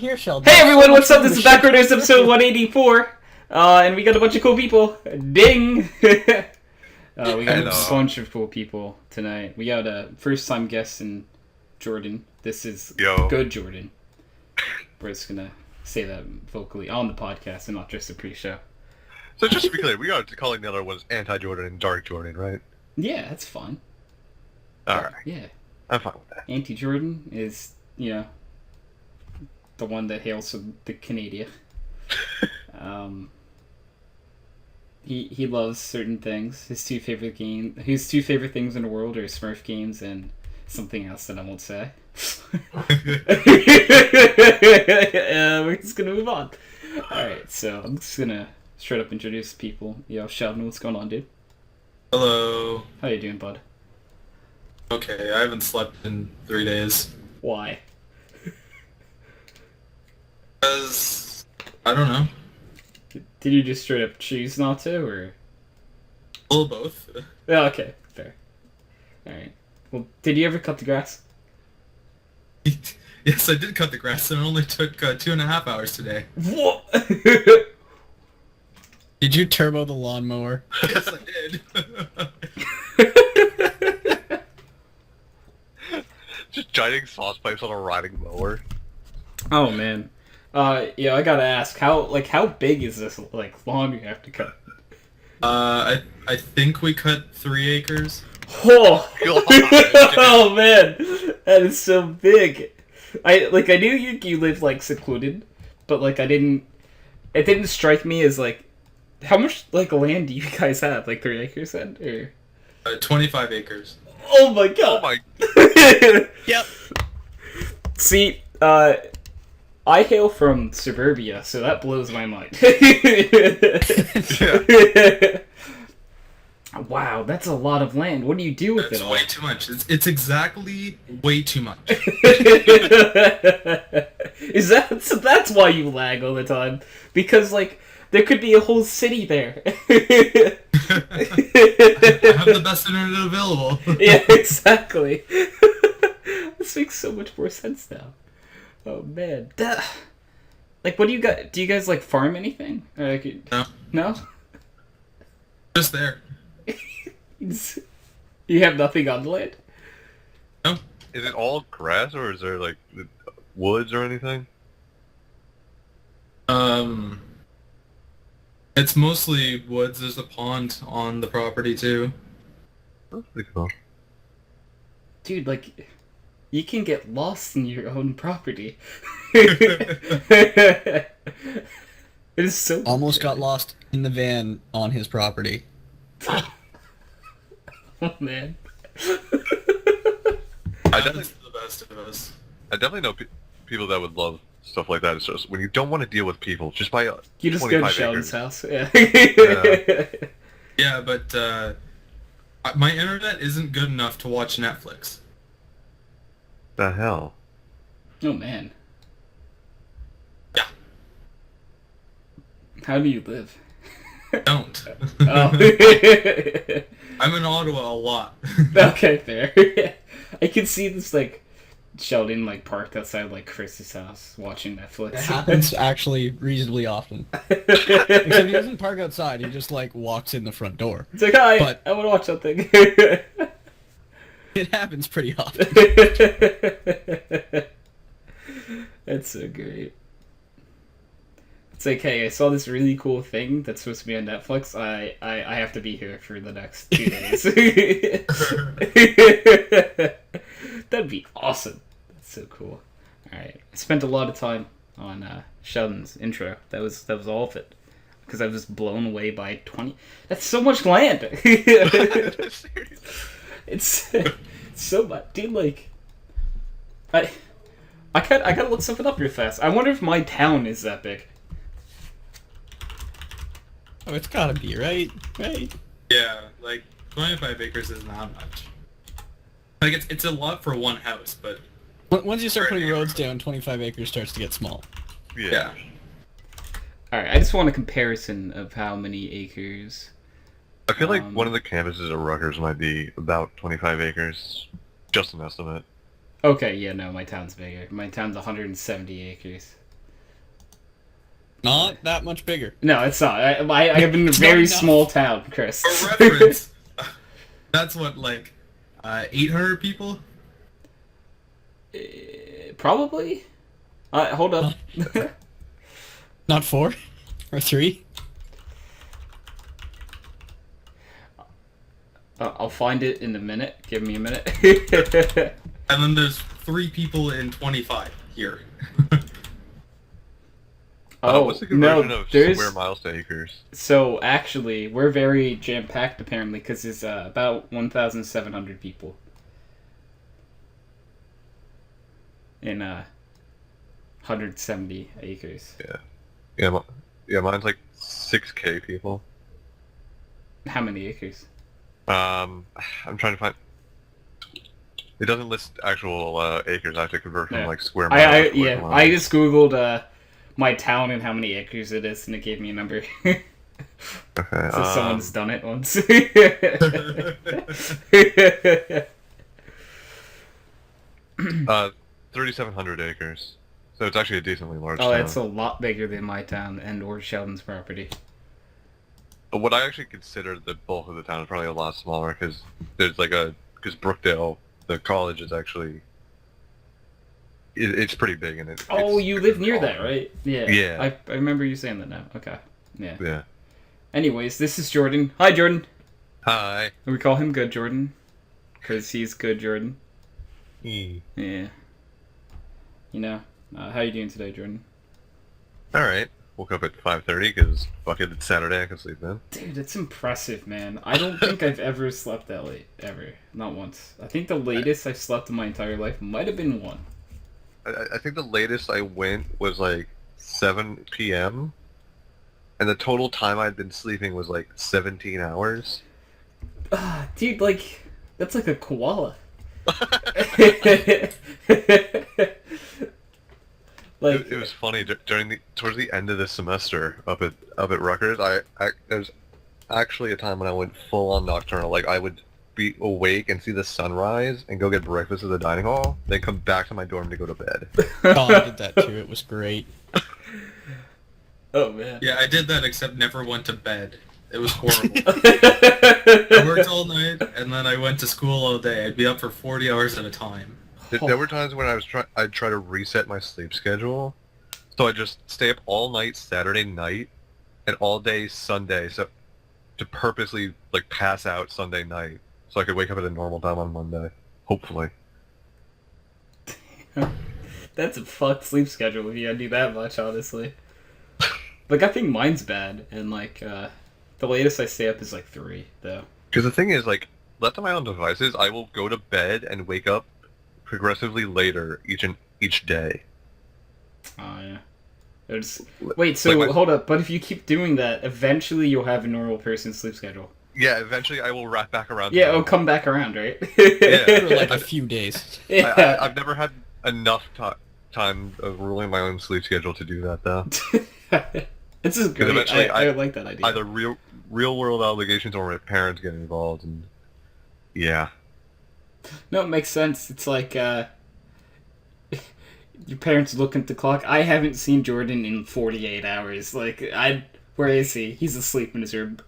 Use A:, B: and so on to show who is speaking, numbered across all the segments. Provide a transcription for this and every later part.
A: here, Sheldon.
B: Hey everyone, what's up? This is Backroaders episode 184, and we got a bunch of cool people. Ding! We got a bunch of cool people tonight. We got a first-time guest in Jordan. This is good Jordan. We're just gonna say that vocally on the podcast and not just the pre-show.
C: So just to be clear, we are calling the other ones Anti-Jordan and Dark Jordan, right?
B: Yeah, that's fun.
C: Alright.
B: Yeah.
C: I'm fine with that.
B: Anti-Jordan is, the one that hails from the Canada. He loves certain things. His two favorite things in the world are Smurf games and something else that I won't say. We're just gonna move on. Alright, so I'm just gonna straight up introduce people. Yo, Sheldon, what's going on, dude?
D: Hello.
B: How you doing, bud?
D: Okay, I haven't slept in 3 days.
B: Why?
D: Because, I don't know.
B: Did you just straight up choose not to, or?
D: A little both.
B: Oh, okay, fair. Alright. Well, did you ever cut the grass?
D: Yes, I did cut the grass, and it only took 2.5 hours today.
B: What?
A: Did you turbo the lawnmower?
D: Yes, I did.
C: Just giant exhaust pipes on a riding mower.
B: Oh man. Yeah, I gotta ask, how big is this lawn you have to cut?
D: I think we cut 3 acres.
B: Oh, oh man, that is so big. I knew you live secluded, but it didn't strike me as how much land do you guys have? 3 acres then, or?
D: 25 acres.
B: Oh my god.
C: Oh my.
A: Yep.
B: See, I hail from suburbia, so that blows my mind. Wow, that's a lot of land. What do you do with
D: That's
B: it all?
D: way too much. It's exactly way too much.
B: Is that so? That's why you lag all the time, because there could be a whole city there.
D: I have the best internet available.
B: Yeah, exactly. This makes so much more sense now. Oh man, what do you guys? Do you guys farm anything? Or,
D: No.
B: No.
D: Just there.
B: You have nothing on the land?
D: No.
C: Is it all grass, or is there woods or anything?
D: It's mostly woods. There's a pond on the property too.
C: That's pretty cool.
B: Dude, you can get lost in your own property. It is so...
A: Almost got lost in the van on his property.
B: Oh, man.
D: Happens to the best of us.
C: I definitely know people that would love stuff like that. It's just when you don't want to deal with people, just buy
B: You just go to
C: 25
B: Sheldon's
C: acres.
B: house. Yeah.
D: Yeah, but my internet isn't good enough to watch Netflix.
C: The hell?
B: Oh, man.
D: Yeah.
B: How do you live?
D: Don't.
B: Oh.
D: I'm in Ottawa a lot.
B: Okay, fair. I can see this, Sheldon, parked outside, Chris's house, watching Netflix.
A: It happens actually reasonably often. Except he doesn't park outside, he just, walks in the front door.
B: It's hi,
A: But-
B: I want to watch something.
A: It happens pretty often.
B: That's so great. It's hey, I saw this really cool thing that's supposed to be on Netflix. I have to be here for the next 2 days. That'd be awesome. That's so cool. Alright. I spent a lot of time on Sheldon's intro. That was all of it. Because I was blown away by 20... That's so much land! It's so much. Dude, I gotta look something up real fast. I wonder if my town is that big.
A: Oh, it's gotta be, right? Right?
D: Yeah, 25 acres is not much. It's a lot for one house, but...
A: Once you start putting roads down, 25 acres starts to get small.
D: Yeah.
B: Alright, I just want a comparison of how many acres.
C: I feel like one of the campuses at Rutgers might be about 25 acres. Just an estimate.
B: Okay, yeah, no, my town's bigger. My town's 170 acres.
A: Not that much bigger.
B: No, it's not. I have been in a very
A: enough.
B: small town, Chris.
D: For reference, that's what, like, 800 people?
B: Probably. Hold up.
A: Not 4 or 3.
B: I'll find it in a minute. Give me a minute.
D: And then there's 3 people in 25 here.
C: What's the conversion of square miles to acres?
B: So actually, we're very jam-packed apparently because it's about 1,700 people in 170 acres.
C: Yeah, mine's like 6K people.
B: How many acres?
C: I'm trying to find. It doesn't list actual acres. I have to convert from like square miles.
B: I just googled my town and how many acres it is, and it gave me a number.
C: Okay.
B: So someone's done it once.
C: 3,700 acres. So it's actually a decently large town.
B: That's a lot bigger than my town and/or Sheldon's property.
C: But what I actually consider the bulk of the town is probably a lot smaller because there's like because Brookdale, the college is actually. It's pretty big and it.
B: Oh, you live near that, right? Yeah.
C: Yeah.
B: I remember you saying that now. Okay. Yeah.
C: Yeah.
B: Anyways, this is Jordan. Hi, Jordan.
C: Hi.
B: We call him Good Jordan because he's good Jordan.
C: Yeah.
B: Yeah. You know, how you doing today, Jordan?
C: All right. Woke up at 5:30 because fuck it, it's Saturday. I can sleep then.
B: Dude, it's impressive, man. I don't think I've ever slept that late, ever. Not once. I think the latest I've slept in my entire life might have been 1.
C: I think the latest I went was like 7 p.m. and the total time I'd been sleeping was like 17 hours.
B: Dude, like, that's like a koala. Like,
C: it was funny towards the end of the semester up at Rutgers. There's actually a time when I went full on nocturnal. Like I would be awake and see the sunrise and go get breakfast at the dining hall, then come back to my dorm to go to bed.
A: Oh, I did that too. It was great.
B: oh man.
D: Yeah, I did that except never went to bed. It was horrible. I worked all night and then I went to school all day. I'd be up for 40 hours at a time.
C: There were times when I'd try to reset my sleep schedule, so I'd just stay up all night Saturday night and all day Sunday, so to purposely like pass out Sunday night, so I could wake up at a normal time on Monday, hopefully.
B: That's a fucked sleep schedule if you gotta do that much, honestly. Like, I think mine's bad, and like, the latest I stay up is like 3, though.
C: Because the thing is, like, left to my own devices, I will go to bed and wake up progressively later each day.
B: Oh yeah. Wait, so hold up, but if you keep doing that, eventually you'll have a normal person's sleep schedule.
C: Yeah, eventually I will wrap back around.
B: Yeah, it'll come back around, right?
C: Yeah.
A: For like a few days.
B: Yeah.
C: I've never had enough time of ruling my own sleep schedule to do that, though.
B: This is great.
C: Eventually
B: I like that idea.
C: Either real world obligations or my parents get involved, and yeah.
B: No, it makes sense. It's like, your parents look at the clock. I haven't seen Jordan in 48 hours. Like, where is he? He's asleep in his room.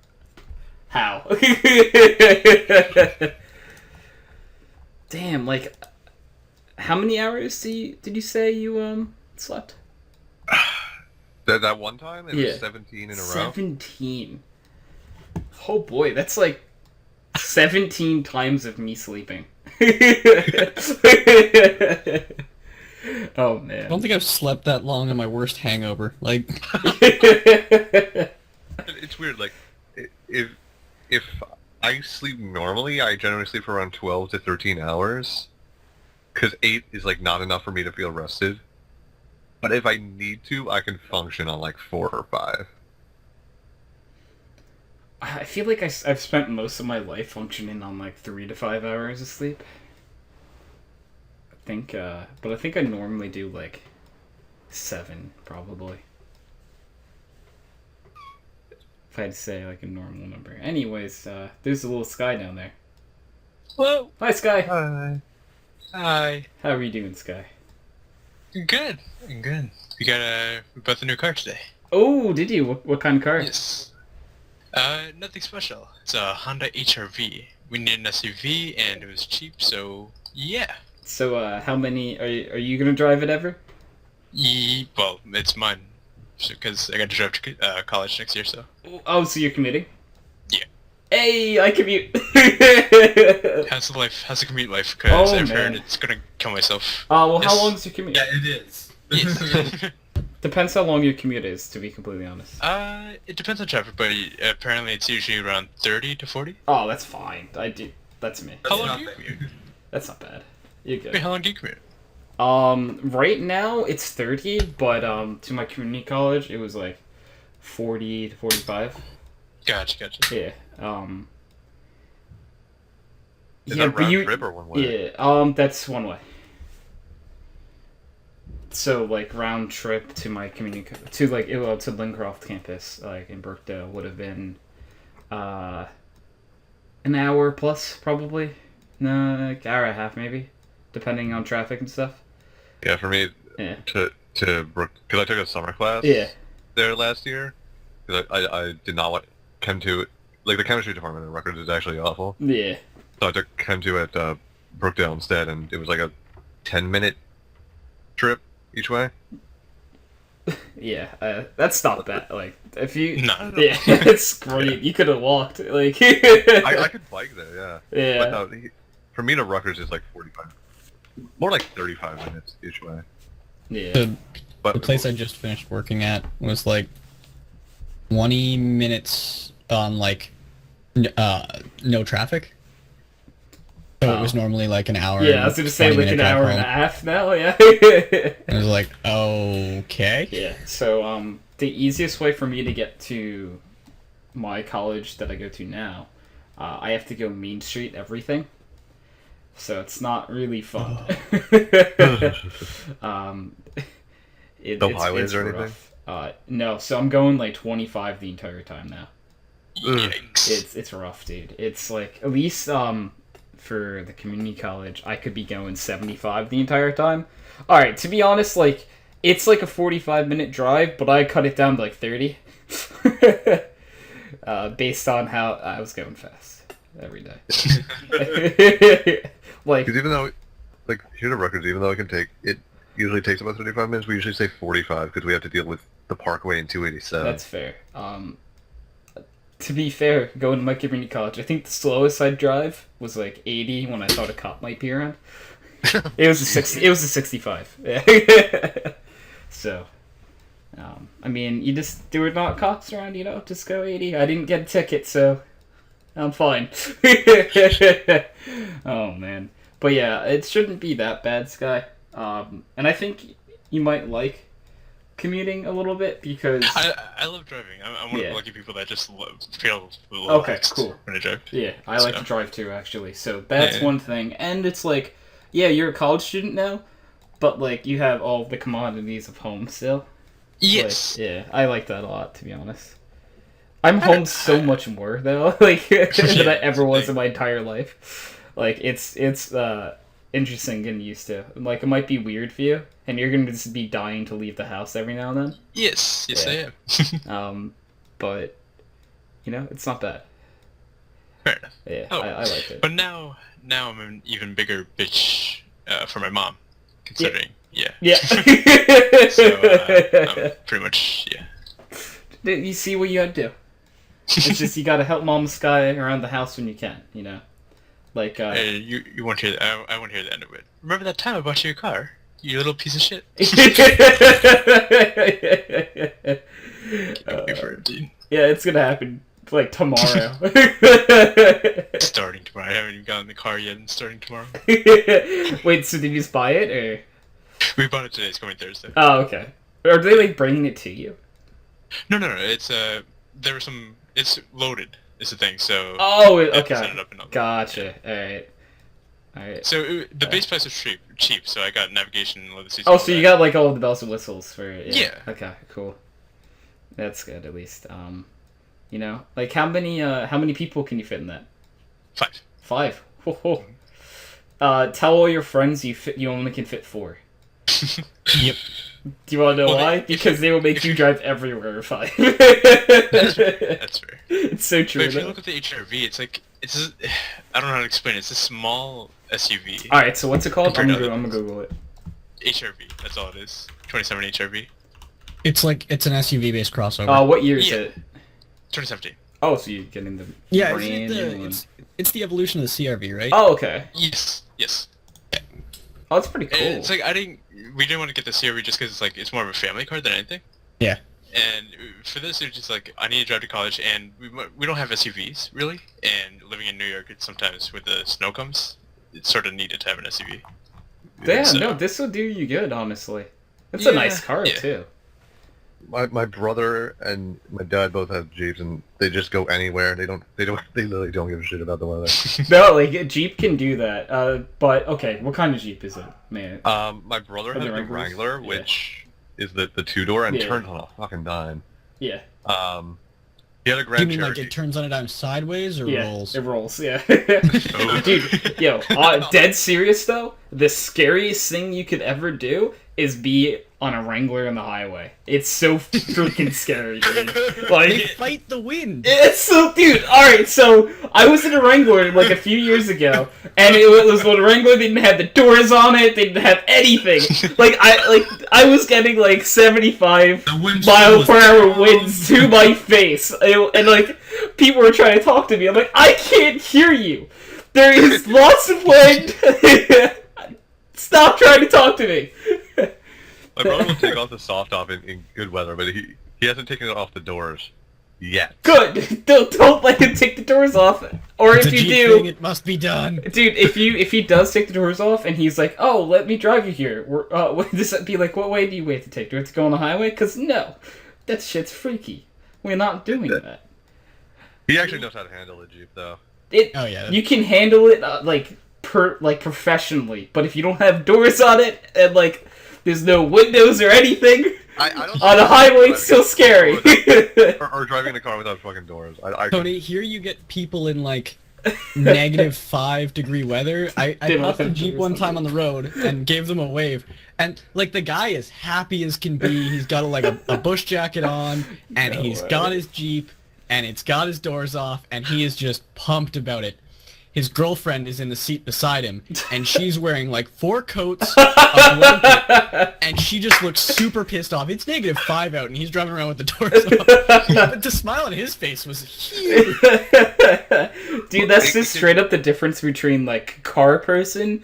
B: How? Damn, like, how many hours did you say you, slept?
C: That one time? It was 17 in a row?
B: 17. Oh boy, that's like 17 times of me sleeping. Oh man.
A: I don't think I've slept that long on my worst hangover. Like,
C: It's weird, like, if I sleep normally, I generally sleep for around 12 to 13 hours, because 8 is, like, not enough for me to feel rested. But if I need to, I can function on, like, 4 or 5.
B: I feel like I've spent most of my life functioning on like 3 to 5 hours of sleep. I think, but I think I normally do like 7, probably. If I had to say like a normal number. Anyways, there's a little Sky down there.
E: Hello.
B: Hi, Sky.
C: Hi.
E: Hi.
B: How are you doing, Sky?
E: Good. Good. We got we bought the new car today.
B: Oh, did you? What kind of car?
E: Yes. Nothing special. It's a Honda HR-V. We needed an SUV, and it was cheap, so yeah.
B: So, how many are you gonna drive it ever?
E: Well, it's mine, because I got to drive to college next year, so.
B: Oh, so you're commuting?
E: Yeah.
B: Hey, I commute.
E: How's the life? How's the commute life? Because
B: Oh,
E: I've heard
B: man.
E: it's gonna kill myself.
B: Well, how
E: Yes.
B: long is your commute?
D: Yeah, it is.
E: Yes.
B: Depends how long your commute is, to be completely honest.
E: It depends on traffic, but apparently it's usually around 30 to 40.
B: Oh, that's fine. That's me.
E: How long
D: not
E: do you
D: bad.
E: commute?
B: That's not bad. You're
E: Wait,
B: good.
E: how long do you commute?
B: Right now it's 30, but to my community college it was like 40 to 45.
E: Gotcha.
B: Yeah.
C: Is
B: Yeah,
C: that
B: but
C: round
B: you.
C: trip or one way?
B: Yeah. That's one way. So like round trip to my community to like to Lincroft campus like in Brookdale would have been an hour plus probably. No, like hour and a half maybe, depending on traffic and stuff.
C: Yeah, for me
B: Yeah.
C: to Brook, because I took a summer class
B: Yeah.
C: there last year. Because I did not want Chem 2, like the chemistry department in Rutgers is actually awful.
B: Yeah.
C: So I took Chem 2 at Brookdale instead, and it was like a 10-minute trip each way.
B: Yeah, that's not bad. Like, if you,
E: No.
B: yeah, it's great. You could have walked. Like,
C: I could bike there, yeah.
B: yeah,
C: But no, for me to Rutgers is like 45, more like 35 minutes each way.
B: yeah.
A: The
C: But
A: the place I just finished working at was like 20 minutes on like no traffic. So it was normally like an hour.
B: Yeah, I was gonna say
A: 20
B: like an
A: minute drive
B: hour and a
A: home.
B: half now. Yeah.
A: I was like, okay.
B: Yeah. So, the easiest way for me to get to my college that I go to now, I have to go Main Street everything. So it's not really fun.
C: No highways or anything?
B: anything? No, so I'm going like 25 the entire time now.
E: Yikes.
B: It's rough, dude. It's like at least for the community college, I could be going 75 the entire time. All right, to be honest, like it's like a 45-minute drive, but I cut it down to like 30. Based on how I was going fast every day. Like,
C: Because even though, like here to Rutgers, even though it usually takes about 35 minutes, we usually say 45 because we have to deal with the Parkway and 287.
B: that's fair. To be fair, going to my community college, I think the slowest I'd drive was like 80 when I thought a cop might be around. It was a 60. It was a 65. So, I mean, you just there were not cops around, you know, just go 80. I didn't get a ticket, so I'm fine. Oh man, but yeah, it shouldn't be that bad, Sky. And I think you might like commuting a little bit because
E: I love driving. I'm one of
B: Yeah.
E: the lucky people that just feel
B: Okay, cool.
E: when I drive.
B: yeah, I like
E: So.
B: to drive too, actually. So that's
E: Yeah.
B: one thing. And it's like, yeah, you're a college student now, but like you have all the commodities of home still.
E: Yes.
B: Like, yeah, I like that a lot, to be honest. I'm home so much more though, like than I ever was in my entire life. Like it's interesting getting used to. Like it might be weird for you, and you're gonna just be dying to leave the house every now and
E: Yes. Yes,
B: Yeah.
E: I am.
B: then. But you know, it's not bad.
E: Fair enough.
B: Yeah,
E: Oh,
B: I liked it.
E: But now I'm an even bigger bitch for my mom, considering. Yeah.
B: Yeah.
E: So I'm pretty much
B: You see what you gotta do. It's just you gotta help Mama Sky around the house when you can, you know? Like,
E: Hey, you won't hear. I won't hear the end of it. Remember that time I bought you a car? You little piece of shit. Can't wait for it, dude.
B: Yeah, it's gonna happen like tomorrow.
E: Starting tomorrow. I haven't even gotten the car yet. And starting tomorrow.
B: Wait, so did you just buy it or?
E: We bought it today. It's coming Thursday.
B: Oh, okay. Are they like bringing it to you?
E: No. It's there were some. It's loaded. Is the thing. So.
B: Oh,
E: I have to
B: okay.
E: set it up and all.
B: Gotcha. All right. All right.
E: So the base price was cheap. So I got navigation and leather seats.
B: Oh,
E: and
B: so
E: all
B: you
E: that.
B: got like all the bells and whistles for it.
E: Yeah.
B: Okay. Cool. That's good at least. You know, like how many people can you fit in that?
E: 5.
B: 5. Ho, ho. Tell all your friends you only can fit 4.
A: Yep.
B: Do you want to know
E: Well,
B: why?
E: if
B: Because
E: you-
B: they will make
E: if
B: you
E: you-
B: drive everywhere. Fine.
E: That's fair. That's fair.
B: It's so true.
E: But if you
B: though.
E: look at the HRV, it's like I don't know how to explain it. It's a small SUV.
B: All right, so what's it called? I'm
E: Compared to
B: gonna
E: others.
B: Google it.
E: HRV. That's all it is. 27 HRV.
A: It's an SUV based crossover.
B: What year is
E: Yeah.
B: it?
E: 2017.
B: Oh, so you're getting the
A: yeah,
B: brand new one.
A: it's the evolution of the CRV, right?
B: Oh, okay.
E: Yes. Yes.
B: Oh, that's pretty cool.
E: And it's like we didn't want to get the CRV just because it's more of a family car than anything.
A: Yeah.
E: And for this, it's just like I need to drive to college, and we don't have SUVs really. And living in New York, it's sometimes when the snow comes, it's sort of needed to have an SUV.
B: Damn,
E: So-
B: no, this will do you good, honestly. It's a nice car
E: yeah.
B: too.
C: My brother and my dad both have Jeeps, and they just go anywhere. They literally don't give a shit about the weather.
B: No, like a Jeep can do that. But okay, what kind of Jeep is it, man?
C: My brother
B: Are
C: has
B: they
C: the
B: Wranglers?
C: Wrangler,
B: Yeah.
C: which is the 2-door and
B: Yeah.
C: turns on a fucking dime.
B: Yeah,
C: He had a
A: Do you
C: Grand
A: mean
C: Cherokee.
A: like it turns on a dime sideways or
B: yeah,
A: rolls?
B: it rolls. Yeah,
C: Oh.
B: dude, yo, dead serious though. The scariest thing you could ever do is be on a Wrangler on the highway. It's so freaking scary, dude.
A: They
B: Like.
A: fight the wind.
B: It's so, dude. All right, so I was in a Wrangler like a few years ago, and it was when a Wrangler didn't have the doors on it, they didn't have anything. I was getting like 75
D: The wind
B: mile
D: was
B: per hour
D: down.
B: winds to my face, and like people were trying to talk to me. I'm like, I can't hear you. There is lots of wind. Stop trying to talk to me.
C: My brother will take off the soft top in good weather, but he hasn't taken it off the doors yet.
B: Good. Don't let him take the doors off. Or
A: It's
B: if
A: a
B: you
A: Jeep
B: do,
A: thing, it must be done.
B: dude, if he does take the doors off and he's like, "Oh, let me drive you here," would this be like, "What way do you have to take? Do we have to go on the highway?" Because no, that shit's freaky. We're not doing that.
C: He actually knows how to handle a Jeep, though.
A: Oh yeah.
B: You can handle it professionally, but if you don't have doors on it and like there's no windows or anything
C: I don't
B: on a highway, it's still scary.
C: or driving in a car without fucking doors.
A: Tony, here you get people in like -5-degree weather. I
B: Didn't
A: passed a
B: want
A: Jeep
B: to
A: one time on the road and gave them a wave, and like the guy is happy as can be. He's got a bush jacket on, and
B: No
A: he's
B: way.
A: got his Jeep, and it's got his doors off, and he is just pumped about it. His girlfriend is in the seat beside him, and she's wearing like 4 coats, a blanket, and she just looks super pissed off. It's -5 out, and he's driving around with the doors off. But the smile on his face was huge.
B: Dude, that's just straight up the difference between like car person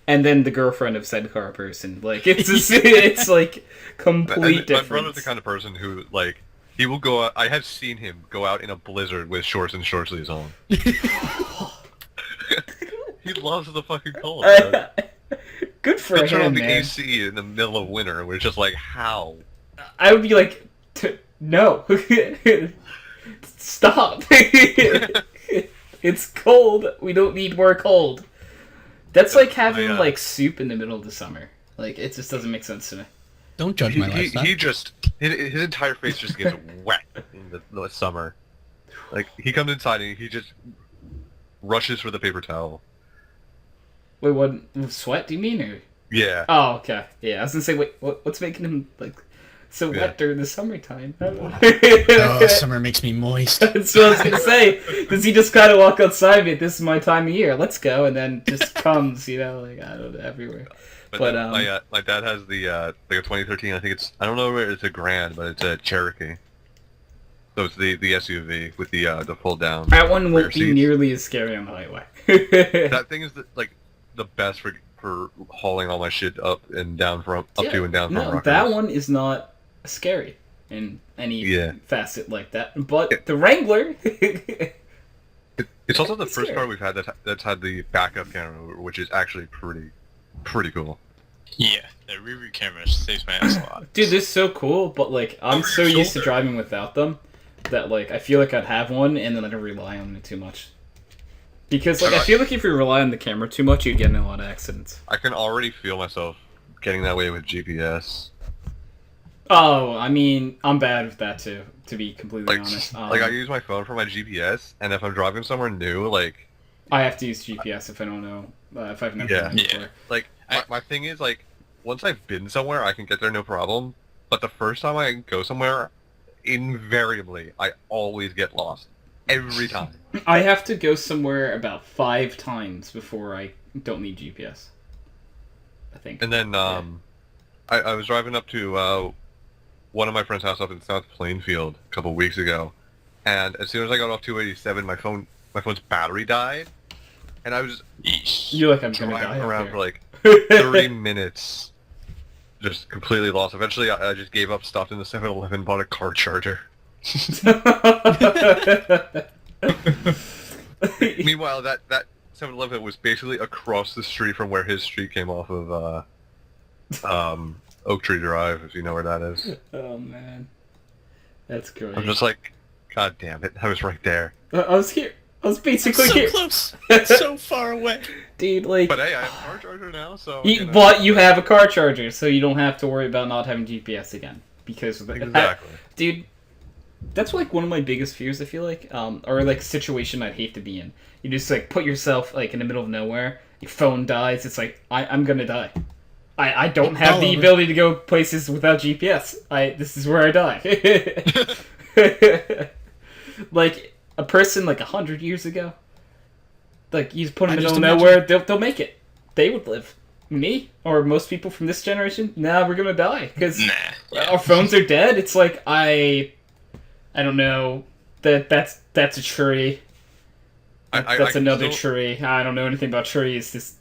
B: and then the girlfriend of said car person. Like it's just, it's like complete
C: my
B: difference.
C: brother's the kind of person who like he will go out. I have seen him go out in a blizzard with shorts and short sleeves on. He loves the fucking cold. Man.
B: Good for
C: He'll turn on
B: him,
C: the
B: man.
C: AC in the middle of winter, and we're just like, how?
B: I would be like, no, stop. It's cold. We don't need more cold. That's like having like soup in the middle of the summer. Like it just doesn't make sense to me.
A: Don't judge my lifestyle.
C: He just his entire face just gets wet in the summer. Like he comes inside and he just rushes for the paper towel.
B: Wait, what? Sweat? Do you mean or?
C: Yeah.
B: Oh, okay. Yeah, I was gonna say, wait, what's making him like so wet
C: Yeah.
B: during the summertime?
A: Oh, summer makes me moist.
B: That's what I was gonna say. Does he just kind of walk outside and be like, "This is my time of year. Let's go," and then just comes, like I don't know, everywhere. But,
C: then my dad has the like a 2013. I think I don't know where it's a Grand, but it's a Cherokee. So it's the SUV with the fold down.
B: That one
C: rear
B: won't be
C: seats.
B: nearly as scary on the highway.
C: That thing is the best for hauling all my shit up and down from to and down from
B: No,
C: Rutgers.
B: that one is not scary in any
C: Yeah.
B: facet like that. But the Wrangler,
C: It's also the
B: It's
C: first
B: scary.
C: car we've had that's had the backup camera, which is actually pretty cool.
E: Yeah, the rear view camera saves my ass a lot.
B: dude, this is so cool. But like, I'm
D: Over
B: so
D: your
B: used to
D: shoulder.
B: driving without them that like I feel like I'd have one and then I'd rely on it too much. Because like I feel like if you rely on the camera too much, you'd get in a lot of accidents.
C: I can already feel myself getting that way with GPS.
B: Oh, I mean, I'm bad with that too, to be completely
C: Like,
B: honest.
C: like I use my phone for my GPS, and if I'm driving somewhere new, like,
B: I have to use GPS if I don't know, if I've never
C: Yeah.
B: done it
E: Yeah.
B: before.
C: like my thing is like, once I've been somewhere, I can get there no problem. But the first time I go somewhere, invariably, I always get lost. Every time.
B: I have to go somewhere about 5 times before I don't need GPS. I think.
C: And then I was driving up to one of my friend's house up in South Plainfield a couple weeks ago, and as soon as I got off 287, my phone's battery died, and I was
E: Yeesh.
B: You're like, I'm gonna die
C: driving
B: up
C: around
B: there.
C: for like 30 minutes, just completely lost. Eventually, I just gave up, stopped in the 7-Eleven, bought a car charger. Meanwhile, that 7-Eleven was basically across the street from where his street came off of Oak Tree Drive, if you know where that is.
B: Oh man, that's great.
C: I'm just like, God damn it, I was right there.
B: I was here. I was basically
A: so
B: here,
A: close, so far away.
B: dude. Like,
C: But hey, I have a car charger now, so...
B: but you have a car charger, so you don't have to worry about not having GPS again because of that.
C: Exactly.
B: Dude, that's like one of my biggest fears. I feel like, or like a situation I'd hate to be in. You just like put yourself like in the middle of nowhere. Your phone dies. It's like I'm gonna die. I don't have the ability to go places without GPS. This is where I die. Like a person like 100 years ago. Like you put them in the middle of nowhere, they'll make it. They would live. Me or most people from this generation, nah, we're gonna die because our phones are dead. It's like I don't know. That's a tree. That's another tree. I don't know anything about trees. Just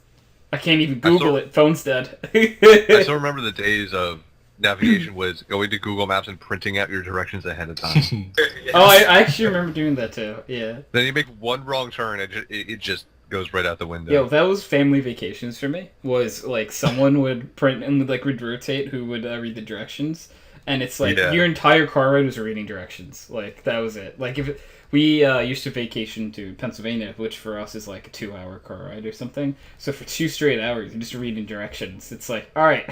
B: I can't even Google it. Phone's dead.
C: I still remember the days of navigation was going to Google Maps and printing out your directions ahead of time.
B: Oh, I actually remember doing that too. Yeah.
C: Then you make one wrong turn, and it just goes right out the window.
B: Yo, that was family vacations for me. Was like someone would print and would rotate who would read the directions, and it's like your entire car ride was reading directions. Like that was it. Like if we used to vacation to Pennsylvania, which for us is like a 2-hour car ride or something. So for 2 straight hours, you're just reading directions. It's like, all right,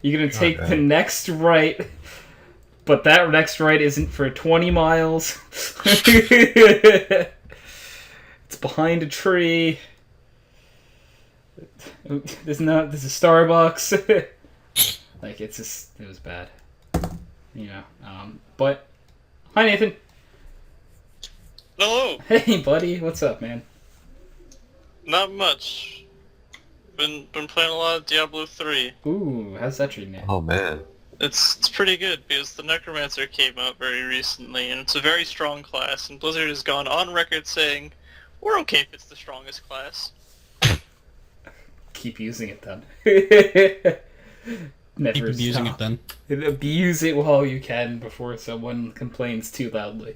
B: you're gonna take the next right, but that next right isn't for 20 miles. It's behind a tree. There's a Starbucks. Like it was bad. Yeah. But hi Nathan.
F: Hello.
B: Hey buddy, what's up, man?
F: Not much. Been playing a lot of Diablo 3.
B: Ooh, how's that treating you?
C: Oh man.
F: It's pretty good because the Necromancer came out very recently, and it's a very strong class. And Blizzard has gone on record saying, "We're okay if it's the strongest class."
B: Keep using it then. Never
A: Keep abusing it then.
B: Abuse it while you can before someone complains too loudly.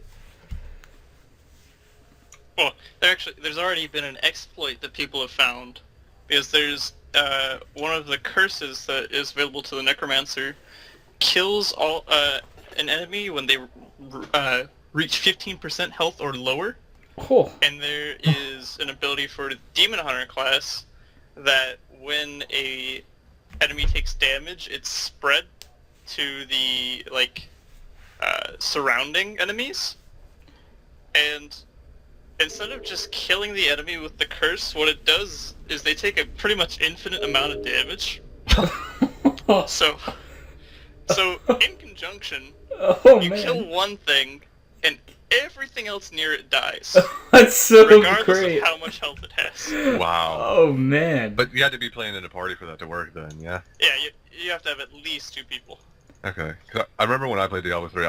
F: Well, there's already been an exploit that people have found, because there's one of the curses that is available to the Necromancer kills an enemy when they reach 15% health or lower.
B: Oh.
F: And there is an ability for the Demon Hunter class that when a enemy takes damage, it's spread to the surrounding enemies. And instead of just killing the enemy with the curse, what it does is they take a pretty much infinite amount of damage. So in conjunction, you kill one thing, and everything else near it dies.
B: That's so
F: regardless
B: great.
F: of how much health it has.
C: Wow.
B: Oh man.
C: But you had to be playing in a party for that to work then, yeah?
F: Yeah, you have to have at least 2 people.
C: Okay. 'Cause I remember when I played Diablo 3,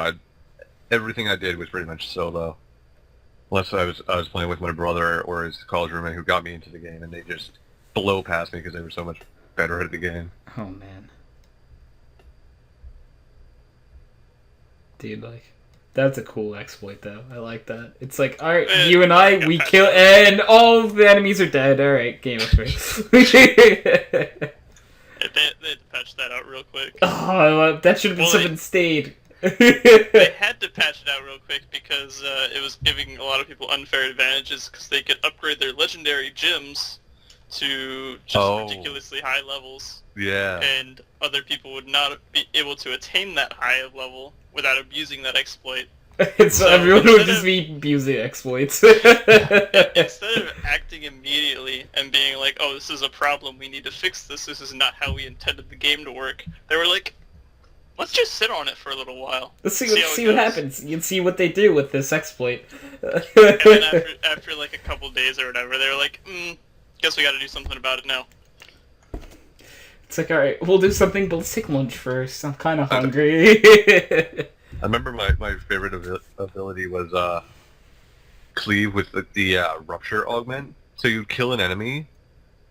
C: everything I did was pretty much solo. Unless I was playing with my brother or his college roommate who got me into the game, and they just blow past me because they were so much better at the game.
B: Oh man. Dude, like, that's a cool exploit though. I like that. It's like, alright, you and I, we kill, and all of the enemies are dead. Alright, game over.
F: They had to patch that out real quick.
B: Oh, that should have been something stayed.
F: They had to patch it out real quick because it was giving a lot of people unfair advantages because they could upgrade their legendary gems to just ridiculously high levels.
C: Yeah.
F: And other people would not be able to attain that high of level without abusing that exploit.
B: So everyone would just be abusing exploits.
F: Instead of acting immediately and being like, oh, this is a problem, we need to fix this, this is not how we intended the game to work, they were like, let's just sit on it for a little while.
B: Let's see what happens. You can see what they do with this exploit.
F: And then after like a couple days or whatever, they were like, guess we gotta do something about it now.
B: It's like, alright, we'll do something ballistic launch first. I'm kind of hungry.
C: I remember my favorite ability was cleave with the rupture augment. So you'd kill an enemy,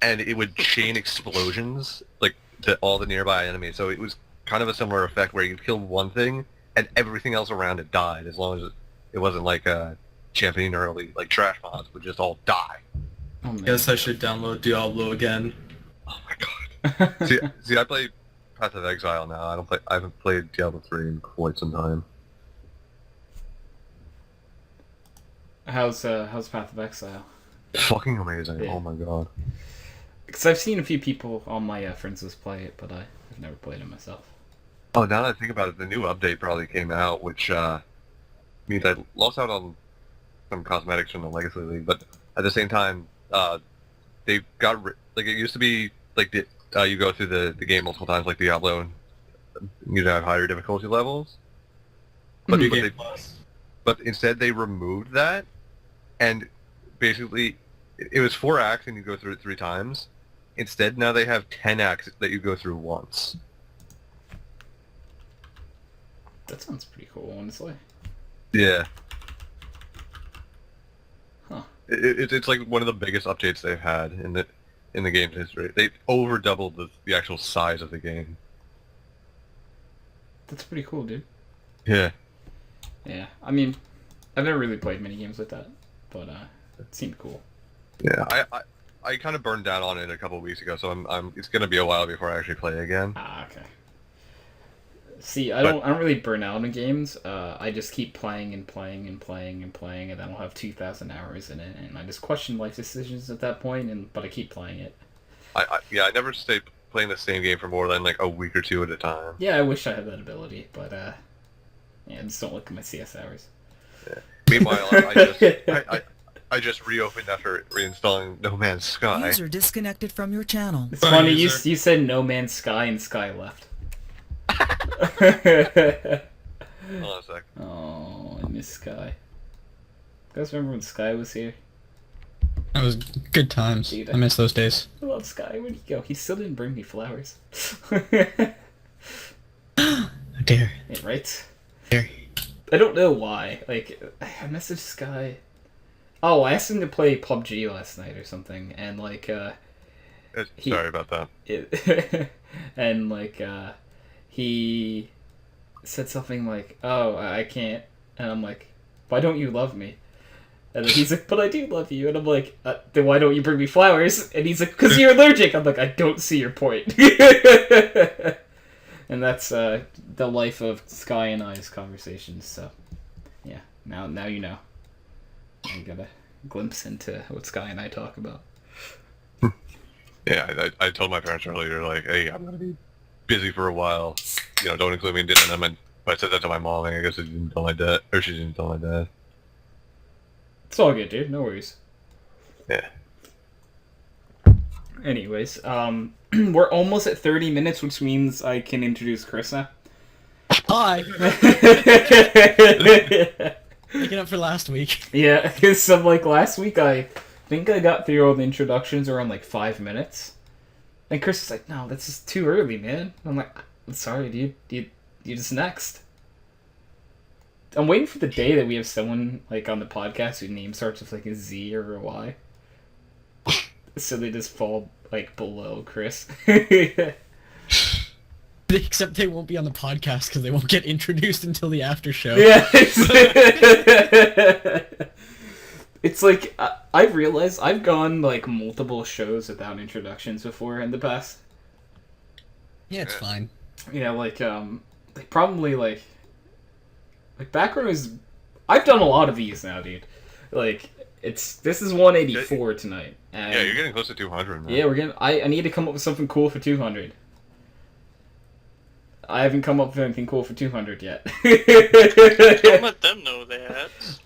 C: and it would chain explosions like to all the nearby enemies. So it was kind of a similar effect where you killed one thing, and everything else around it died, as long as it wasn't like championing early, like trash mods would just all die.
B: Oh, man.
D: Guess I should download Diablo again.
C: Oh my god. see, I play Path of Exile now. I haven't played Diablo 3 in quite some time.
B: How's Path of Exile?
C: Fucking amazing.
B: Yeah.
C: Oh my god.
B: Because I've seen a few people on my friends list play it, but I've never played it myself.
C: Oh, now that I think about it, the new update probably came out, which means I lost out on some cosmetics from the Legacy League, but at the same time, they got like it used to be like you go through the game multiple times like Diablo, and you have higher difficulty levels. But, but instead they removed that, and basically it was 4 acts and you go through it 3 times. Instead, now they have 10 acts that you go through once.
B: That sounds pretty cool, honestly.
C: Yeah.
B: Huh.
C: It's like one of the biggest updates they've had in the game's history. They over doubled the actual size of the game.
B: That's pretty cool, dude.
C: Yeah.
B: Yeah, I mean, I've never really played many games like that, but it seemed cool.
C: Yeah, I kind of burned down on it a couple of weeks ago, so it's gonna be a while before I actually play again.
B: Ah, okay. See, I don't really burn out in games. I just keep playing and playing and playing and playing, and then I'll have 2,000 hours in it, and I just question life decisions at that point. But I keep playing it.
C: I never stay playing the same game for more than like a week or 2 at a time.
B: Yeah, I wish I had that ability, but yeah, just don't look at my CS hours.
C: Yeah. Meanwhile, I just reopened after reinstalling No Man's Sky.
G: User disconnected from your channel.
B: It's funny, you said No Man's Sky and Sky left.
C: Hold on a sec.
B: Oh, I miss Sky. You guys remember when Sky was here?
A: That was good times.
B: Dude,
A: I miss those days.
B: I love Sky. Where'd he go? He still didn't bring me flowers.
A: Oh dear.
B: Yeah, right?
A: Dear.
B: I don't know why. Like, I messaged Sky. Oh, I asked him to play PUBG last night or something, and like,
C: Sorry about that.
B: and like, he said something like, "Oh, I can't," and I'm like, "Why don't you love me?" And then he's like, "But I do love you," and I'm like, "Then why don't you bring me flowers?" And he's like, "'Cause you're allergic." I'm like, "I don't see your point." And that's the life of Sky and I's conversations. So, yeah, now you know. I got a glimpse into what Sky and I talk about.
C: Yeah, I told my parents earlier, like, hey, I'm gonna be busy for a while. You know, don't include me in dinner. And I said that to my mom, and I guess I didn't tell my dad, or she didn't tell my dad.
B: It's all good, dude. No worries.
C: Yeah.
B: Anyways, we're almost at 30 minutes, which means I can introduce Chris now.
A: Hi. Making up for last week.
B: Yeah, because so, like, last week I think I got through all the introductions around, like, 5 minutes. And Chris is like, "No, that's just too early, man." I'm like, "I'm sorry, dude. You just next." I'm waiting for the day that we have someone, like, on the podcast whose name starts with, like, a Z or a Y. So they just fall, like, below Chris.
A: Except they won't be on the podcast because they won't get introduced until the after show.
B: Yeah. It's like, I've realized I've gone, like, multiple shows without introductions before in the past.
A: Yeah, it's fine.
B: You know, like probably, like background is... I've done a lot of these now, dude. Like, this is 184 tonight. And
C: Yeah, you're getting close to 200, man.
B: yeah, we're getting... I need to come up with something cool for 200. I haven't come up with anything cool for 200 yet.
F: Don't let them know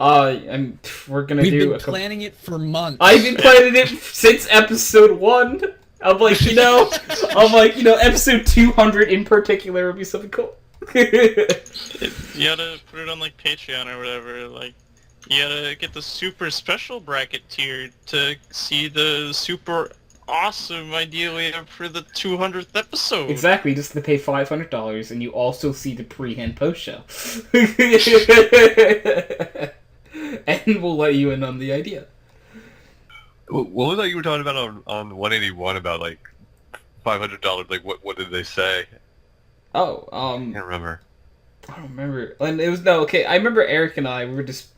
B: We're gonna
A: We've
B: do
A: been planning it for months.
B: I've been planning it since episode 1. I'm like, episode 200 in particular would be something cool.
F: You gotta put it on like Patreon or whatever. Like, you gotta get the super special bracket tier to see the super awesome idea we have for the 200th episode.
B: Exactly, just to pay $500 and you also see the pre and post show. And we'll let you in on the idea.
C: What was that you were talking about on 181 about like $500? Like what did they say?
B: Oh,
C: I can't remember.
B: I don't remember. And it was okay. I remember Eric and I were just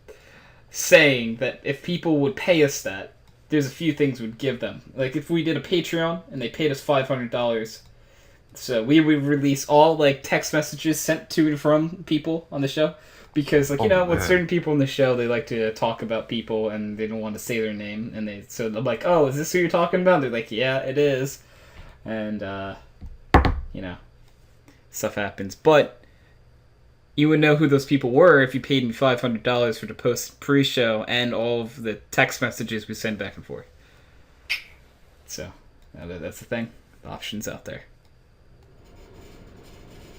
B: saying that if people would pay us that, there's a few things we'd give them. Like if we did a Patreon and they paid us $500, so we would release all like text messages sent to and from people on the show. Because, like, with certain people on the show, they like to talk about people and they don't want to say their name. And so they're like, oh, is this who you're talking about? They're like, yeah, it is. And, stuff happens. But you would know who those people were if you paid me $500 for the post pre-show and all of the text messages we send back and forth. So, that's the thing. The option's out there.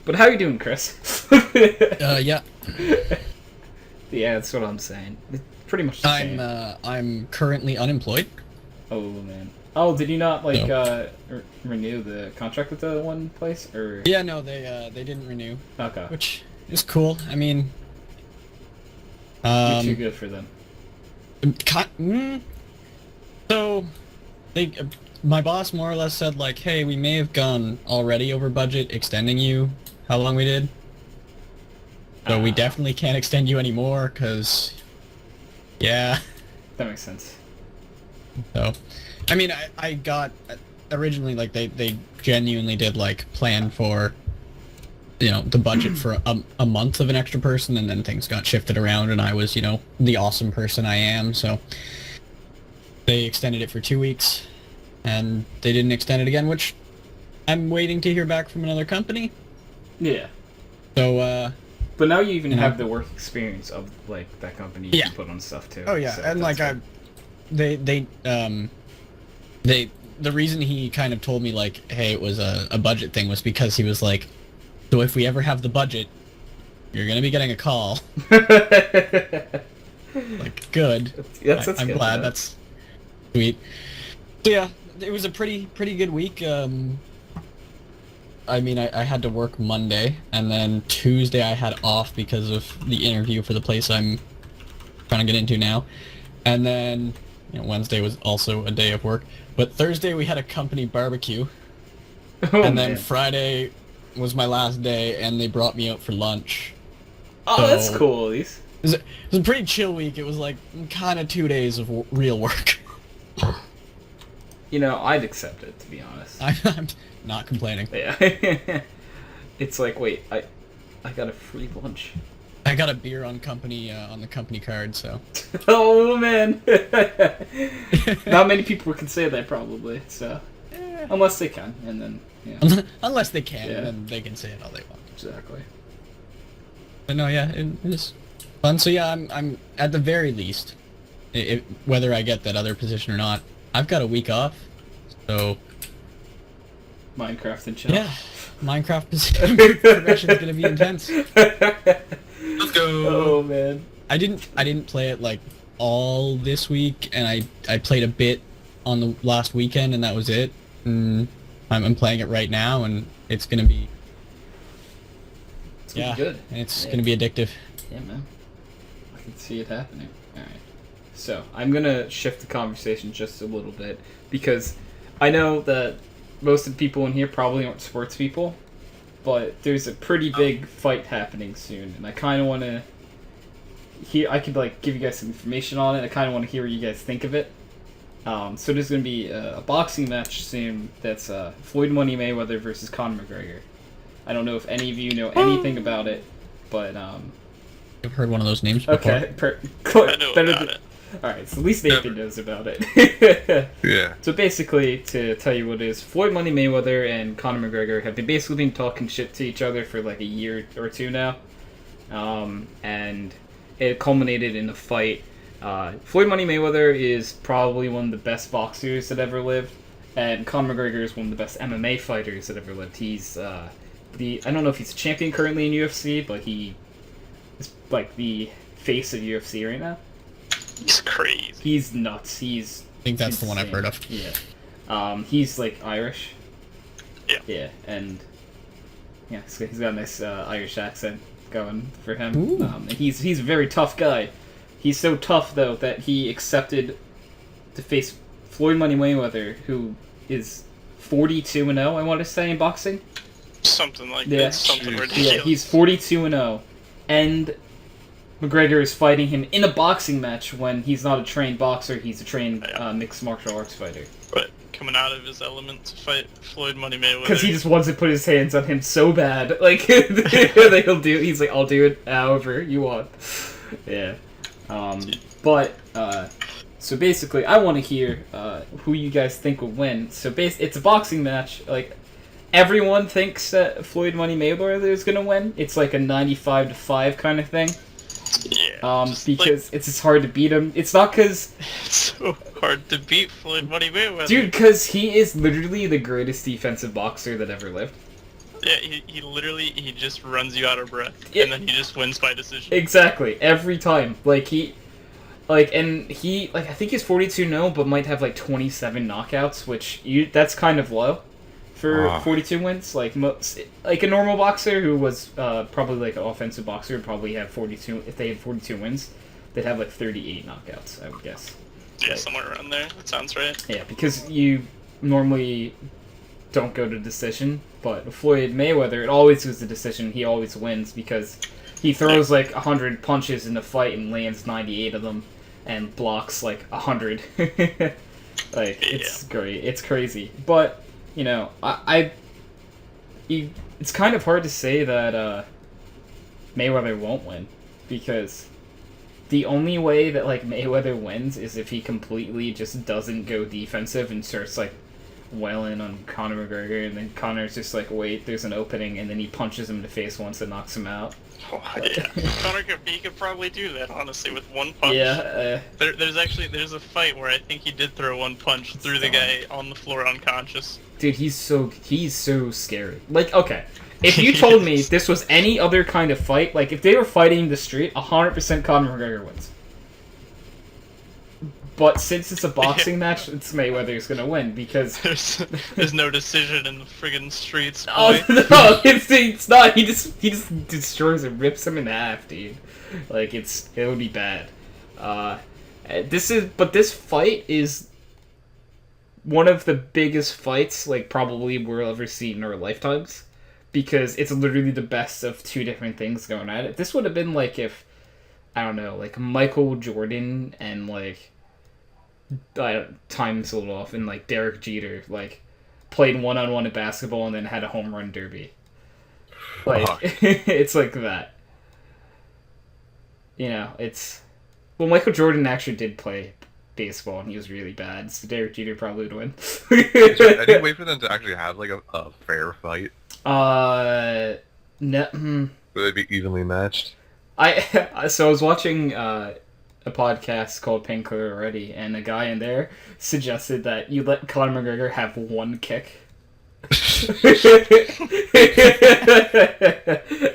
B: But how are you doing, Chris?
A: Yeah.
B: Yeah, that's what I'm saying. It's pretty much the same.
A: I'm currently unemployed.
B: Oh, man. Oh, did you not, renew the contract with the one place? Or
A: Yeah, no, they didn't renew.
B: Okay.
A: Which is cool. I mean...
B: You're too good for them.
A: So, my boss more or less said, like, hey, we may have gone already over budget extending you how long we did. So we definitely can't extend you anymore, because, yeah.
B: That makes sense.
A: So, I mean, I got, originally, like, they genuinely did, like, plan for, the budget for a month of an extra person, and then things got shifted around, and I was, the awesome person I am, so they extended it for 2 weeks, and they didn't extend it again, which I'm waiting to hear back from another company.
B: Yeah.
A: So,
B: but now you even have the work experience of, like, that company you
A: Yeah.
B: can put on stuff, too.
A: Oh, yeah,
B: So
A: and, like, the reason he kind of told me, like, hey, it was a budget thing was because he was like, so if we ever have the budget, you're gonna be getting a call. Like, good.
B: That's
A: I'm
B: good,
A: glad.
B: though.
A: That's sweet. So, yeah, it was a pretty good week. I mean, I had to work Monday, and then Tuesday I had off because of the interview for the place I'm trying to get into now. And then, Wednesday was also a day of work. But Thursday we had a company barbecue.
B: Oh,
A: And then
B: man.
A: Friday was my last day, and they brought me out for lunch.
B: Oh,
A: So-
B: that's cool, at least.
A: It was a pretty chill week. It was like kind of 2 days of real work.
B: I'd accept it, to be honest.
A: I'm not complaining.
B: Yeah. It's like, wait, I got a free lunch.
A: I got a beer on the company card, so.
B: Oh, man. Not many people can say that, probably, so. Unless they can, and then, yeah.
A: Unless they can,
B: Yeah.
A: then they can say it all they want.
B: Exactly.
A: But no, yeah, it is fun. So yeah, I'm at the very least, whether I get that other position or not, I've got a week off. So
B: Minecraft and chill.
A: yeah, Minecraft progression is gonna be intense.
D: Let's go.
B: Oh, man.
A: I didn't play it like all this week, and I played a bit on the last weekend, and that was it. And I'm playing it right now, and it's gonna be
B: It's gonna be good.
A: and it's
B: Yeah.
A: gonna be addictive.
B: Yeah, man. I can see it happening. Alright. So, I'm gonna shift the conversation just a little bit, because I know that most of the people in here probably aren't sports people, but there's a pretty big fight happening soon, and I kind of want to I could, give you guys some information on it. I kind of want to hear what you guys think of it. So there's going to be a boxing match soon that's Floyd Money Mayweather versus Conor McGregor. I don't know if any of you know anything about it, but
A: I've heard one of those names before.
B: okay,
F: I know
B: better
F: about
B: than-
F: it.
B: All right, so at least Nathan knows about it.
C: Yeah.
B: So basically, to tell you what it is, Floyd Money Mayweather and Conor McGregor have basically been talking shit to each other for like a year or two now, and it culminated in a fight. Floyd Money Mayweather is probably one of the best boxers that ever lived, and Conor McGregor is one of the best MMA fighters that ever lived. He's I don't know if he's a champion currently in UFC, but he is like the face of UFC right now.
F: He's crazy.
B: He's nuts.
A: I think that's the one I've heard of.
B: Yeah. He's like Irish.
F: Yeah.
B: Yeah, and yeah, so he's got a nice Irish accent going for him.
A: Ooh.
B: And he's a very tough guy. He's so tough though that he accepted to face Floyd Money Mayweather, who is 42-0, I want to say, in boxing.
F: Something like
B: Yeah.
F: that. Something ridiculous.
B: Yeah, he's 42-0, and McGregor is fighting him in a boxing match when he's not a trained boxer. He's a trained mixed martial arts fighter.
F: But coming out of his element to fight Floyd Money Mayweather.
B: Because he just wants to put his hands on him so bad. Like, he's like, I'll do it however you want. Yeah. So basically, I want to hear who you guys think will win. So it's a boxing match. Like, everyone thinks that Floyd Money Mayweather is going to win. It's like a 95-5 kind of thing.
F: Yeah.
B: Because it's just hard to beat him. It's not because...
F: It's so hard to beat Floyd Money Mayweather.
B: Dude, because he is literally the greatest defensive boxer that ever lived.
F: Yeah, he literally, he just runs you out of breath.
B: Yeah.
F: And then he just wins by decision.
B: Exactly. Every time. I think he's 42-0, but might have like 27 knockouts, which that's kind of low for 42 wins. Like a normal boxer who was probably like an offensive boxer would probably have 42. If they had 42 wins, they'd have like 38 knockouts, I would guess.
F: Yeah, somewhere around there. That sounds right.
B: Yeah, because you normally don't go to decision, but Floyd Mayweather, it always was a decision. He always wins because he throws like 100 punches in the fight and lands 98 of them, and blocks like 100. It's great. It's crazy. But it's kind of hard to say that Mayweather won't win, because the only way that like Mayweather wins is if he completely just doesn't go defensive and starts like wailing on Conor McGregor, and then Conor's just like, wait, there's an opening, and then he punches him in the face once and knocks him out.
F: Oh, yeah. Conor could probably do that, honestly, with one punch.
B: Yeah.
F: There's a fight where I think he did throw one punch through the guy on the floor unconscious.
B: Dude, he's so scary. Like, okay, if you told me this was any other kind of fight, like if they were fighting in the street, 100% Conor McGregor wins. But since it's a boxing match, it's Mayweather's gonna win because
F: there's no decision in the friggin' streets. Boy.
B: Oh no, it's not. He just destroys and rips him in half, dude. Like it would be bad. This fight is one of the biggest fights like probably we'll ever see in our lifetimes, because it's literally the best of two different things going at it. This would have been like if, I don't know, like Michael Jordan and like time's a little off, and like Derek Jeter like played one-on-one at basketball and then had a home run derby. Like it's like that. Michael Jordan actually did play baseball and he was really bad, so Derek Jeter probably would win.
C: Is there any way for them to actually have like a fair fight?
B: No.
C: Would they be evenly matched?
B: I was watching a podcast called Painkiller Already, and a guy in there suggested that you let Conor McGregor have one kick.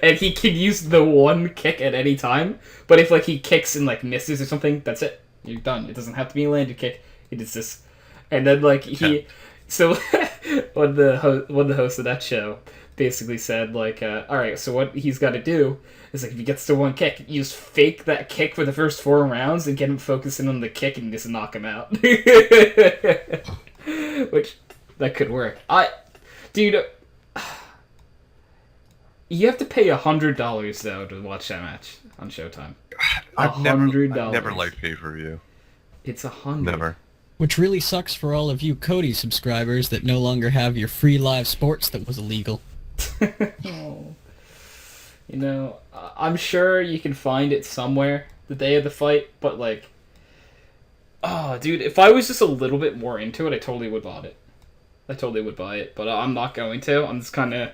B: And he can use the one kick at any time, but if like he kicks and like misses or something, that's it. You're done. It doesn't have to be a landed kick. It is just, and then like so when the host of that show basically said like, all right, so what he's got to do is like if he gets to one kick, you just fake that kick for the first 4 rounds and get him focusing on the kick and just knock him out. Which that could work. Dude, you have to pay $100 though to watch that match on Showtime.
C: I've never liked pay-per-view.
B: It's $100.
C: Never.
A: Which really sucks for all of you Cody subscribers that no longer have your free live sports that was illegal.
B: Oh. I'm sure you can find it somewhere the day of the fight, but like, oh, dude, if I was just a little bit more into it, I totally would buy it. But I'm not going to. I'm just kind of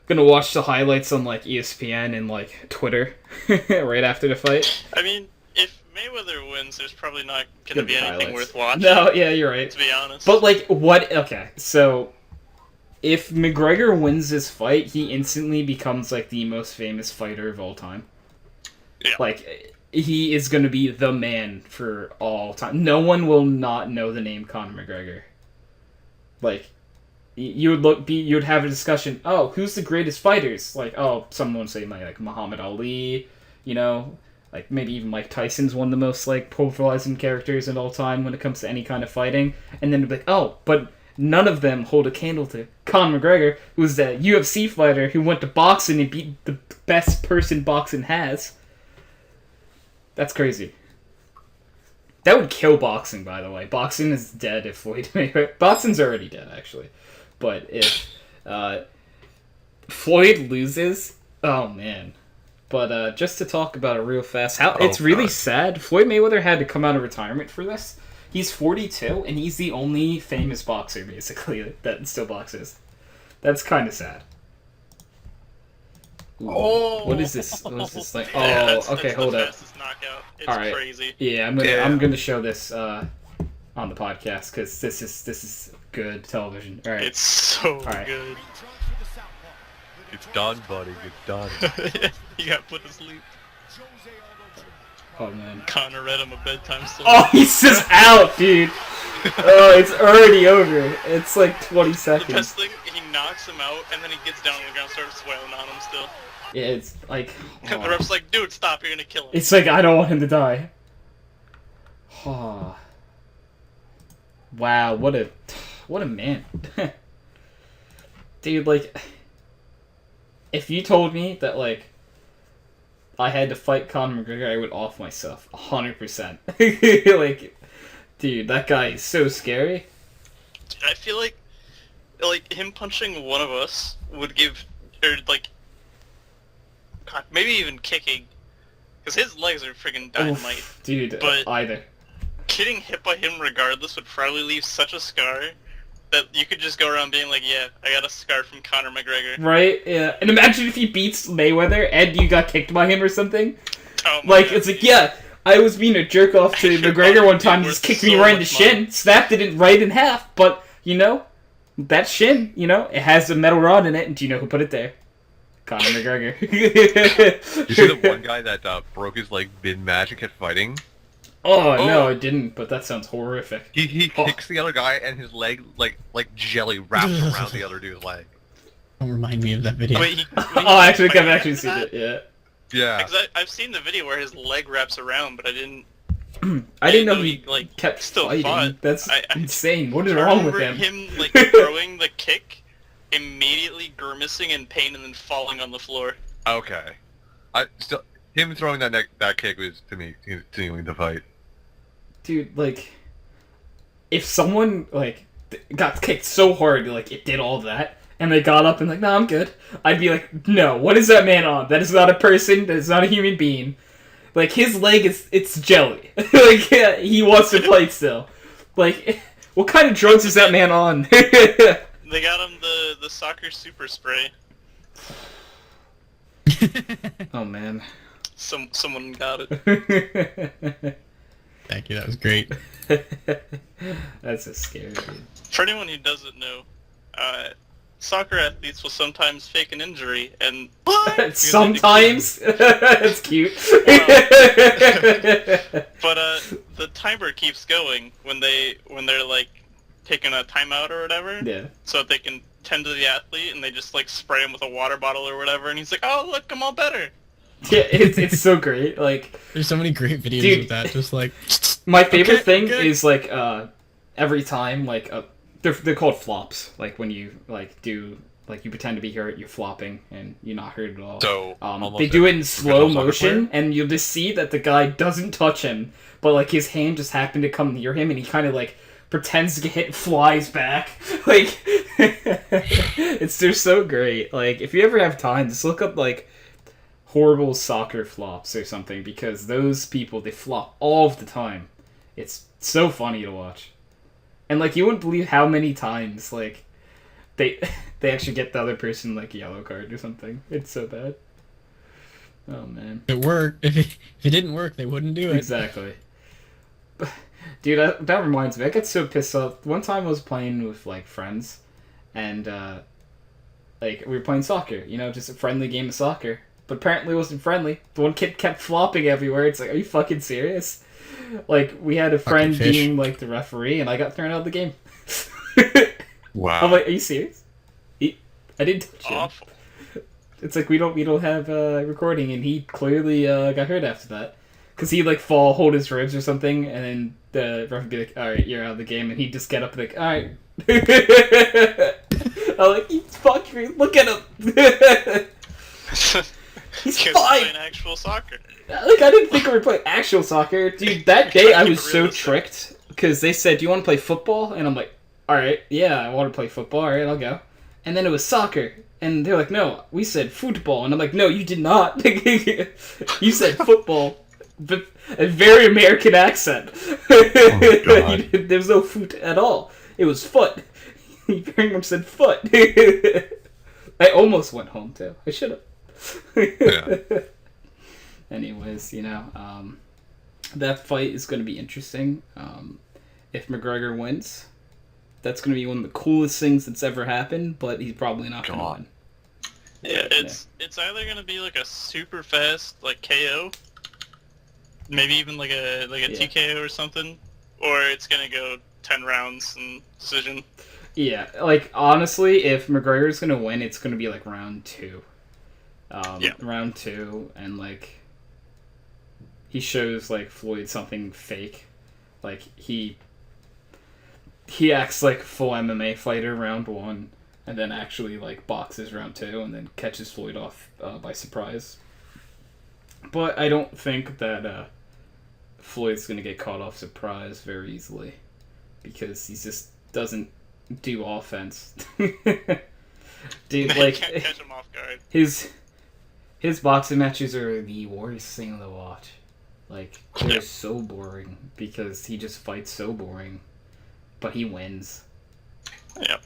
B: gonna watch the highlights on like ESPN and like Twitter right after the fight.
F: I mean, if Mayweather wins, there's probably not gonna be anything
B: highlights.
F: worth watching.
B: No, yeah, you're right.
F: To be honest.
B: But like, what? Okay, so if McGregor wins this fight, he instantly becomes like the most famous fighter of all time.
F: Yeah.
B: Like, he is gonna be the man for all time. No one will not know the name Conor McGregor. Like, you would have a discussion. Oh, who's the greatest fighters? Like, oh, someone would say like Muhammad Ali. You know, like maybe even Mike Tyson's one of the most like polarizing characters in all time when it comes to any kind of fighting. And then it'd be like, oh, but none of them hold a candle to Conor McGregor, who's a UFC fighter who went to boxing and beat the best person boxing has. That's crazy. That would kill boxing, by the way. Boxing is dead if Floyd Mayweather... Boxing's already dead, actually. But if Floyd loses... Oh, man. But just to talk about it real fast, it's really sad. Floyd Mayweather had to come out of retirement for this. He's 42, and he's the only famous boxer, basically, that still boxes. That's kind of sad. Ooh.
F: Oh,
B: What is this? What is this like? Oh,
F: that's
B: okay, hold
F: the
B: up.
F: fastest knockout. It's
B: All right.
F: crazy.
B: Yeah, I'm gonna show this on the podcast because this is good television. All right.
F: It's so
B: right.
F: good.
C: It's done, buddy. It's done.
F: You got put to sleep.
B: Oh man.
F: Connor read him a bedtime story.
B: Oh, he's just out, dude. Oh, it's already over. It's like 20
F: The
B: seconds.
F: best thing, he knocks him out, and then he gets down on the ground and starts wailing on him still.
B: Yeah, it's like.
F: The
B: Oh.
F: ref's like, dude, stop, you're gonna kill him.
B: It's like I don't want him to die. Oh. Wow, what a man. Dude, like, if you told me that like I had to fight Conor McGregor, I would off myself 100%. Like, dude, that guy is so scary.
F: I feel like him punching one of us would give, or like, God, maybe even kicking, because his legs are friggin' dynamite.
B: Oof, dude,
F: But-
B: either.
F: Getting hit by him regardless would probably leave such a scar that you could just go around being like, yeah, I got a scar from Conor McGregor.
B: Right? Yeah. And imagine if he beats Mayweather and you got kicked by him or something.
F: Oh my
B: Like,
F: God.
B: it's like, yeah, I was being a jerk off to
F: Your
B: McGregor
F: body
B: one time,
F: would
B: just
F: worth
B: kicked me
F: so
B: right in the
F: much
B: shin,
F: money.
B: snapped it right in half, but, you know, that shin, you know, it has a metal rod in it, and do you know who put it there? Conor McGregor.
C: You see the one guy that broke his leg mid-match and kept fighting?
B: Oh, no, I didn't, but that sounds horrific.
C: He
B: Oh.
C: kicks the other guy and his leg like jelly wraps around the other dude's leg.
A: Don't remind me of that video.
F: Wait,
B: Oh, actually, I've actually seen it, yeah.
C: Yeah.
F: Because I've seen the video where his leg wraps around, but I didn't
B: I didn't know
F: know
B: he
F: he, like,
B: kept
F: still
B: fighting.
F: fought.
B: That's
F: I-
B: insane. What is
F: I
B: wrong with
F: remember
B: him?
F: like throwing the kick, immediately grimacing in pain, and then falling on the floor.
C: Okay. Him throwing that kick was to me continuing the fight.
B: Dude, like, if someone, like, got kicked so hard, like, it did all that, and they got up and like, no, I'm good, I'd be like, no, what is that man on? That is not a person, that is not a human being. Like, his leg it's jelly. Like, yeah, he wants to fight still. Like, what kind of drugs is that man on?
F: They got him the soccer super spray.
B: Oh, man.
F: Someone got it.
A: Thank you, that was great.
B: That's a scary dude.
F: For anyone who doesn't know, soccer athletes will sometimes fake an injury, and
B: Sometimes? That's cute.
F: But the timer keeps going when they're like taking a timeout or whatever,
B: Yeah.
F: so that they can tend to the athlete, and they just like spray him with a water bottle or whatever, and he's like, "Oh, look, I'm all better."
B: Yeah, it's so great. Like,
A: There's so many great videos
B: Dude.
A: of that, just like...
B: my favorite
A: Okay,
B: thing
A: good.
B: is like every time like they're called flops. Like when you like do like you pretend to be hurt, you're flopping and you're not hurt at all.
C: So almost
B: they do it in
C: every
B: slow
C: professional soccer
B: motion,
C: player?
B: and you'll just see that the guy doesn't touch him, but like his hand just happened to come near him, and he kind of like pretends to get hit, and flies back. Like they're so great. Like if you ever have time, just look up like horrible soccer flops or something, because those people, they flop all of the time. It's so funny to watch. And like you wouldn't believe how many times like they actually get the other person like a yellow card or something. It's so bad. Oh man.
A: If it worked, if it didn't work, they wouldn't do it.
B: Exactly. Dude, that reminds me. I get so pissed off. One time I was playing with like friends, and like we were playing soccer. You know, just a friendly game of soccer. But apparently it wasn't friendly. The one kid kept flopping everywhere. It's like, are you fucking serious? Like, we had a friend being like the referee, and I got thrown out of the game.
C: Wow.
B: I'm like, are you serious? I didn't touch him.
F: Awful.
B: It's like we don't have recording, and he clearly got hurt after that, because he'd like fall, hold his ribs or something, and then the ref would be like, "All right, you're out of the game," and he'd just get up and like, "All right." I'm like, "You fuck me! Look at him! He's
F: Kids
B: fine."
F: playing actual soccer.
B: Like, I didn't think we were playing actual soccer, dude. That day I was so tricked because they said, "Do you want to play football?" And I'm like, "All right, yeah, I want to play football. All right, I'll go." And then it was soccer. And they're like, "No, we said football." And I'm like, "No, you did not. You said football." But a very American accent.
C: Oh, God.
B: There was no foot at all. It was foot. He very much said foot. I almost went home, too. I should have.
C: Yeah.
B: Anyways, that fight is going to be interesting. If McGregor wins, that's going to be one of the coolest things that's ever happened, but he's probably not going to win.
F: Yeah, it's either gonna be like a super fast like KO, maybe even like a TKO or something, or it's gonna go 10 rounds and decision.
B: Yeah, like honestly, if McGregor's gonna win, it's gonna be like round 2. Round 2, and like he shows like Floyd something fake, like he acts like a full MMA fighter round 1. And then actually like boxes round 2, and then catches Floyd off by surprise. But I don't think that Floyd's gonna get caught off surprise very easily, because he just doesn't do offense. Dude, like
F: Can't catch him off guard.
B: his boxing matches are the worst thing to watch. Like, they're so boring because he just fights so boring, but he wins.
F: Yep.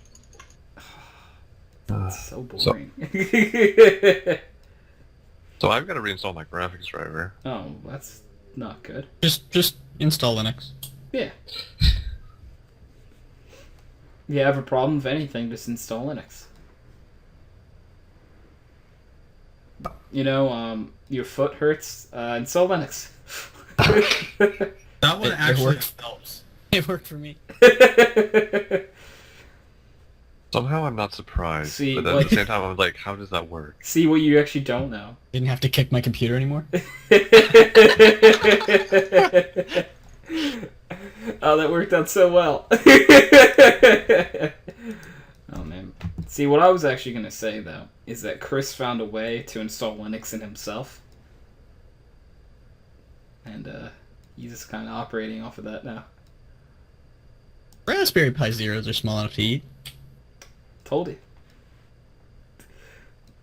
B: It's so boring.
C: So I've got to reinstall my graphics driver.
B: Oh, that's not good.
A: Just install Linux.
B: Yeah. If you have a problem with anything, just install Linux. Your foot hurts, install Linux.
D: That one
A: It
D: actually
A: works.
D: helps.
A: It worked for me.
C: Somehow I'm not surprised,
B: See,
C: but then
B: like-
C: at the same time I'm like, how does that work?
B: See what you actually don't know.
A: Didn't have to kick my computer anymore.
B: Oh, that worked out so well. Oh, man. See, what I was actually going to say, though, is that Chris found a way to install Linux in himself. And he's just kind of operating off of that now.
A: Raspberry Pi Zeros are small enough to eat.
B: Told you.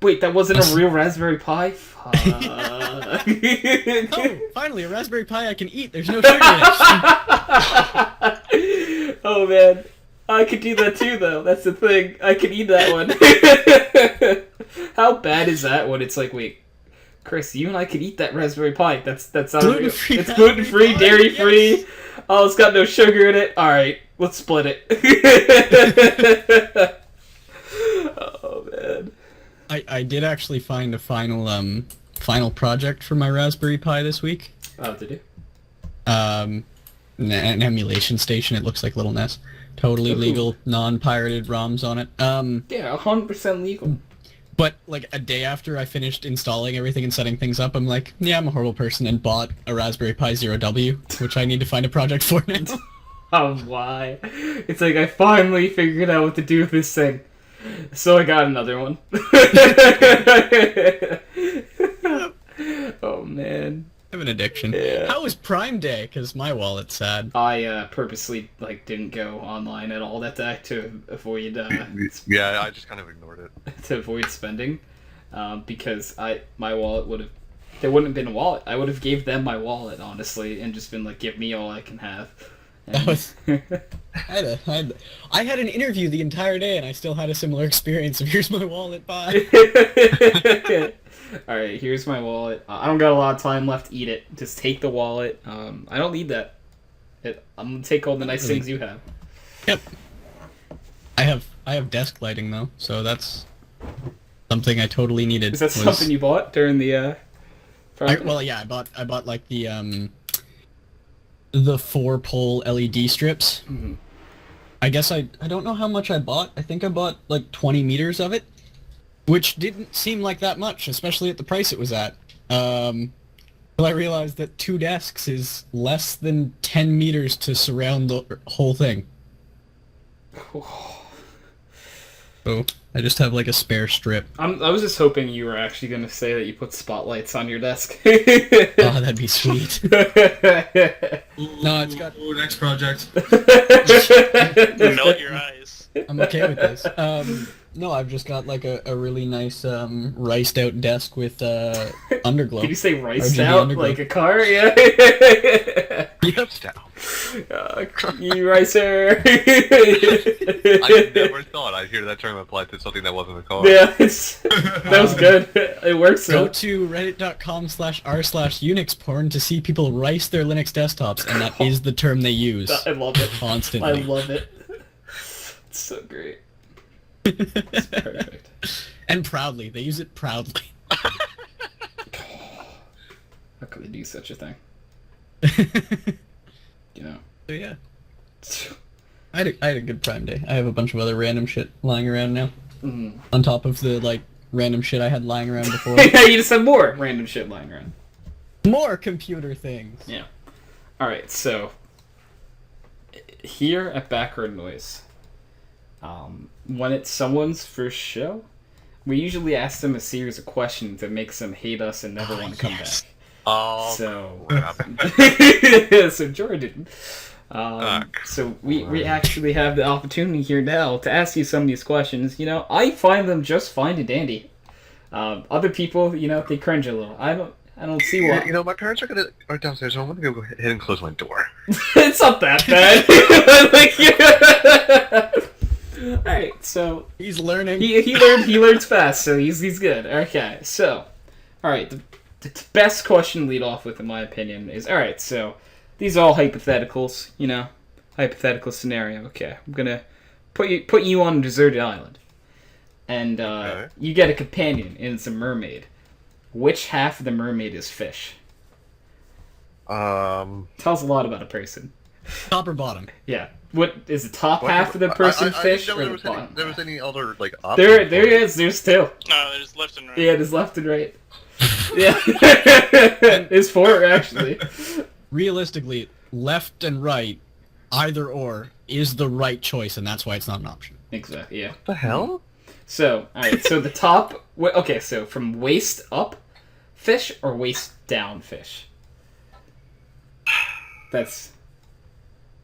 B: Wait, that wasn't a real Raspberry Pi? Fuck.
A: Oh, finally, a Raspberry Pi I can eat. There's no sugar in it.
B: Oh, man. I could do that too, though. That's the thing. I could eat that one. How bad is that when it's like, wait, Chris, you and I could eat that Raspberry Pi. That's not real.
A: Gluten-free
B: It's gluten-free,
A: Raspberry Pi?
B: dairy-free.
A: Yes.
B: Oh, it's got no sugar in it. All right, let's split it. Oh, man.
A: I did actually find a final project for my Raspberry Pi this week.
B: Oh, did you?
A: An emulation station. It looks like Little Ness. Totally
B: Ooh.
A: legal, non-pirated ROMs on it.
B: Yeah, 100% legal.
A: But like a day after I finished installing everything and setting things up, I'm like, yeah, I'm a horrible person, and bought a Raspberry Pi Zero W, which I need to find a project for now.
B: Oh, why? It's like I finally figured out what to do with this thing. So I got another one. Oh, man.
A: I have an addiction.
B: Yeah.
A: How was Prime Day? Because my wallet's sad.
B: I purposely didn't go online at all that day to avoid
C: Yeah, I just kind of ignored it.
B: spending, because my wallet there wouldn't have been a wallet. I would have gave them my wallet, honestly, and just been like, give me all I can have,
A: That was. I had an interview the entire day, and I still had a similar experience. Of here's my wallet, bye.
B: All right, here's my wallet. I don't got a lot of time left. Eat it. Just take the wallet. I don't need that. I'm gonna take all the nice things you have.
A: Yep. I have desk lighting though, so that's something I totally needed.
B: Is that something you bought during the?
A: Well, yeah, I bought like the 4-pole LED strips.
B: Mm-hmm.
A: I guess I don't know how much I bought. I think I bought like 20 meters of it, which didn't seem like that much, especially at the price it was at. But I realized that 2 desks is less than 10 meters to surround the whole thing. So I just have like a spare strip.
B: I was just hoping you were actually going to say that you put spotlights on your desk.
A: Oh, that'd be sweet. No, it's got...
D: Ooh, next project.
F: Melt your eyes.
A: I'm okay with this. No, I've just got like a really nice riced out desk with underglow.
B: Did you say riced
A: RGB
B: out
A: underglow.
B: like a car? Yeah.
A: Yep.
B: You ricer.
C: I never thought I'd hear that term applied to something that wasn't a car.
B: Yeah, that was good. It works.
A: Go to reddit.com/r/Unix porn to see people rice their Linux desktops, and that is the term they use
B: I love it.
A: constantly.
B: I love it. It's so great. It's perfect.
A: And proudly. They use it proudly.
B: How could they do such a thing? You know.
A: So yeah. I had a good Prime Day. I have a bunch of other random shit lying around now.
B: Mm.
A: On top of the like random shit I had lying around before.
B: Yeah, you just have more random shit lying around.
A: More computer things.
B: Yeah. Alright, so here at Background Noise, when it's someone's first show, we usually ask them a series of questions that makes them hate us and never want to come back.
C: Oh,
B: So,
C: crap.
B: so Jordan, so we actually have the opportunity here now to ask you some of these questions. You know, I find them just fine and dandy. Other people, you know, they cringe a little. I don't see why.
C: You know, my parents are downstairs, so I'm gonna go ahead and close my door.
B: It's not that bad. Alright, so
A: He's learning.
B: he learns fast, so he's good. Okay, so alright, the best question to lead off with, in my opinion, is alright, so these are all hypotheticals, you know. Hypothetical scenario. Okay. I'm gonna put you on a deserted island. And
C: Okay.
B: you get a companion, and it's a mermaid. Which half of the mermaid is fish? Tells a lot about a person.
A: Top or bottom?
B: Yeah. What is the top half of the person fish
C: I
B: or
C: didn't
B: the
C: know
B: bottom?
C: there was any other like option.
B: There is. There's two.
F: No, there's left and right.
B: Yeah, there's left and right. Yeah. There's 4 actually.
A: Realistically, left and right, either or, is the right choice, and that's why it's not an option.
B: Exactly. Yeah.
C: What the hell?
B: So, all right. So the top. Okay. So from waist up, fish or waist down, fish. That's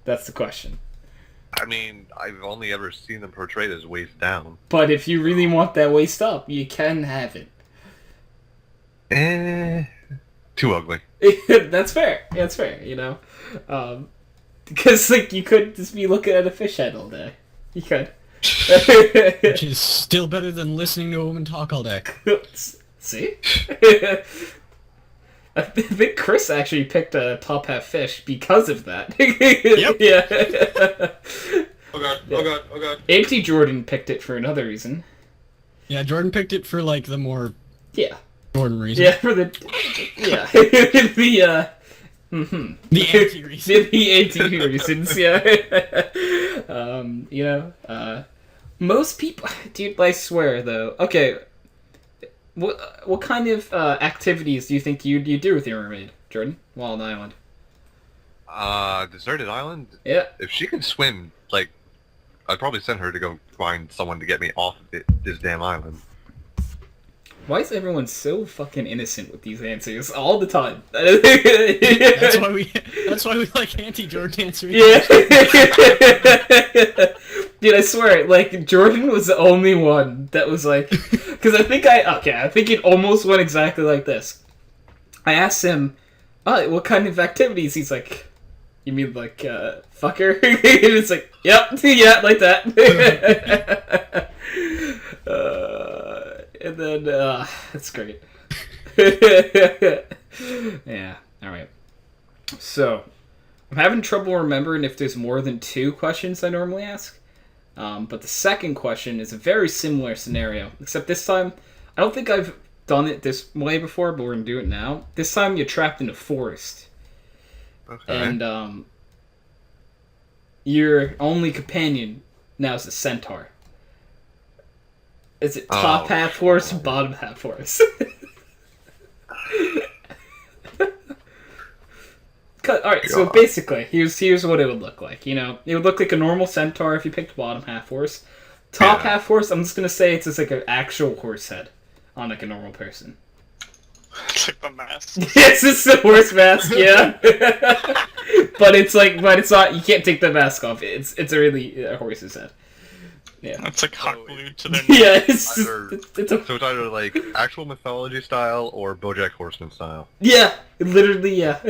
B: the question.
C: I mean, I've only ever seen them portrayed as waist down.
B: But if you really want that waist up, you can have it.
C: Too ugly.
B: That's fair. That's fair. You know, because like you could just be looking at a fish head all day. You could.
A: Which is still better than listening to a woman talk all day.
B: See? I think Chris actually picked a top half fish because of that.
A: Yep.
B: Yeah.
D: Oh god, oh god, oh god.
B: Empty Jordan picked it for another reason.
A: Yeah, Jordan picked it for, like, the more
B: Yeah.
A: Jordan reason.
B: Yeah, for the... Yeah.
A: The anti-reason.
B: The anti reasons, yeah. You know, most people... Dude, I swear, though. Okay, what kind of activities do you think you do with your mermaid, Jordan, while on the island?
C: Deserted island?
B: Yeah.
C: If she can swim, like, I'd probably send her to go find someone to get me off of this damn island.
B: Why is everyone so fucking innocent with these answers all the time?
A: That's why we like anti-Jordan answering.
B: Yeah. Dude, I swear, like, Jordan was the only one that was like... Because I think it almost went exactly like this. I asked him, what kind of activities? He's like, You mean like fucker? It's like, yep, yeah, like that. And then that's great. Yeah. All right. So I'm having trouble remembering if there's more than 2 questions I normally ask. But the second question is a very similar scenario, except this time I don't think I've done it this way before, but we're gonna do it now. This time you're trapped in a forest.
C: Okay.
B: And your only companion now is a centaur. Is it top half horse, bottom half horse? Alright, so basically, here's what it would look like. You know, it would look like a normal centaur if you picked bottom half horse. Top half horse, I'm just gonna say it's just like an actual horse head on like a normal person.
F: It's like the mask.
B: Yes, it's the horse mask, yeah. but it's not. You can't take the mask off. It's a really a horse's head. Yeah.
F: It's like hot glued to their neck.
B: Yeah, it's just,
C: So
B: it's a,
C: it's either like actual mythology style or BoJack Horseman style.
B: yeah, literally, yeah.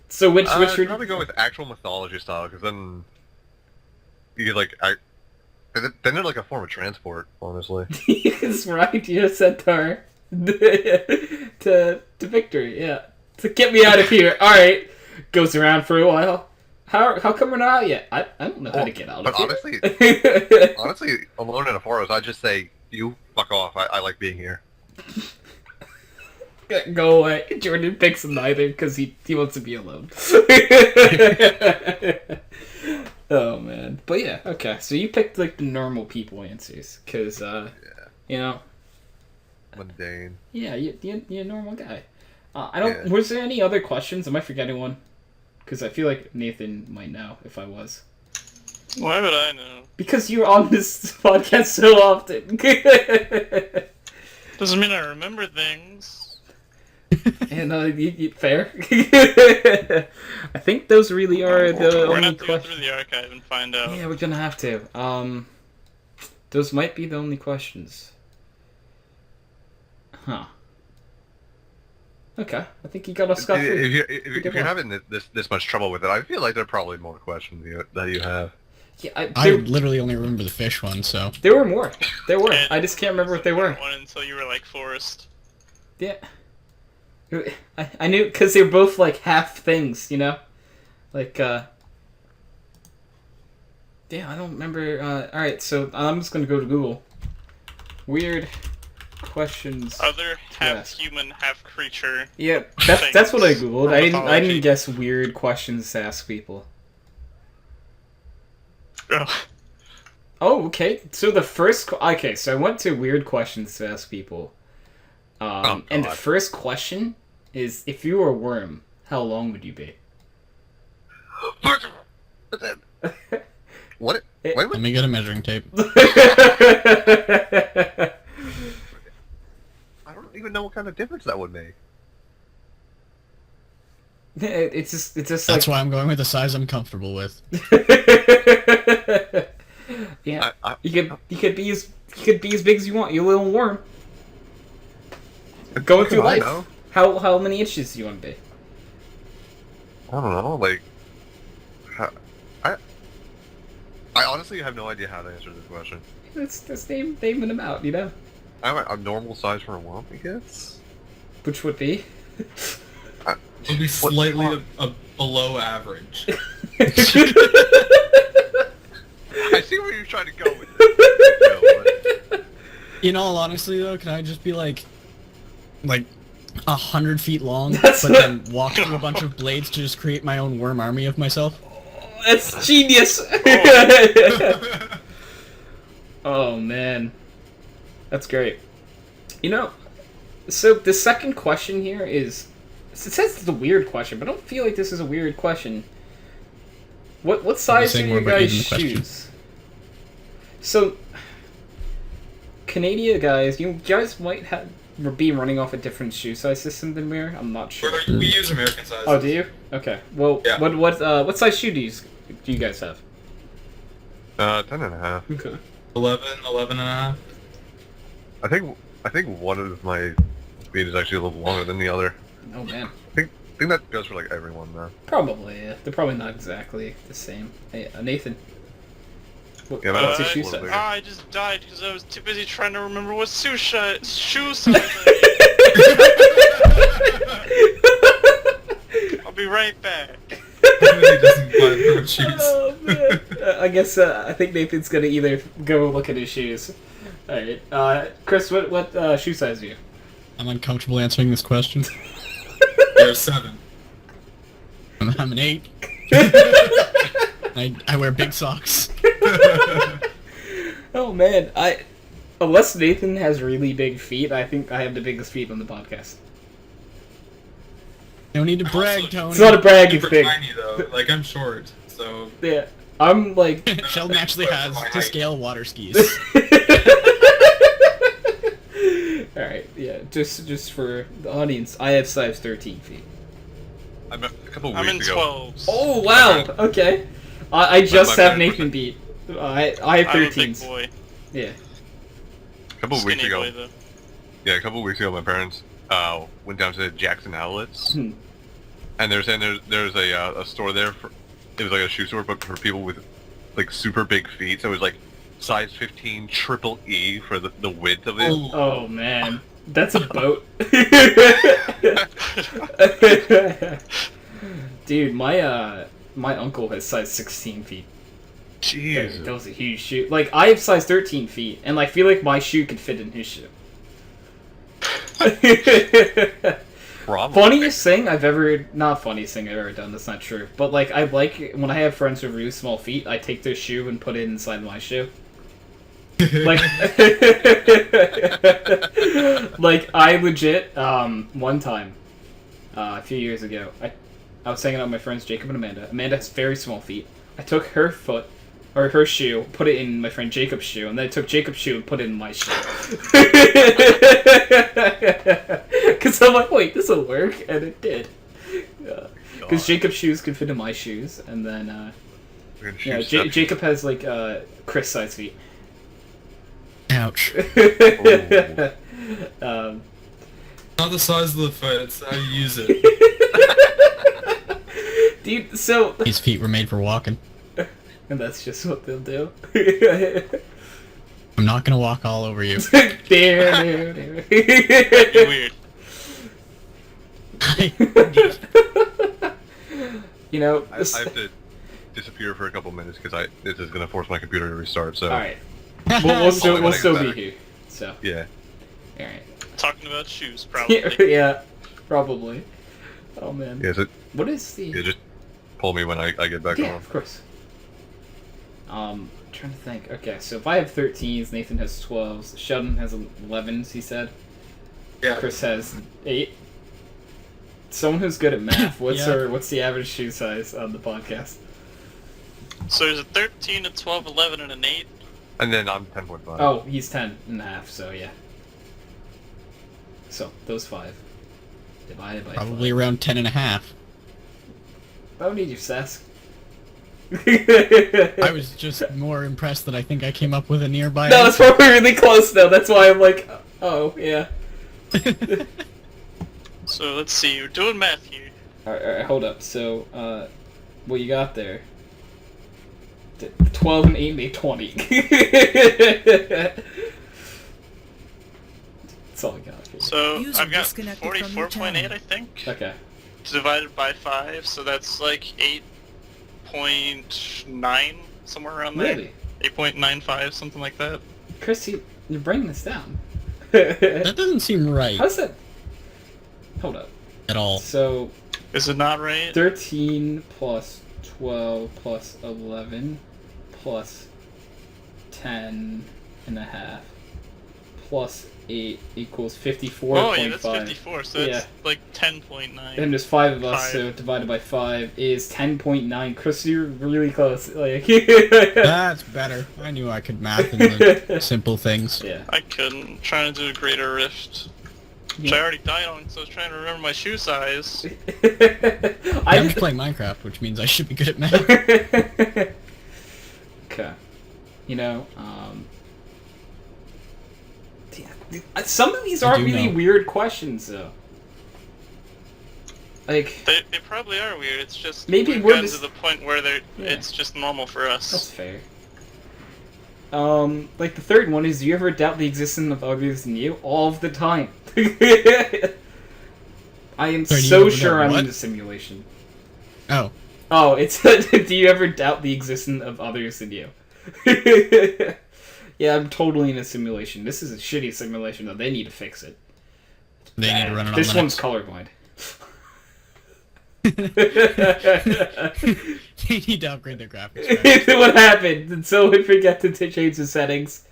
B: So which
C: I'd
B: would
C: probably go with actual mythology style because then you like then they're like a form of transport, honestly.
B: It's right, you're a centaur to victory, yeah. To get me out of here. All right, goes around for a while. How come we're not out yet? I don't know how to get out of here.
C: But honestly, alone in a forest, I'd just say, you fuck off. I like being here.
B: Go away. Jordan picks neither because he wants to be alone. Oh man, but yeah, okay. So you picked like the normal people answers because you know,
C: Mundane.
B: yeah, you're a normal guy. I don't.
C: Yeah.
B: Was there any other questions? Am I forgetting one? Because I feel like Nathan might know if I was.
F: Why would I know?
B: Because you're on this podcast so often.
F: Doesn't mean I remember things.
B: And fair. I think those really are the
F: We're gonna
B: only
F: have to go through
B: questions.
F: the archive and find out.
B: Yeah, we're gonna have to. Those might be the only questions. Huh. Okay, I think you got us scot free.
C: If you're having this much trouble with it, I feel like there are probably more questions that you have.
B: Yeah,
A: I literally only remember the fish one, so.
B: there were more. There were.
F: And
B: I just can't remember what they were.
F: One until you were like Forrest.
B: Yeah. I knew because they were both like half things, you know, like yeah. I don't remember. All right, so I'm just gonna go to Google. Weird questions.
F: Other half
B: ask.
F: human, half creature.
B: Yeah, that's what I googled. I didn't
F: Mythology.
B: guess weird questions to ask people.
F: Oh.
B: Oh, okay. So the first okay, so I went to weird questions to ask people. And the
C: God.
B: first question is, if you were a worm, how long would you be?
C: What? Wait,
A: Let me get a measuring tape.
C: I don't even know what kind of difference that would make.
B: It's just
A: That's
B: like
A: why I'm going with the size I'm comfortable with.
B: yeah.
C: I-
B: You could be as big as you want. You're a little worm. Going through
C: I
B: life.
C: know.
B: How many inches do you want to be?
C: I don't know, like... I honestly have no idea how to answer this question.
B: That's naming them out, you know.
C: I'm a normal size for a worm, I guess?
B: Which would be.
D: It'll be slightly below average.
C: I see where you're trying to go with this.
A: In all honesty, though, can I just be like 100 feet long,
B: That's
A: but
B: what-
A: then walk through a bunch of blades to just create my own worm army of myself?
B: That's genius. Oh man, that's great. You know, so the second question here is, it says it's a weird question, but I don't feel like this is a weird question. What size are
A: saying
B: your
A: more about
B: guys'
A: even the question.
B: shoes? So, Canadian guys, you guys might be running off a different shoe size system than we're. I'm not sure.
D: We use American sizes.
B: Oh, do you? Okay. Well,
D: Yeah.
B: what size shoe do you guys have?
C: 10.5.
B: Okay.
D: 11 and a half.
C: I think one of my feet is actually a little longer than the other.
B: Oh man.
C: I think think that goes for like everyone though.
B: Probably, yeah. They're probably not exactly the same. Hey, Nathan.
C: Yeah, but
B: What's your
C: it's
B: shoe
C: a little
B: size?
C: bigger.
F: I just died because I was too busy trying to remember what shoe size I had. I'll be right back.
D: Really doesn't buy their own shoes.
B: Oh man! I guess I think Nathan's gonna either go look at his shoes. All right, Chris, what shoe size are you?
A: I'm uncomfortable answering this question.
D: You're a 7.
A: I'm an 8. I wear big socks.
B: Oh man, unless Nathan has really big feet, I think I have the biggest feet on the podcast.
A: No need to brag,
D: Also,
A: Tony.
B: It's not a bragging
D: Super
B: thing.
D: tiny though. Like I'm short, so
B: Yeah, I'm like.
A: Sheldon actually has to scale water skis.
B: All right, yeah. Just for the audience, I have size 13 feet.
C: A couple
F: I'm in
C: weeks ago.
F: 12s.
B: Oh wow! Okay, I just
C: my
B: have
C: parents-
B: Nathan beat. I have
F: I'm a big
B: 13s.
F: boy.
B: Yeah.
C: A couple weeks
F: Skinny
C: ago.
F: boy, though.
C: Yeah, a couple weeks ago, my parents went down to Jackson Outlets,
B: Hmm.
C: and they're saying there's a store there for it was like a shoe store, but for people with like super big feet. So it was like size 15 triple E for the width of it.
B: Oh man, that's a boat. Dude, my uncle has size 16 feet.
C: Jeez.
B: That was a huge shoe. Like I have size 13 feet, and I feel like my shoe could fit in his shoe.
C: Probably.
B: Funniest thing I've ever done, that's not true. But like I like when I have friends with really small feet, I take their shoe and put it inside my shoe. Like like I legit one time a few years ago, I was hanging out with my friends Jacob and Amanda. Amanda has very small feet. I took her foot or her shoe, put it in my friend Jacob's shoe, and then I took Jacob's shoe and put it in my shoe. Because I'm like, wait, this will work, and it did. Because Jacob's shoes could fit in my shoes, and then yeah, Jacob has like Chris size feet.
A: Ouch.
D: not the size of the foot, it's how you use it.
B: Dude, so
A: His feet were made for walking.
B: and that's just what they'll do.
A: I'm not gonna walk all over you.
B: There.
F: Weird.
B: You know,
C: I have to disappear for a couple minutes because this is gonna force my computer to restart. So
B: all right, we'll still
C: gotta
B: be
C: get back.
B: here. So
C: yeah.
B: all right,
F: Talking about shoes, probably.
B: yeah, probably. Oh man,
C: Yeah. So
B: what is the?
C: yeah, just pull me when I get back
B: Yeah,
C: on.
B: of course. Trying to think. Okay, so if I have 13s, Nathan has 12s, Sheldon has 11s, he said.
D: Yeah.
B: Chris has 8. Someone who's good at math,
A: Yeah.
B: what's the average shoe size on the podcast?
F: So there's a 13, a 12, 11, and an 8.
C: And then I'm 10.5.
B: Oh, he's 10 and a half, so yeah. So, those 5. Divided by
A: Probably
B: 5.
A: around 10 and a half.
B: I don't need your sass.
A: I was just more impressed that I think I came up with a nearby
B: No, it's probably really close though. That's why I'm like, oh, yeah.
F: So let's see, we're doing math here.
B: Alright, hold up. So, what you got there? 12 and 8 make 20. That's all I got here.
F: So
G: User
F: I've got
G: disconnected from your
F: 44.8,
G: channel.
F: I think.
B: Okay.
F: Divided by 5, so that's like 8.9, somewhere around there.
B: Really?
F: 8.95, something like that.
B: Chris, you're bringing this down.
A: That doesn't seem right
B: How's that? Hold up.
A: at all.
B: So,
F: Is it not right?
B: 13 plus 12 plus 11 plus 10 and a half plus 8 equals 54.5.
F: Oh yeah, that's 54, so that's
B: Yeah.
F: like 10.9.
B: And there's 5 of us,
F: Five.
B: so divided by 5 is 10.9. Chris, you're really close. Like,
A: That's better. I knew I could math in the simple things.
B: yeah.
F: I couldn't. Trying to do a greater rift. Which I already died on, so I was trying to remember my shoe size.
A: I'm just playing Minecraft, which means I should be good at math.
B: Okay. You know, some of these
A: I
B: are
A: do
B: really
A: know.
B: weird questions, though. Like,
F: They probably are weird. It's just
B: Maybe
F: we've
B: we're
F: gotten
B: just-
F: to the point where
B: Yeah.
F: it's just normal for
B: that's
F: us.
B: fair. Like the third one is, do you ever doubt the existence of others than you? All of the time. I am
A: Sorry, do you
B: so
A: ever
B: sure
A: doubt
B: I'm
A: what?
B: in a simulation.
A: Oh.
B: Oh, it's do you ever doubt the existence of others than you? Yeah, I'm totally in a simulation. This is a shitty simulation though. They need to fix it.
A: They need to run it on
B: This
A: Linux.
B: one's colorblind.
A: They need to upgrade their graphics.
B: What happened? Did someone forget to change the settings?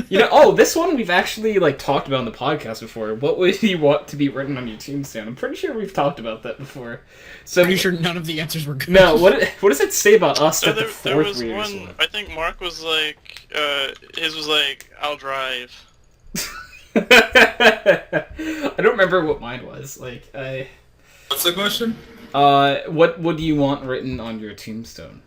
B: You know, oh, this one we've actually like talked about on the podcast before. What would you want to be written on your tombstone? I'm pretty sure we've talked about that before. So
A: Pretty sure none of the answers were good.
B: no, what does it say about us
F: So
B: that the
F: there
B: fourth
F: was
B: weirdest
F: one. I think Mark was like, his was like, "I'll drive."
B: I don't remember what mine was. Like,
D: What's the question?
B: what would you want written on your tombstone?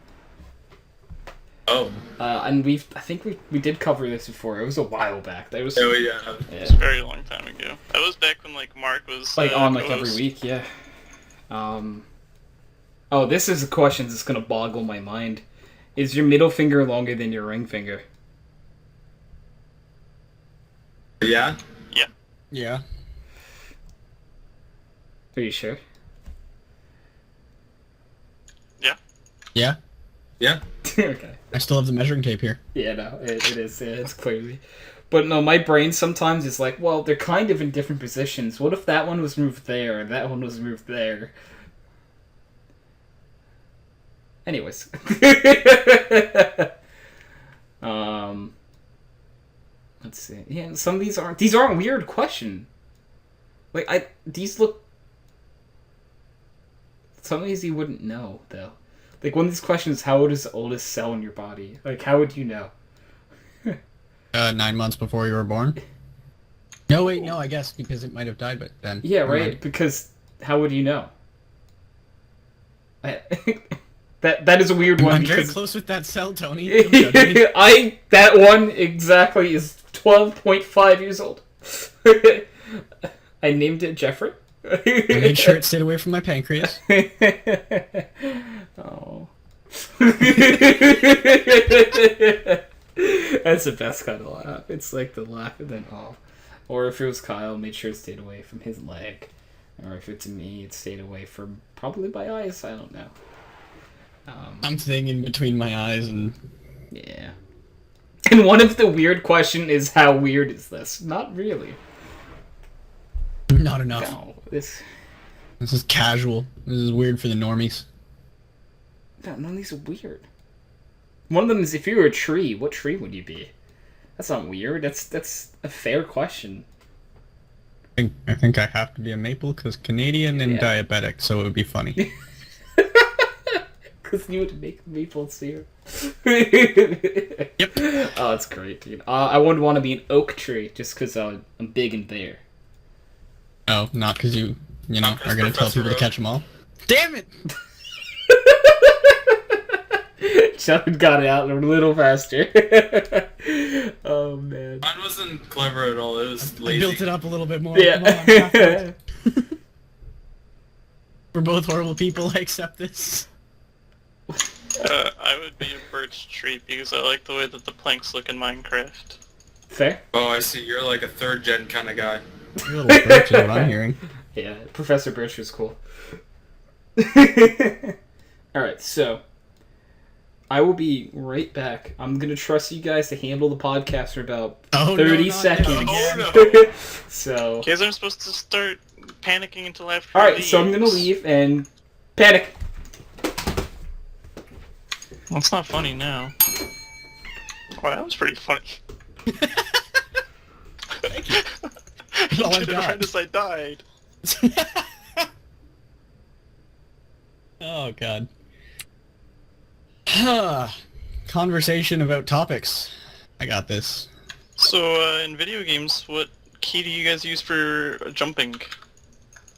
D: Oh.
B: And I think we did cover this before. It was a while back. That was
D: Oh yeah.
F: It's a very long time ago. That was back when like Mark was
B: like on like every
F: host.
B: week, yeah. Oh, this is a question that's gonna boggle my mind. Is your middle finger longer than your ring finger?
D: Yeah.
A: Yeah.
B: Are you sure?
A: Yeah.
D: Yeah.
B: Okay.
A: I still have the measuring tape here.
B: Yeah, no, it is. Yeah, it's clearly. But no, my brain sometimes is like, well, they're kind of in different positions. What if that one was moved there and that one was moved there? Anyways. Let's see. Yeah, some of these aren't weird question. Like these look. Some of these you wouldn't know though. Like one of these questions, how old is the oldest cell in your body? Like how would you know?
A: 9 months before you were born. No, wait, no, I guess because it might have died, but then.
B: Yeah,
A: never
B: right.
A: mind.
B: Because how would you know? That is a weird one.
A: I'm very
B: because
A: close with that cell, Tony. Don't judge me.
B: that one exactly is 12.5 years old. I named it Jeffrey.
A: I made sure it stayed away from my pancreas.
B: Oh. That's the best kind of laugh. It's like the laugh and then oh. Or if it was Kyle, made sure it stayed away from his leg. Or if it's me, it stayed away from probably my eyes. I don't know.
A: I'm sitting in between my eyes and...
B: Yeah. And one of the weird question is, how weird is this? Not really.
A: Not enough.
B: No, this
A: This is casual. This is weird for the normies.
B: none of these are weird. One of them is, if you were a tree, what tree would you be? That's not weird. That's a fair question.
A: I think I have to be a maple because Canadian and
B: Yeah.
A: diabetic, so it would be funny.
B: Because you would make maple syrup.
A: Yep.
B: Oh, that's great, dude. I would want to be an oak tree just because I'm big and there.
A: Oh, not because you know,
D: Not 'cause
A: are going to tell
D: Professor
A: people to
D: Oak.
A: catch them all? Damn it!
B: Sheldon got it out a little faster. Oh, man.
D: Mine wasn't clever at all. It was
A: I
D: lazy.
A: built it up a little bit more. Come on,
B: Yeah.
A: we're both horrible people. I accept this.
F: I would be a birch tree because I like the way that the planks look in Minecraft.
B: Fair?
D: Oh, I see. You're like a third gen kind of guy.
A: You're a little birch is what I'm hearing.
B: Yeah, Professor Birch was cool. Alright, so I will be right back. I'm gonna trust you guys to handle the podcast for about
A: Oh,
B: 30
A: no, not
B: seconds.
A: now
D: Oh,
A: again.
B: So,
F: You guys aren't supposed to start panicking until after he
B: alright, so I'm gonna
F: leaves.
B: leave and panic.
F: Well, it's not funny now. Wow, that was pretty funny.
A: all I've
F: Did it
A: got.
F: right as I died.
A: Oh, God. Conversation about topics. I got this.
F: So, in video games, what key do you guys use for jumping?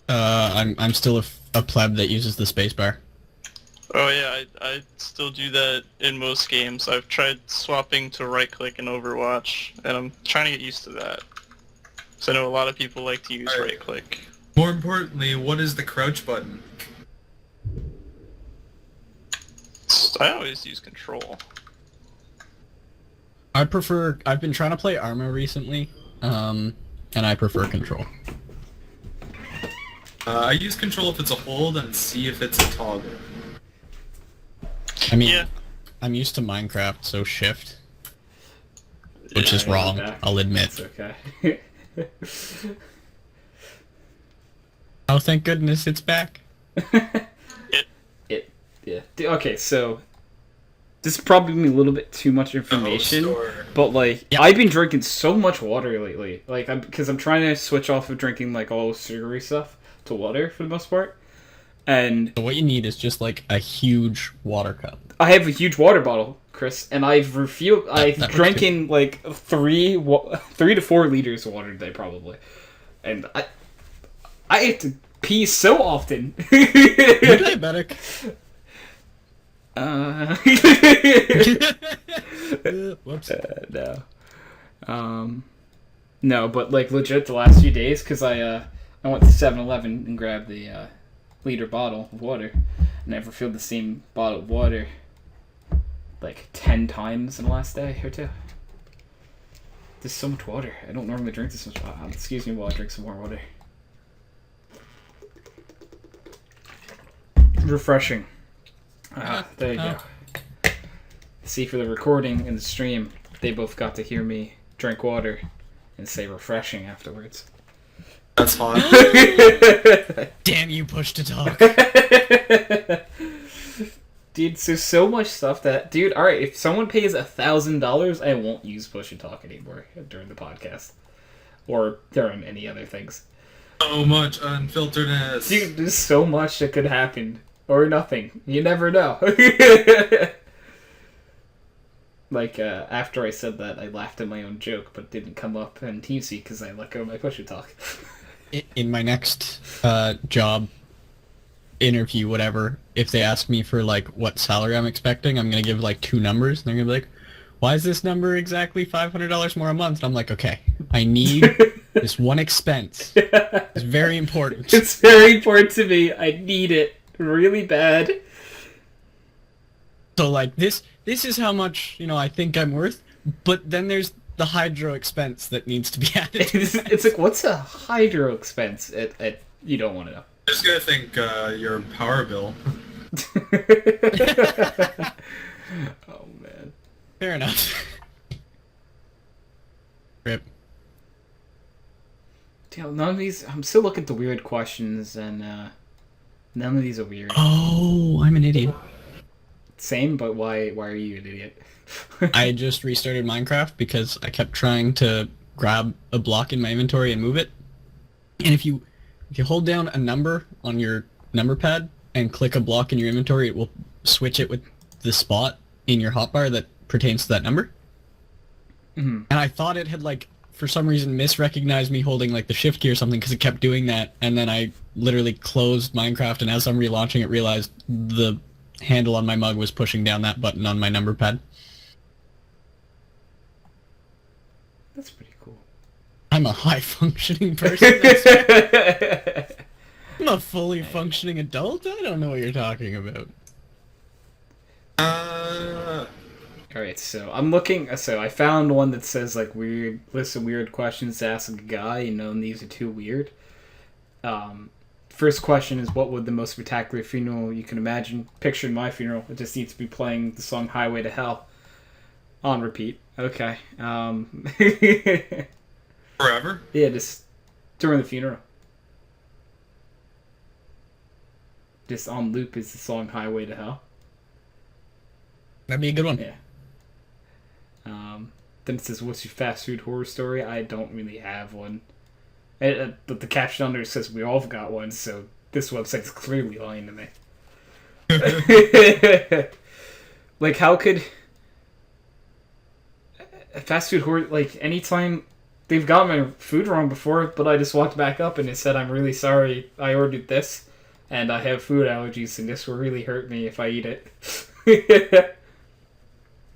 A: I'm still a pleb that uses the spacebar.
F: Oh yeah, I still do that in most games. I've tried swapping to right click in Overwatch, and I'm trying to get used to that. So I know a lot of people like to use
D: Alright.
F: right click.
D: More importantly, what is the crouch button?
F: I always use control.
A: I've been trying to play Arma recently, and I prefer control.
D: I use control if it's a hold and C if it's a toggle.
A: I mean,
F: Yeah.
A: I'm used to Minecraft, so shift. Which
B: Yeah,
A: is
B: I
A: wrong,
B: back.
A: I'll admit.
B: It's okay.
A: Oh, thank goodness it's back.
B: Yeah. Okay, so this is probably a little bit too much information, but like
A: Yeah.
B: I've been drinking so much water lately. Like because I'm trying to switch off of drinking like all sugary stuff to water for the most part. And
A: So what you need is just like a huge water cup.
B: I have a huge water bottle, Chris, and I've
A: That
B: drinking like 3 to 4 liters of water a day probably. And I have to pee so often.
A: You're diabetic. Whoops.
B: No, but like legit the last few days, because I went to 7-Eleven and grabbed the liter bottle of water, and I refilled the same bottle of water like 10 times in the last day or two. There's so much water. I don't normally drink this much. Excuse me while I drink some more water. Refreshing. There you go. See, for the recording and the stream, they both got to hear me drink water and say refreshing afterwards.
D: That's hot.
A: Damn you, push to talk.
B: Dude, there's so much stuff that... Dude, alright, if someone pays $1,000, I won't use push to talk anymore during the podcast. Or during any other things.
D: So much unfilteredness.
B: Dude, there's so much that could happen. Or nothing. You never know. Like, after I said that, I laughed at my own joke, but it didn't come up on TeamSpeak because I let go of my push to talk.
A: In my next job interview, whatever, if they ask me for like what salary I'm expecting, I'm gonna give like 2 numbers, and they're gonna be like, "Why is this number exactly $500 more a month?" And I'm like, "Okay, I need this one expense. It's very important."
B: It's very important to me. I need it really bad.
A: So like this is how much I think I'm worth, but then there's the hydro expense that needs to be added.
B: It's like, what's a hydro expense? You don't want to know.
D: Just gonna think your power bill.
B: Oh man.
A: Fair enough. Rip.
B: Damn, none of these. I'm still looking at the weird questions, and none of these are weird.
A: Oh, I'm an idiot.
B: Same, but why are you an idiot?
A: I just restarted Minecraft because I kept trying to grab a block in my inventory and move it. And if you hold down a number on your number pad and click a block in your inventory, it will switch it with the spot in your hotbar that pertains to that number.
B: Mhm.
A: And I thought it had like for some reason misrecognized me holding like the shift key or something because it kept doing that, and then I literally closed Minecraft, and as I'm relaunching it realized the handle on my mug was pushing down that button on my number pad.
B: That's pretty cool.
A: I'm a high-functioning person. That's I'm a fully functioning adult? I don't know what you're talking about.
B: Alright, so I'm looking. So I found one that says like weird list of weird questions to ask a guy, and these are too weird. First question is, what would the most spectacular funeral you can imagine? Picture my funeral. It just needs to be playing the song "Highway to Hell" on repeat. Okay.
D: Forever?
B: Yeah, just during the funeral. Just on loop is the song "Highway to Hell."
A: That'd be a good one.
B: Yeah. Then it says, "What's your fast food horror story?" I don't really have one. But the caption under it says we all got one, so this website's clearly lying to me. Like, how could a fast food horror, like, anytime they've got my food wrong before, but I just walked back up and it said, "I'm really sorry, I ordered this, and I have food allergies, and this will really hurt me if I eat it."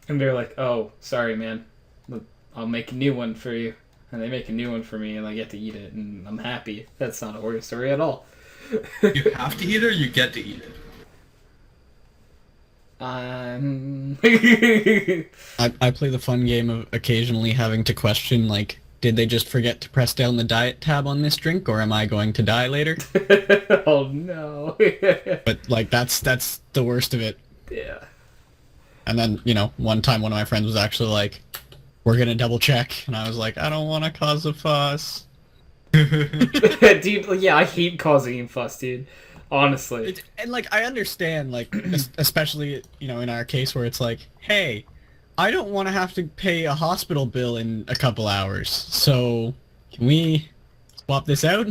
B: And they're like, "Oh, sorry, man. I'll make a new one for you." and they make a new one for me, and I get to eat it, and I'm happy. That's not a horror story at all.
D: You have to eat it or you get to eat it?
A: I play the fun game of occasionally having to question, like, did they just forget to press down the diet tab on this drink, or am I going to die later?
B: Oh no.
A: But, like, that's the worst of it.
B: Yeah.
A: And then, one time one of my friends was actually like, we're gonna double check, and I was like, I don't want to cause a fuss.
B: Dude, yeah, I hate causing a fuss, dude. Honestly.
A: And, like, I understand, like, especially, in our case where it's like, hey, I don't want to have to pay a hospital bill in a couple hours, so can we swap this out?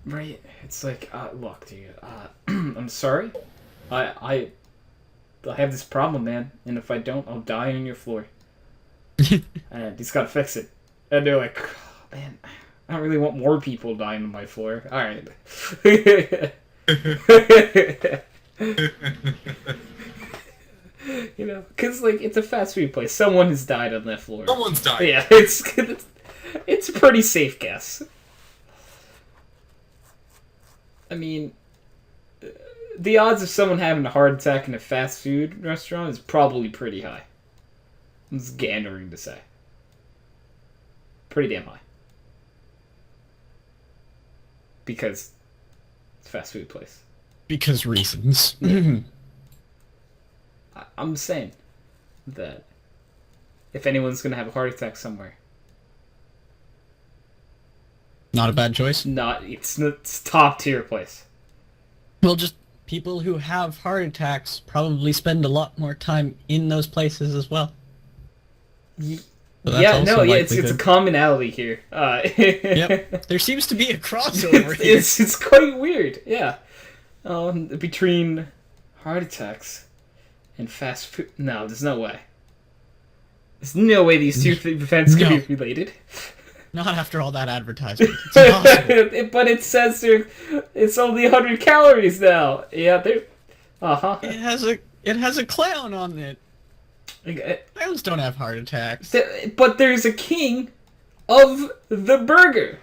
B: Right, it's like, look, dude, I'm sorry. I have this problem, man, and if I don't, I'll die on your floor. And he's gotta fix it. And they're like, oh, man, I don't really want more people dying on my floor. Alright. Because, like, it's a fast food place. Someone has died on that floor.
D: Someone's died.
B: Yeah, it's a pretty safe guess. I mean, the odds of someone having a heart attack in a fast food restaurant is probably pretty high. I'm just gandering to say. Pretty damn high. Because it's a fast food place.
A: Because reasons.
B: I'm saying that if anyone's going to have a heart attack somewhere...
A: Not a bad choice?
B: It's top tier place.
A: Well, just people who have heart attacks probably spend a lot more time in those places as well. So
B: it's a commonality here.
A: Yep, there seems to be a crossover here.
B: It's quite weird, yeah. Between heart attacks and fast food. No, there's no way. There's no way these two events can be related.
A: Not after all that advertisement. It's impossible.
B: But it says it's only 100 calories now. Yeah, they're... Uh-huh.
A: It has a clown on it. Clowns don't have heart attacks.
B: But there's a king of the burger.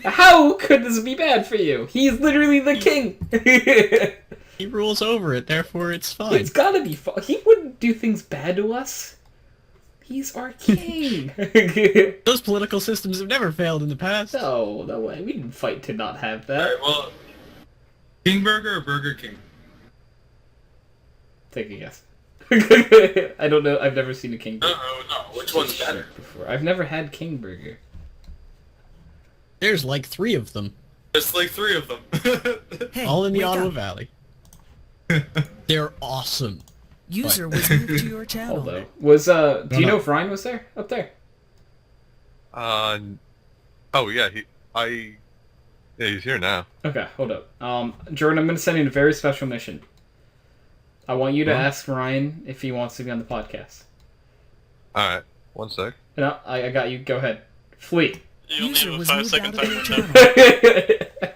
B: How could this be bad for you? He's literally the king.
A: He rules over it, therefore it's fine.
B: It's gotta be fun. He wouldn't do things bad to us. He's our king.
A: Those political systems have never failed in the past.
B: No way. We didn't fight to not have that.
D: Alright, well, King Burger or Burger King?
B: Take a guess. I don't know. I've never seen a King Burger.
D: No. Which one's better?
B: Before. I've never had King Burger.
A: There's like 3 of them.
D: There's like 3 of them.
G: Hey,
A: all in the
G: wake
A: Ottawa
G: up.
A: Valley. They're awesome.
G: User was moved to your channel.
B: Although, do you know if Ryan was there? Up there?
C: Oh yeah, he's here now.
B: Okay, hold up. Jordan, I'm gonna send you a very special mission. I want you to ask Ryan if he wants to be on the podcast.
C: Alright, one sec.
B: No, I got you. Go ahead. Flee.
F: You only
G: User
F: have a
G: was
F: 5
G: moved
F: second
G: out of
F: time
G: your
F: window.
G: channel.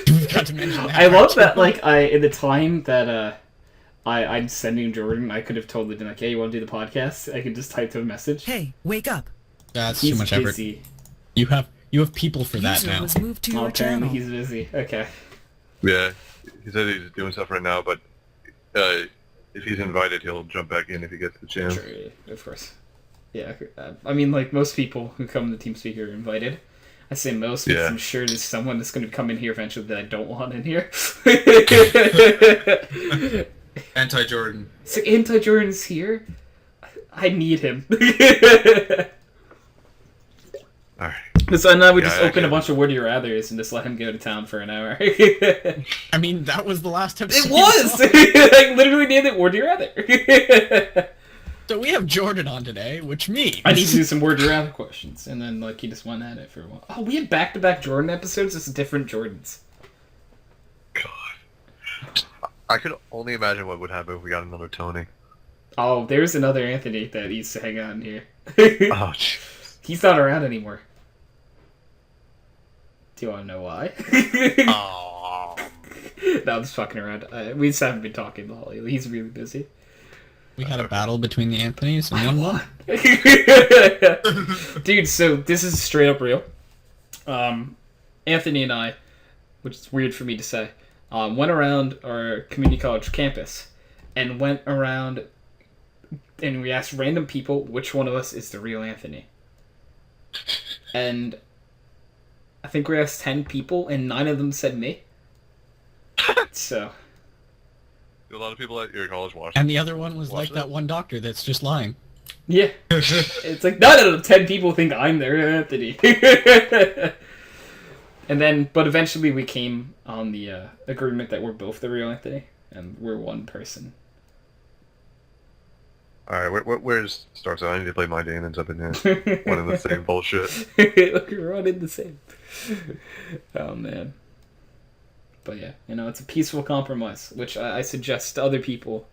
A: We got to mention that.
B: I love that, like, in the time that, I'm sending Jordan, I could have totally been like, hey, you want to do the podcast? I could just type to a message.
G: Hey, wake up.
A: That's
B: He's
A: too much
B: busy.
A: effort. You have people for that
G: User
A: now.
G: was moved to your
B: Apparently
G: channel.
B: he's busy. Okay.
C: Yeah, he said he's doing stuff right now, but if he's invited, he'll jump back in if he gets the chance.
B: Sure, yeah, of course. Yeah, I mean, like, most people who come to TeamSpeak are invited. I say most because I'm sure there's someone that's going to come in here eventually that I don't want in here.
D: Anti-Jordan.
B: So Anti-Jordan's here? I need him.
C: Alright.
B: So now we just
C: Yeah,
B: open
C: I
B: a bunch of Would You Rathers and just let him go to town for an hour.
A: I mean, that was the last episode.
B: It was! I literally named it Would You Rather.
A: So we have Jordan on today, which means...
B: I need to do some Would You Rather questions. And then, like, he just went at it for a while. Oh, we had back-to-back Jordan episodes? It's different Jordans.
C: God. I could only imagine what would happen if we got another Tony.
B: Oh, there's another Anthony that used to hang out in here.
C: Oh, jeez.
B: He's not around anymore. Do you want to know why?
C: Oh.
B: No, I'm just fucking around. We just haven't been talking lately. He's really busy.
A: We had a battle between the Anthonys and one won.
B: Dude, so this is straight up real. Anthony and I, which is weird for me to say, went around our community college campus and went around and we asked random people which one of us is the real Anthony. And I think we asked 10 people and 9 of them said me. So.
C: A lot of people at your college watch.
A: And the other one was like that one doctor that's just lying.
B: Yeah. It's like none of the 10 people think I'm their Anthony. And then, but eventually we came on the agreement that we're both the real Anthony, and we're one person.
C: Alright, where's Star Cell? I need to play my demons up in here. One of the same bullshit.
B: We're one in the same. Oh, man. But yeah, it's a peaceful compromise, which I suggest to other people.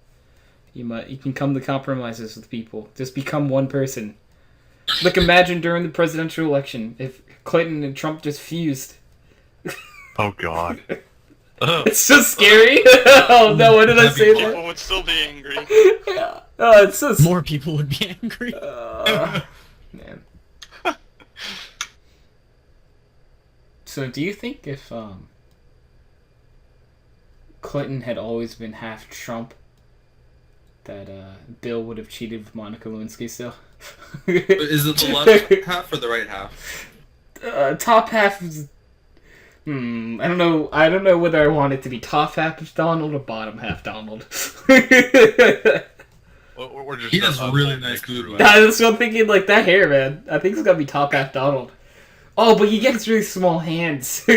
B: You can come to compromises with people. Just become one person. Like, imagine during the presidential election, if Clinton and Trump just fused.
C: Oh, God.
B: It's so scary. Oh, no, why did I say that?
F: People would still be angry.
B: Yeah. Oh, it's so...
A: More people would be angry.
B: Man. So, do you think if, Clinton had always been half Trump, that Bill would have cheated with Monica Lewinsky still?
D: Is it the left half or the right half?
B: Top half is... I don't know. I don't know whether I want it to be top half of Donald or bottom half Donald.
C: Or just
D: He has really nice food.
B: That's what I'm thinking. Like that hair, man. I think it's gotta be top half Donald. Oh, but he gets really small hands.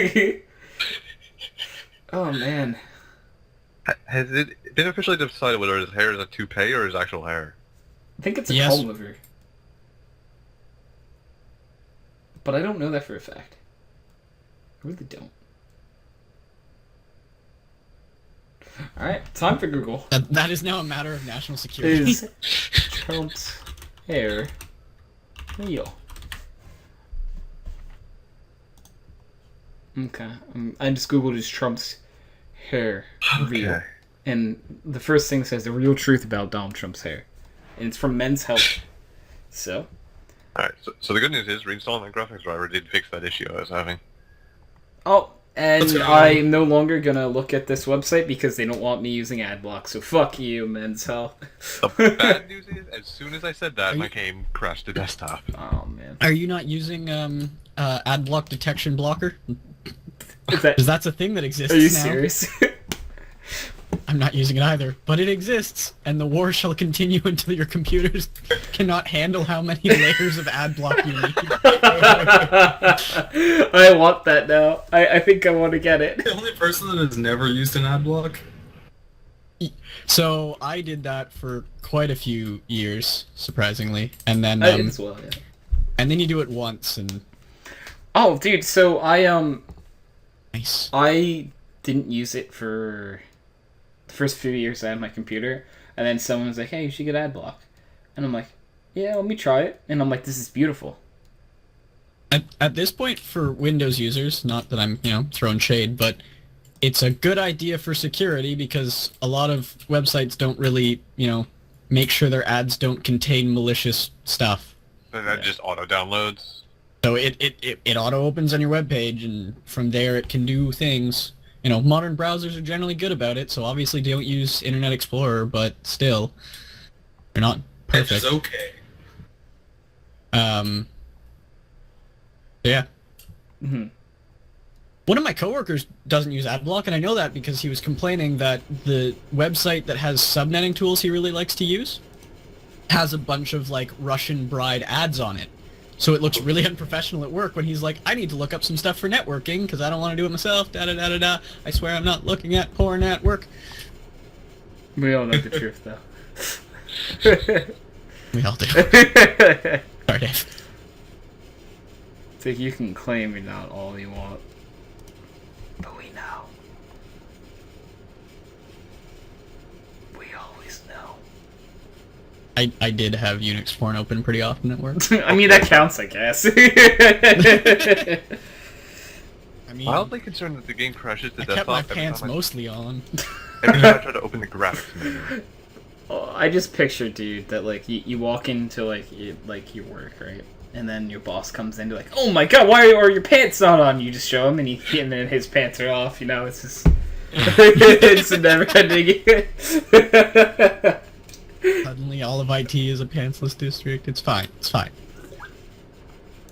B: Oh man.
C: Has it been officially decided whether his hair is a toupee or his actual hair?
B: I think it's a
A: Yes.
B: comb over. But I don't know that for a fact. I really don't. Alright, time for Google.
A: That is now a matter of national security.
B: Is Trump's hair real? Okay, I just googled is Trump's hair real?
C: Okay.
B: And the first thing says the real truth about Donald Trump's hair. And it's from Men's Health. So?
C: Alright, so the good news is reinstalling my graphics driver did fix that issue I was having.
B: Oh, and
D: Let's go.
B: I'm no longer gonna look at this website because they don't want me using ad block, so fuck you, Men's Health.
C: The bad news is, as soon as I said that, my game crashed the desktop.
B: Oh, man.
A: Are you not using ad block detection blocker?
B: Is that,
A: Because that's a thing that exists
B: are you
A: now.
B: serious?
A: I'm not using it either, but it exists, and the war shall continue until your computers cannot handle how many layers of ad block you need.
B: I want that now. I think I want to get it.
D: The only person that has never used an ad block.
A: So I did that for quite a few years, surprisingly, and then
B: I did as well, yeah.
A: and then you do it once, and
B: Oh, dude, so
A: nice.
B: I didn't use it for the first few years I had my computer, and then someone was like, hey, you should get ad block. And I'm like, yeah, let me try it. And I'm like, this is beautiful.
A: At this point, for Windows users, not that I'm throwing shade, but it's a good idea for security because a lot of websites don't really make sure their ads don't contain malicious stuff.
C: And that just auto downloads.
A: So it auto opens on your web page, and from there it can do things. Modern browsers are generally good about it, so obviously don't use Internet Explorer, but still, they're not perfect.
D: It's okay.
A: Yeah.
B: Mm-hmm.
A: One of my coworkers doesn't use AdBlock, and I know that because he was complaining that the website that has subnetting tools he really likes to use has a bunch of, Russian bride ads on it. So it looks really unprofessional at work when he's like, I need to look up some stuff for networking because I don't want to do it myself, da-da-da-da-da. I swear I'm not looking at porn at work.
B: We all know the truth, though.
A: We all do. Sorry, Dave.
B: So you can claim you're not all you want. But we know. We always know.
A: I did have Unix porn open pretty often at work.
B: I mean, that counts, I guess.
A: I mean,
C: Mildly concerned that the game crashes the
A: I
C: desktop
A: kept my
C: every
A: pants
C: time
A: mostly on.
C: every time I try to open the graphics menu.
B: I just picture, dude, that like you walk into like your work, right? And then your boss comes in, you're like, "Oh my god, why are your pants not on?" You just show him, and then his pants are off. You know, it's just it's a never-ending.
A: Suddenly, all of IT is a pantsless district. It's fine. It's fine.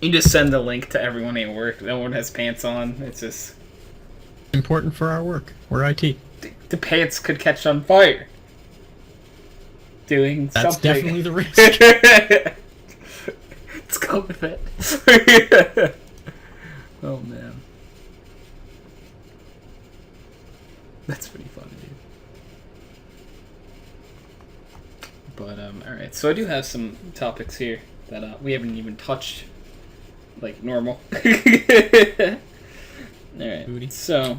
B: You just send the link to everyone at work. No one has pants on. It's just
A: Important for our work. We're IT.
B: the pants could catch on fire. Doing
A: That's
B: something.
A: definitely the risk.
B: Let's go with it. Oh man, that's pretty funny, dude. But all right. So I do have some topics here that we haven't even touched, like normal. All right.
A: Booty.
B: So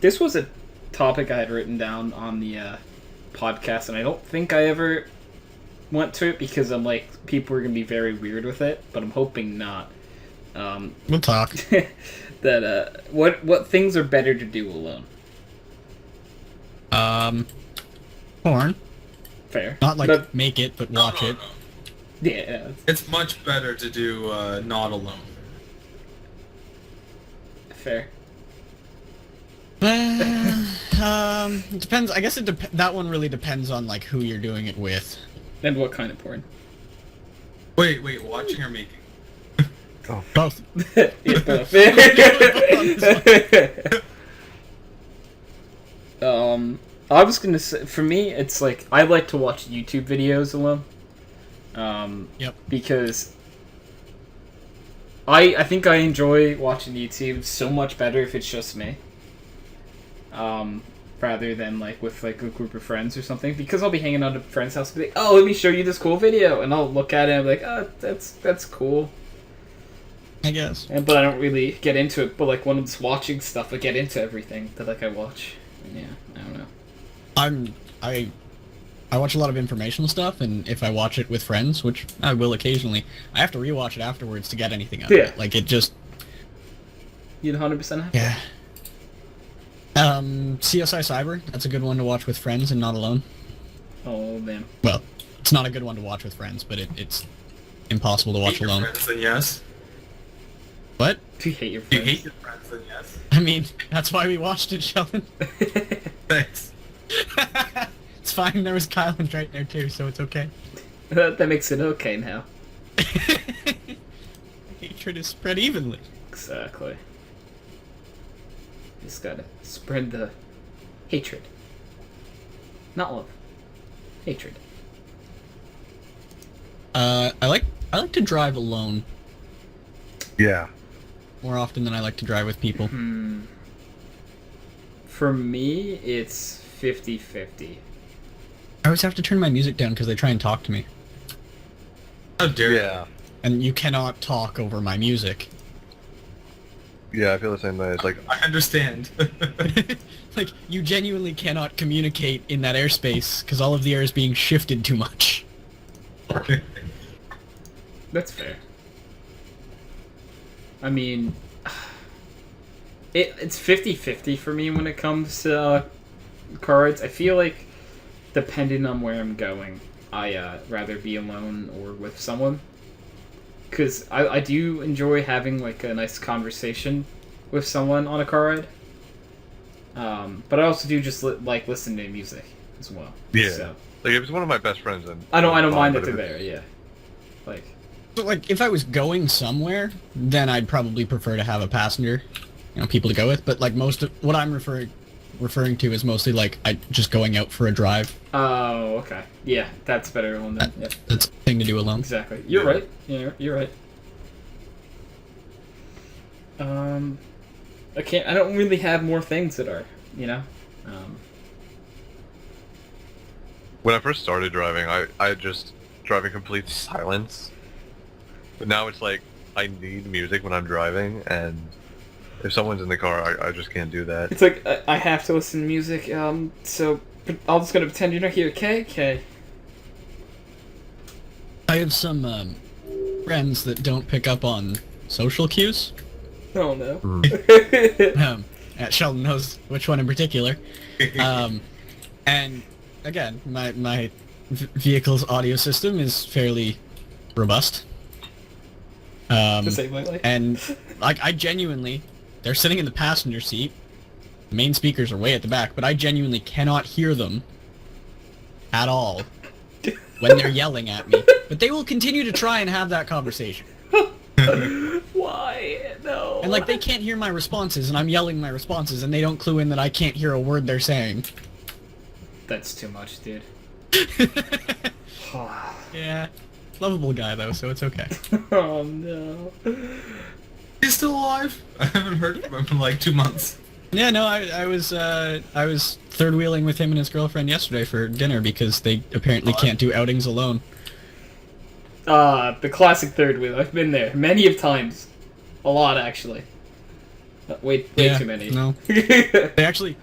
B: this was a topic I had written down on the podcast, and I don't think I ever went to it because I'm like, people are gonna be very weird with it, but I'm hoping not.
A: We'll talk.
B: That what things are better to do alone?
A: Porn.
B: Fair.
A: Not like
B: But-
A: make it, but watch it.
B: Yeah,
D: It's much better to do not alone.
B: fair.
A: It depends. I guess that one really depends on like who you're doing it with.
B: And what kind of porn?
D: Wait, watching or making?
A: Both.
B: Yeah, both. I was gonna say, for me, it's like I like to watch YouTube videos alone.
A: Yep.
B: Because I think I enjoy watching YouTube so much better if it's just me. Rather than like with like a group of friends or something, because I'll be hanging out at a friend's house and be like, "Oh, let me show you this cool video," and I'll look at it and be like, "Oh, that's cool."
A: I guess.
B: But I don't really get into it. But like when I'm just watching stuff, I get into everything that like I watch. And yeah, I don't know.
A: I watch a lot of informational stuff, and if I watch it with friends, which I will occasionally, I have to rewatch it afterwards to get anything out of
B: Yeah.
A: it. Like it just
B: You'd 100% have.
A: yeah. CSI Cyber, that's a good one to watch with friends and not alone.
B: Oh man.
A: Well, it's not a good one to watch with friends, but it's impossible to watch
D: Hate your
A: alone.
D: friends, then yes.
A: What?
B: Do you hate your
D: If you
B: friends?
D: hate your friends, then yes.
A: I mean, that's why we watched it, Sheldon.
D: Thanks.
A: It's fine, there was Kylan right there too, so it's okay.
B: That makes it okay now.
A: Hatred is spread evenly.
B: Exactly. Just gotta spread the hatred. Not love. Hatred.
A: I like to drive alone
C: Yeah.
A: more often than I like to drive with people.
B: For me, it's 50-50.
A: I always have to turn my music down because they try and talk to me.
D: How dare you?
C: Yeah.
A: And you cannot talk over my music.
C: Yeah, I feel the same way. It's like,
D: I understand.
A: Like, you genuinely cannot communicate in that airspace because all of the air is being shifted too much.
B: That's fair. I mean, it's 50-50 for me when it comes to car rides. I feel like, depending on where I'm going, I rather be alone or with someone. Because I do enjoy having like a nice conversation with someone on a car ride. But I also do just like listen to music as well.
C: yeah.
B: So,
C: Like, if it's one of my best friends, then
B: I don't
C: it's
B: mind
C: fine,
B: that
C: but
B: they're
C: if
B: there. Yeah. Like.
A: So, like, if I was going somewhere, then I'd probably prefer to have a passenger, people to go with. But, like, most of what I'm referring to is mostly, like, just going out for a drive.
B: Oh, okay. Yeah, that's a better one then. Yeah.
A: That's a thing to do alone.
B: Exactly. You're
C: Yeah.
B: right. Yeah, you're right. I don't really have more things that are,
C: when I first started driving, I just drive in complete silence. But now it's like, I need music when I'm driving, and if someone's in the car, I just can't do that.
B: It's like, I have to listen to music, so I'm just gonna pretend you're not here, okay? Okay.
A: I have some friends that don't pick up on social cues.
B: Oh no.
A: Sheldon knows which one in particular. And again, my vehicle's audio system is fairly robust.
B: To say lightly.
A: And like I genuinely, they're sitting in the passenger seat. The main speakers are way at the back, but I genuinely cannot hear them at all when they're yelling at me. But they will continue to try and have that conversation.
B: Why? No.
A: And like they can't hear my responses, and I'm yelling my responses, and they don't clue in that I can't hear a word they're saying.
B: That's too much, dude.
A: Yeah. Lovable guy though, so it's okay.
B: Oh no.
D: He's still alive? I haven't heard from him in like 2 months.
A: Yeah, no, I was third wheeling with him and his girlfriend yesterday for dinner because they apparently can't do outings alone.
B: The classic third wheel. I've been there many of times. A lot, actually. Way too many.
A: No. They actually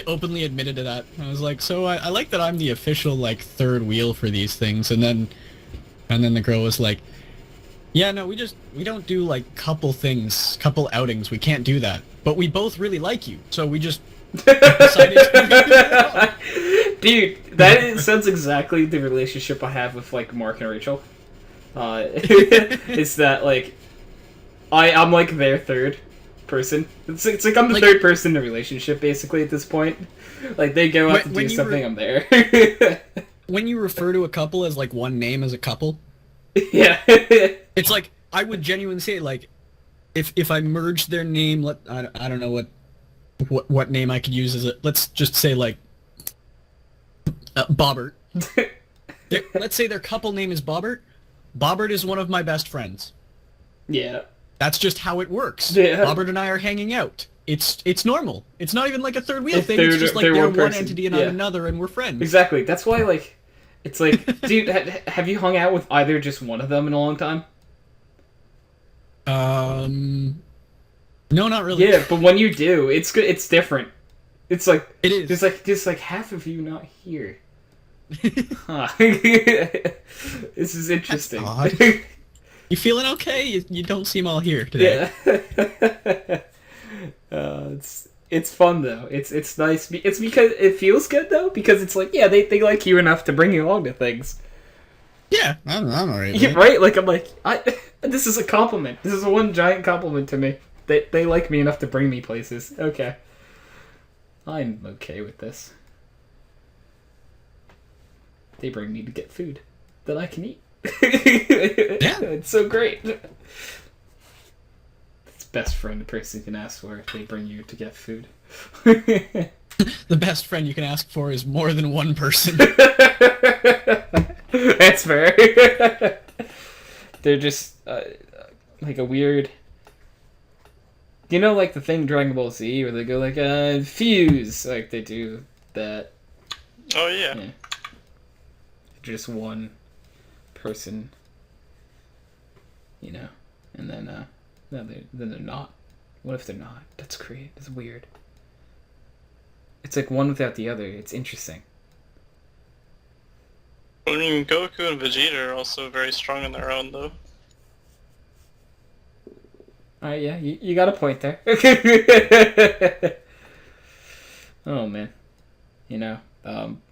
A: openly admitted to that. I was like, so I like that I'm the official, like, third wheel for these things, and then the girl was like, yeah, no, we don't do, like, couple outings, we can't do that. But we both really like you, so we just decided to
B: Dude, that sounds exactly the relationship I have with, like, Mark and Rachel. It's that, like, I'm like their third person. It's like I'm the third person in the relationship, basically, at this point. Like, they go out to do something, I'm there.
A: When you refer to a couple as, like, one name as a couple...
B: Yeah.
A: It's like, I would genuinely say, like, if I merged their name, I don't know what name I could use as let's just say, like, Bobbert. Let's say their couple name is Bobbert. Bobbert is one of my best friends.
B: Yeah.
A: That's just how it works.
B: Yeah.
A: Bobbert and I are hanging out. It's normal. It's not even like a third wheel thing.
B: They're-
A: It's just like
B: they're
A: they're
B: one
A: one
B: person.
A: entity and
B: Yeah.
A: I'm another, and we're friends.
B: Exactly. That's why, like, it's like, dude, have you hung out with either just one of them in a long time?
A: No, not really.
B: Yeah, but when you do, it's good. It's different. It's like
A: It is.
B: there's like half of you not here. Huh. This is interesting.
A: odd. You feeling okay? You don't seem all here today.
B: Yeah. It's fun though. It's nice. It's because it feels good though, because it's like, yeah, they like you enough to bring you along to things.
A: Yeah, I'm alright.
B: Yeah, right? Like, I'm like, this is a compliment. This is one giant compliment to me. They like me enough to bring me places. Okay. I'm okay with this. They bring me to get food that I can eat.
A: Yeah.
B: It's so great. It's best friend the person you can ask for if they bring you to get food.
A: The best friend you can ask for is more than one person.
B: That's fair. They're just like a weird. You know, like the thing Dragon Ball Z where they go like fuse, like they do that.
F: Oh yeah.
B: Yeah. Just one person, you know, and then no, they're not. What if they're not? That's great. That's weird. It's like one without the other. It's interesting.
F: I mean, Goku and Vegeta are also very strong on their own, though.
B: Alright, yeah, you got a point there. Oh, man. You know,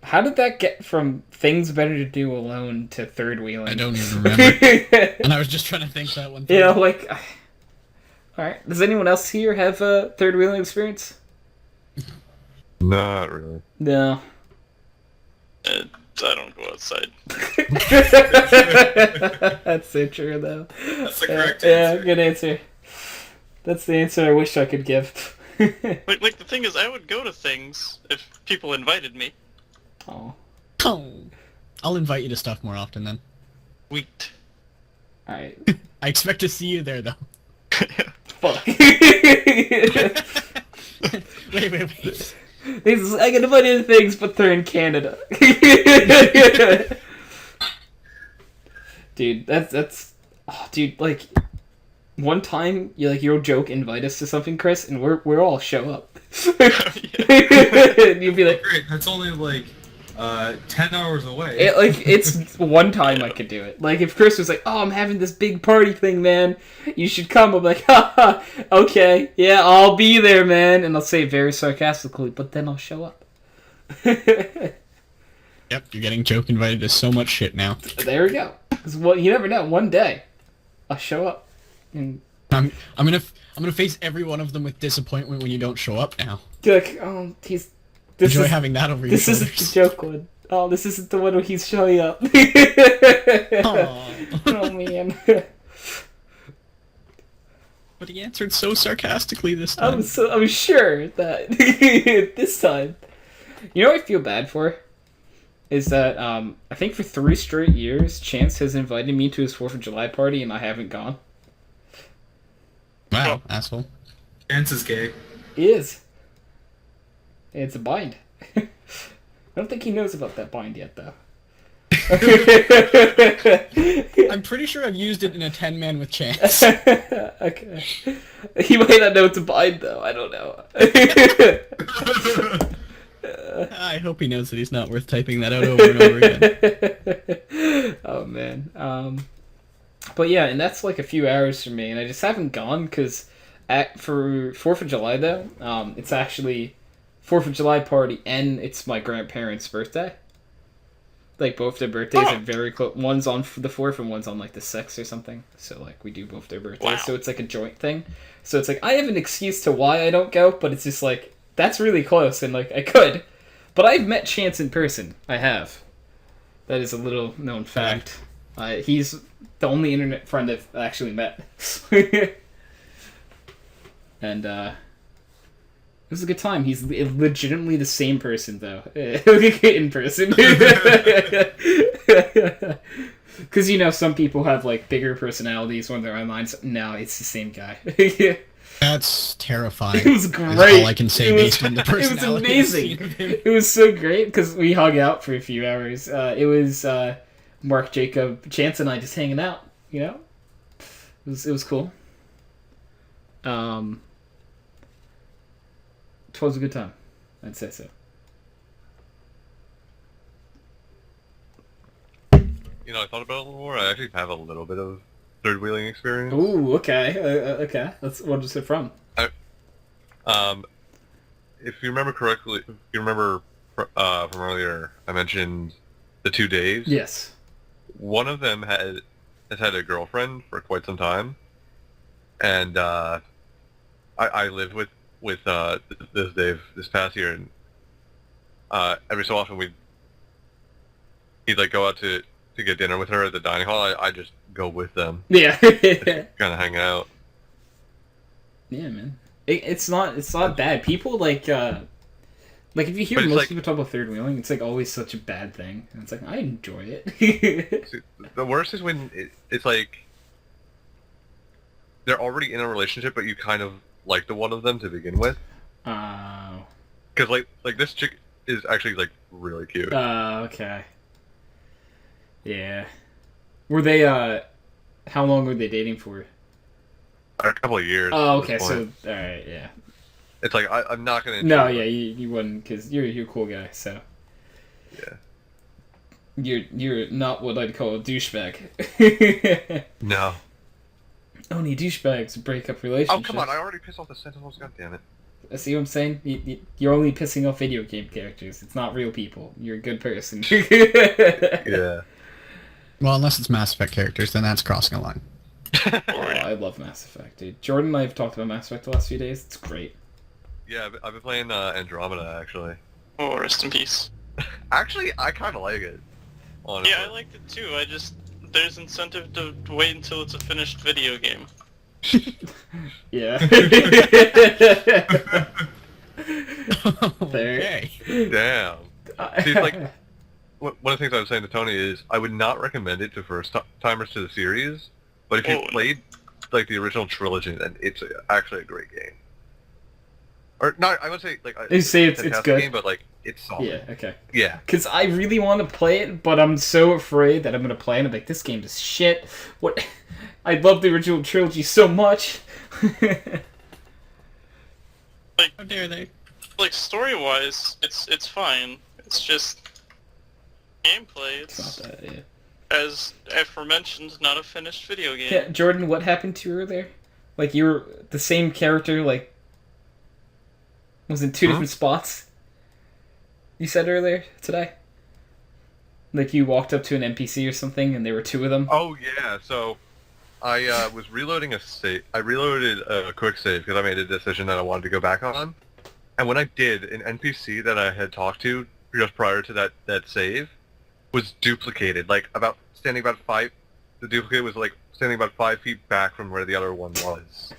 B: how did that get from things better to do alone to third wheeling?
A: I don't even remember. And I was just trying to think that one through.
B: You know, like... Alright, does anyone else here have a third wheeling experience?
C: Not really.
B: No.
F: I don't go outside.
B: That's so true, though.
D: That's the correct
B: Yeah,
D: answer.
B: good answer. That's the answer I wish I could give.
F: Like the thing is, I would go to things if people invited me.
B: Oh.
A: Oh. I'll invite you to stuff more often then.
F: Sweet.
B: Alright.
A: I expect to see you there though.
B: Fuck.
A: Wait.
B: I get invited to things, but they're in Canada. Dude, that's... Oh, dude, like... One time, you'll joke, invite us to something, Chris, and we'll all show up. And you'll be like...
D: Great, that's only like 10 hours away.
B: It's one time I could do it. Like, if Chris was like, oh, I'm having this big party thing, man, you should come. I'm like, haha, okay, yeah, I'll be there, man. And I'll say it very sarcastically, but then I'll show up.
A: Yep, you're getting joke invited to so much shit now.
B: There we go. 'Cause, well, you never know. One day, I'll show up. And
A: I'm gonna face every one of them with disappointment when you don't show up now.
B: be like, oh, this
A: Enjoy
B: is
A: having that over your
B: this
A: shoulders.
B: isn't the joke one. Oh, this isn't the one where he's showing up.
A: Aw.
B: Oh man.
A: But he answered so sarcastically this time.
B: I'm sure that this time. You know what I feel bad for? Is that I think for 3 straight years, Chance has invited me to his 4th of July party and I haven't gone.
A: Wow, asshole.
D: Chance is gay.
B: He is. It's a bind. I don't think he knows about that bind yet, though.
A: I'm pretty sure I've used it in a 10-man with Chance.
B: Okay. He might not know it's a bind, though. I don't know.
A: I hope he knows that he's not worth typing that out over and over again.
B: Oh, man. But yeah, and that's like a few hours for me, and I just haven't gone, because for 4th of July, though, it's actually 4th of July party, and it's my grandparents' birthday. Like, both their birthdays are very close. One's on the 4th, and one's on, like, the 6th or something. So, like, we do both their birthdays.
F: Wow.
B: So it's, like, a joint thing. So it's, like, I have an excuse to why I don't go, but it's just, like, that's really close, and, like, I could. But I've met Chance in person. I have. That is a little known fact. He's the only internet friend I've actually met. And, it was a good time. He's legitimately the same person, though. In person. Because, you know, some people have, like, bigger personalities when they're online. So, no, it's the same guy.
A: That's terrifying.
B: It was
A: is
B: great.
A: all I can say based on the
B: It was
A: personality.
B: amazing. It was so great, because we hung out for a few hours. It was Mark, Jacob, Chance, and I just hanging out, you know? It was cool. It was a good time. I'd say so.
C: You know, I thought about it a little more. I actually have a little bit of third wheeling experience.
B: Ooh, okay. Okay. What is it from?
C: If you remember correctly, if you remember from earlier, I mentioned the 2 Daves.
B: Yes.
C: One of them has had a girlfriend for quite some time, and I lived with this Dave this past year, and every so often he'd like go out to get dinner with her at the dining hall. I just go with them,
B: Yeah.
C: kind of hang out.
B: Yeah, man. It's not bad. People like if you hear
C: But it's
B: most
C: like-
B: people talk about third wheeling, it's like always such a bad thing, and it's like I enjoy it.
C: See, the worst is when it's like they're already in a relationship, but you kind of like the one of them to begin with.
B: Oh.
C: Because like this chick is actually like really cute.
B: Okay. Yeah. Were they how long were they dating for?
C: A couple of years.
B: Oh,
C: at this
B: okay. So
C: point.
B: all right, yeah.
C: It's like I'm not gonna.
B: No,
C: enjoy
B: yeah,
C: it.
B: you wouldn't, because you're a cool guy, so
C: Yeah.
B: you're not what I'd call a douchebag.
C: No.
B: Only douchebags break up relationships.
C: Oh come on! I already pissed off the Sentinels. God damn it.
B: See what I'm saying? You're only pissing off video game characters. It's not real people. You're a good person.
C: Yeah.
A: Well, unless it's Mass Effect characters, then that's crossing a line.
B: Oh, I love Mass Effect, dude. Jordan and I have talked about Mass Effect the last few days. It's great.
C: Yeah, I've been playing Andromeda actually.
F: Oh, rest in peace.
C: Actually, I kind of like it. Honestly.
F: Yeah, I liked it too. There's incentive to wait until it's a finished video game.
B: Yeah.
A: Okay.
C: Damn. See, like, one of the things I was saying to Tony is I would not recommend it to first-timers to the series, but if you played like the original trilogy, then it's actually a great game. Or not, I would say like
B: You say it's
C: fantastic
B: good?
C: game, but like it's solid.
B: Yeah, okay.
C: Yeah.
B: Because I really want to play it, but I'm so afraid that I'm going to play it and I'm like, this game is shit. What? I love the original trilogy so much.
A: How dare they?
F: Like story-wise, it's fine. It's just gameplay.
B: It's not that, yeah.
F: As aforementioned, not a finished video game.
B: Yeah, Jordan, what happened to you earlier? Like, you were the same character, like, was in two different spots? you said earlier today? Like you walked up to an NPC or something, and there were two of them.
C: Oh yeah, so I was reloading a save. I reloaded a quick save because I made a decision that I wanted to go back on. And when I did, an NPC that I had talked to just prior to that save was duplicated. Like standing about 5. The duplicate was like standing about 5 feet back from where the other one was.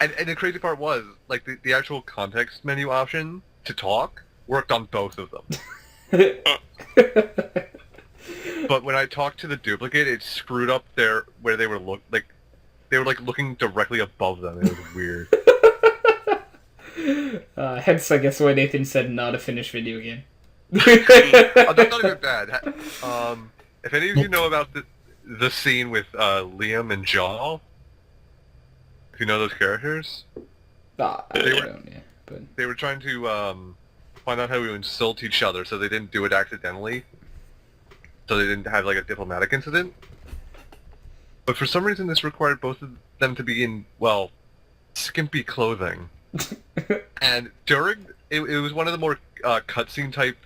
C: And the crazy part was, like, the actual context menu option to talk worked on both of them. But when I talked to the duplicate, it screwed up where they were looking directly above them. It was weird.
B: Hence, I guess why Nathan said not a finished video game.
C: Oh, that's not even bad. If any of you know about the scene with Liam and Jaw, if you know those characters, they were trying to find out how to insult each other, so they didn't do it accidentally. So they didn't have like a diplomatic incident. But for some reason, this required both of them to be in, well, skimpy clothing. And it was one of the more cutscene type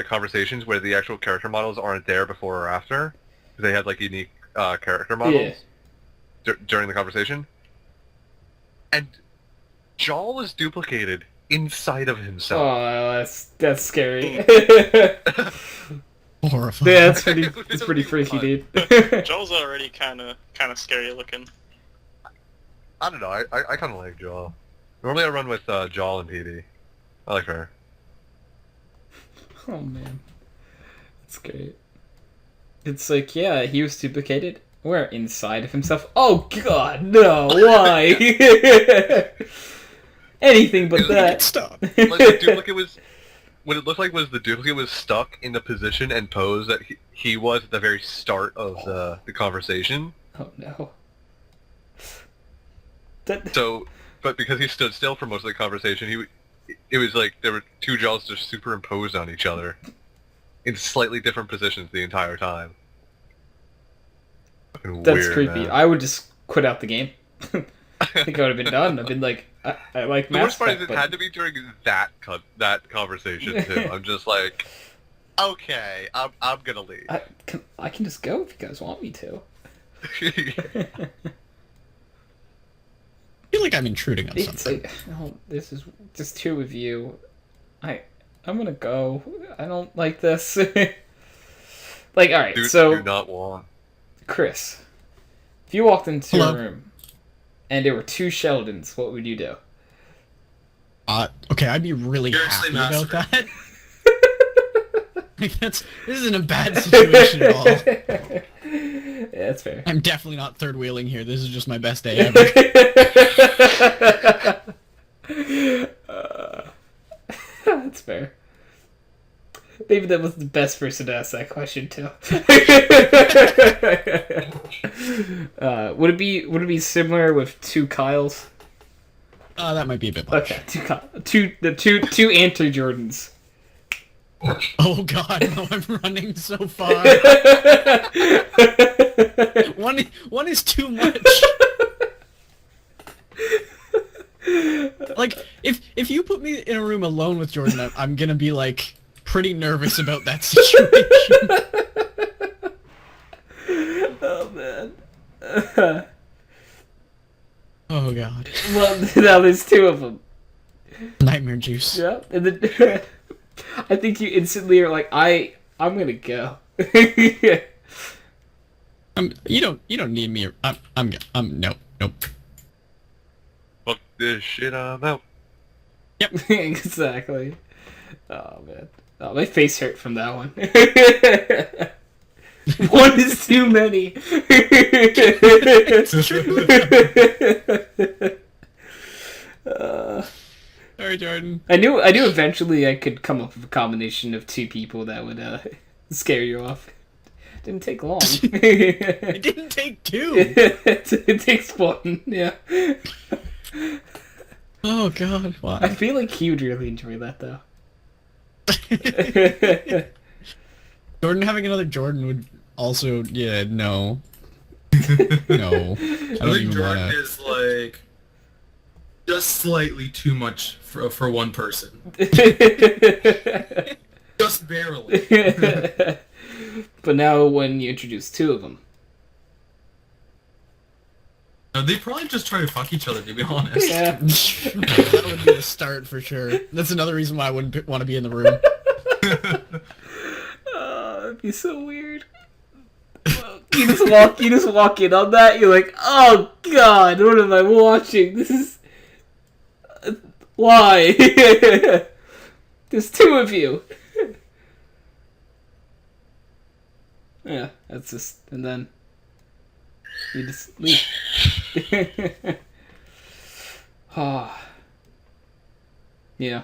C: conversations where the actual character models aren't there before or after. They had like unique character models during the conversation. And Jaw was duplicated inside of himself.
B: Oh, that's scary.
A: Horrifying.
B: Yeah, it's pretty freaky, dude.
F: Joel's already kind of scary looking.
C: I don't know. I kind of like Jaw. Normally I run with Jaw and PD. I like her.
B: Oh man, that's great. It's like, yeah, he was duplicated. Where inside of himself? Oh god, no! Why? Anything but that.
A: Stop.
C: Like the duplicate was. What it looked like was the duplicate was stuck in the position and pose that he was at the very start of the conversation.
B: Oh no.
C: So, but because he stood still for most of the conversation, it was like there were two jaws just superimposed on each other in slightly different positions the entire time. Fucking
B: That's
C: weird,
B: creepy.
C: man.
B: I would just quit out the game. I think I would have been done. I've been like, I like
C: The worst
B: Mass
C: part is
B: Effect,
C: it
B: but
C: had to be during that conversation too. I'm just like, okay, I'm gonna leave.
B: I can just go if you guys want me to.
A: I feel like I'm intruding on
B: It's
A: something.
B: like, oh, this is just two of you. I'm gonna go. I don't like this. Like, all right,
C: do
B: so
C: not want.
B: Chris, if you walked into
A: Hello.
B: a room and there were two Sheldons, what would you do?
A: Okay, I'd be really
D: Seriously,
A: happy about
D: Master.
A: that. Like, this isn't a bad situation at all.
B: Yeah, that's fair.
A: I'm definitely not third wheeling here. This is just my best day ever.
B: That's fair. Maybe that was the best person to ask that question too. Would it be similar with two Kyles?
A: That might be a bit much.
B: Okay, two Anti Jordans.
A: Oh god, no, I'm running so far. One is too much. Like, if you put me in a room alone with Jordan, I'm gonna be like pretty nervous about that situation.
B: Oh man.
A: Oh god.
B: Well, now there's two of them.
A: Nightmare juice.
B: Yeah, and then I think you instantly are like, I'm gonna go.
A: You don't need me. I'm nope.
C: Fuck this shit, I'm out.
A: Yep.
B: Exactly. Oh man. Oh, my face hurt from that one. One is too many.
A: It's true. Sorry, Jordan.
B: I knew eventually I could come up with a combination of two people that would scare you off. Didn't take long.
A: It didn't take two.
B: It takes one, yeah.
A: Oh god, why?
B: I feel like he would really enjoy that though.
A: Jordan having another Jordan would also, yeah, no. No. I
D: I
A: don't
D: think
A: even
D: Jordan
A: wanna.
D: is like just slightly too much for one person. Just barely.
B: But now when you introduce two of them.
D: No, they probably just try to fuck each other, to be honest.
B: Yeah.
A: That would be the start for sure. That's another reson why I wouldn't want to be in the room.
B: It'd be so weird. You just walk in on that, you're like, oh god, what am I watching? This is... Why? There's two of you. Yeah, that's just... And then... You just leave. Ah. Yeah.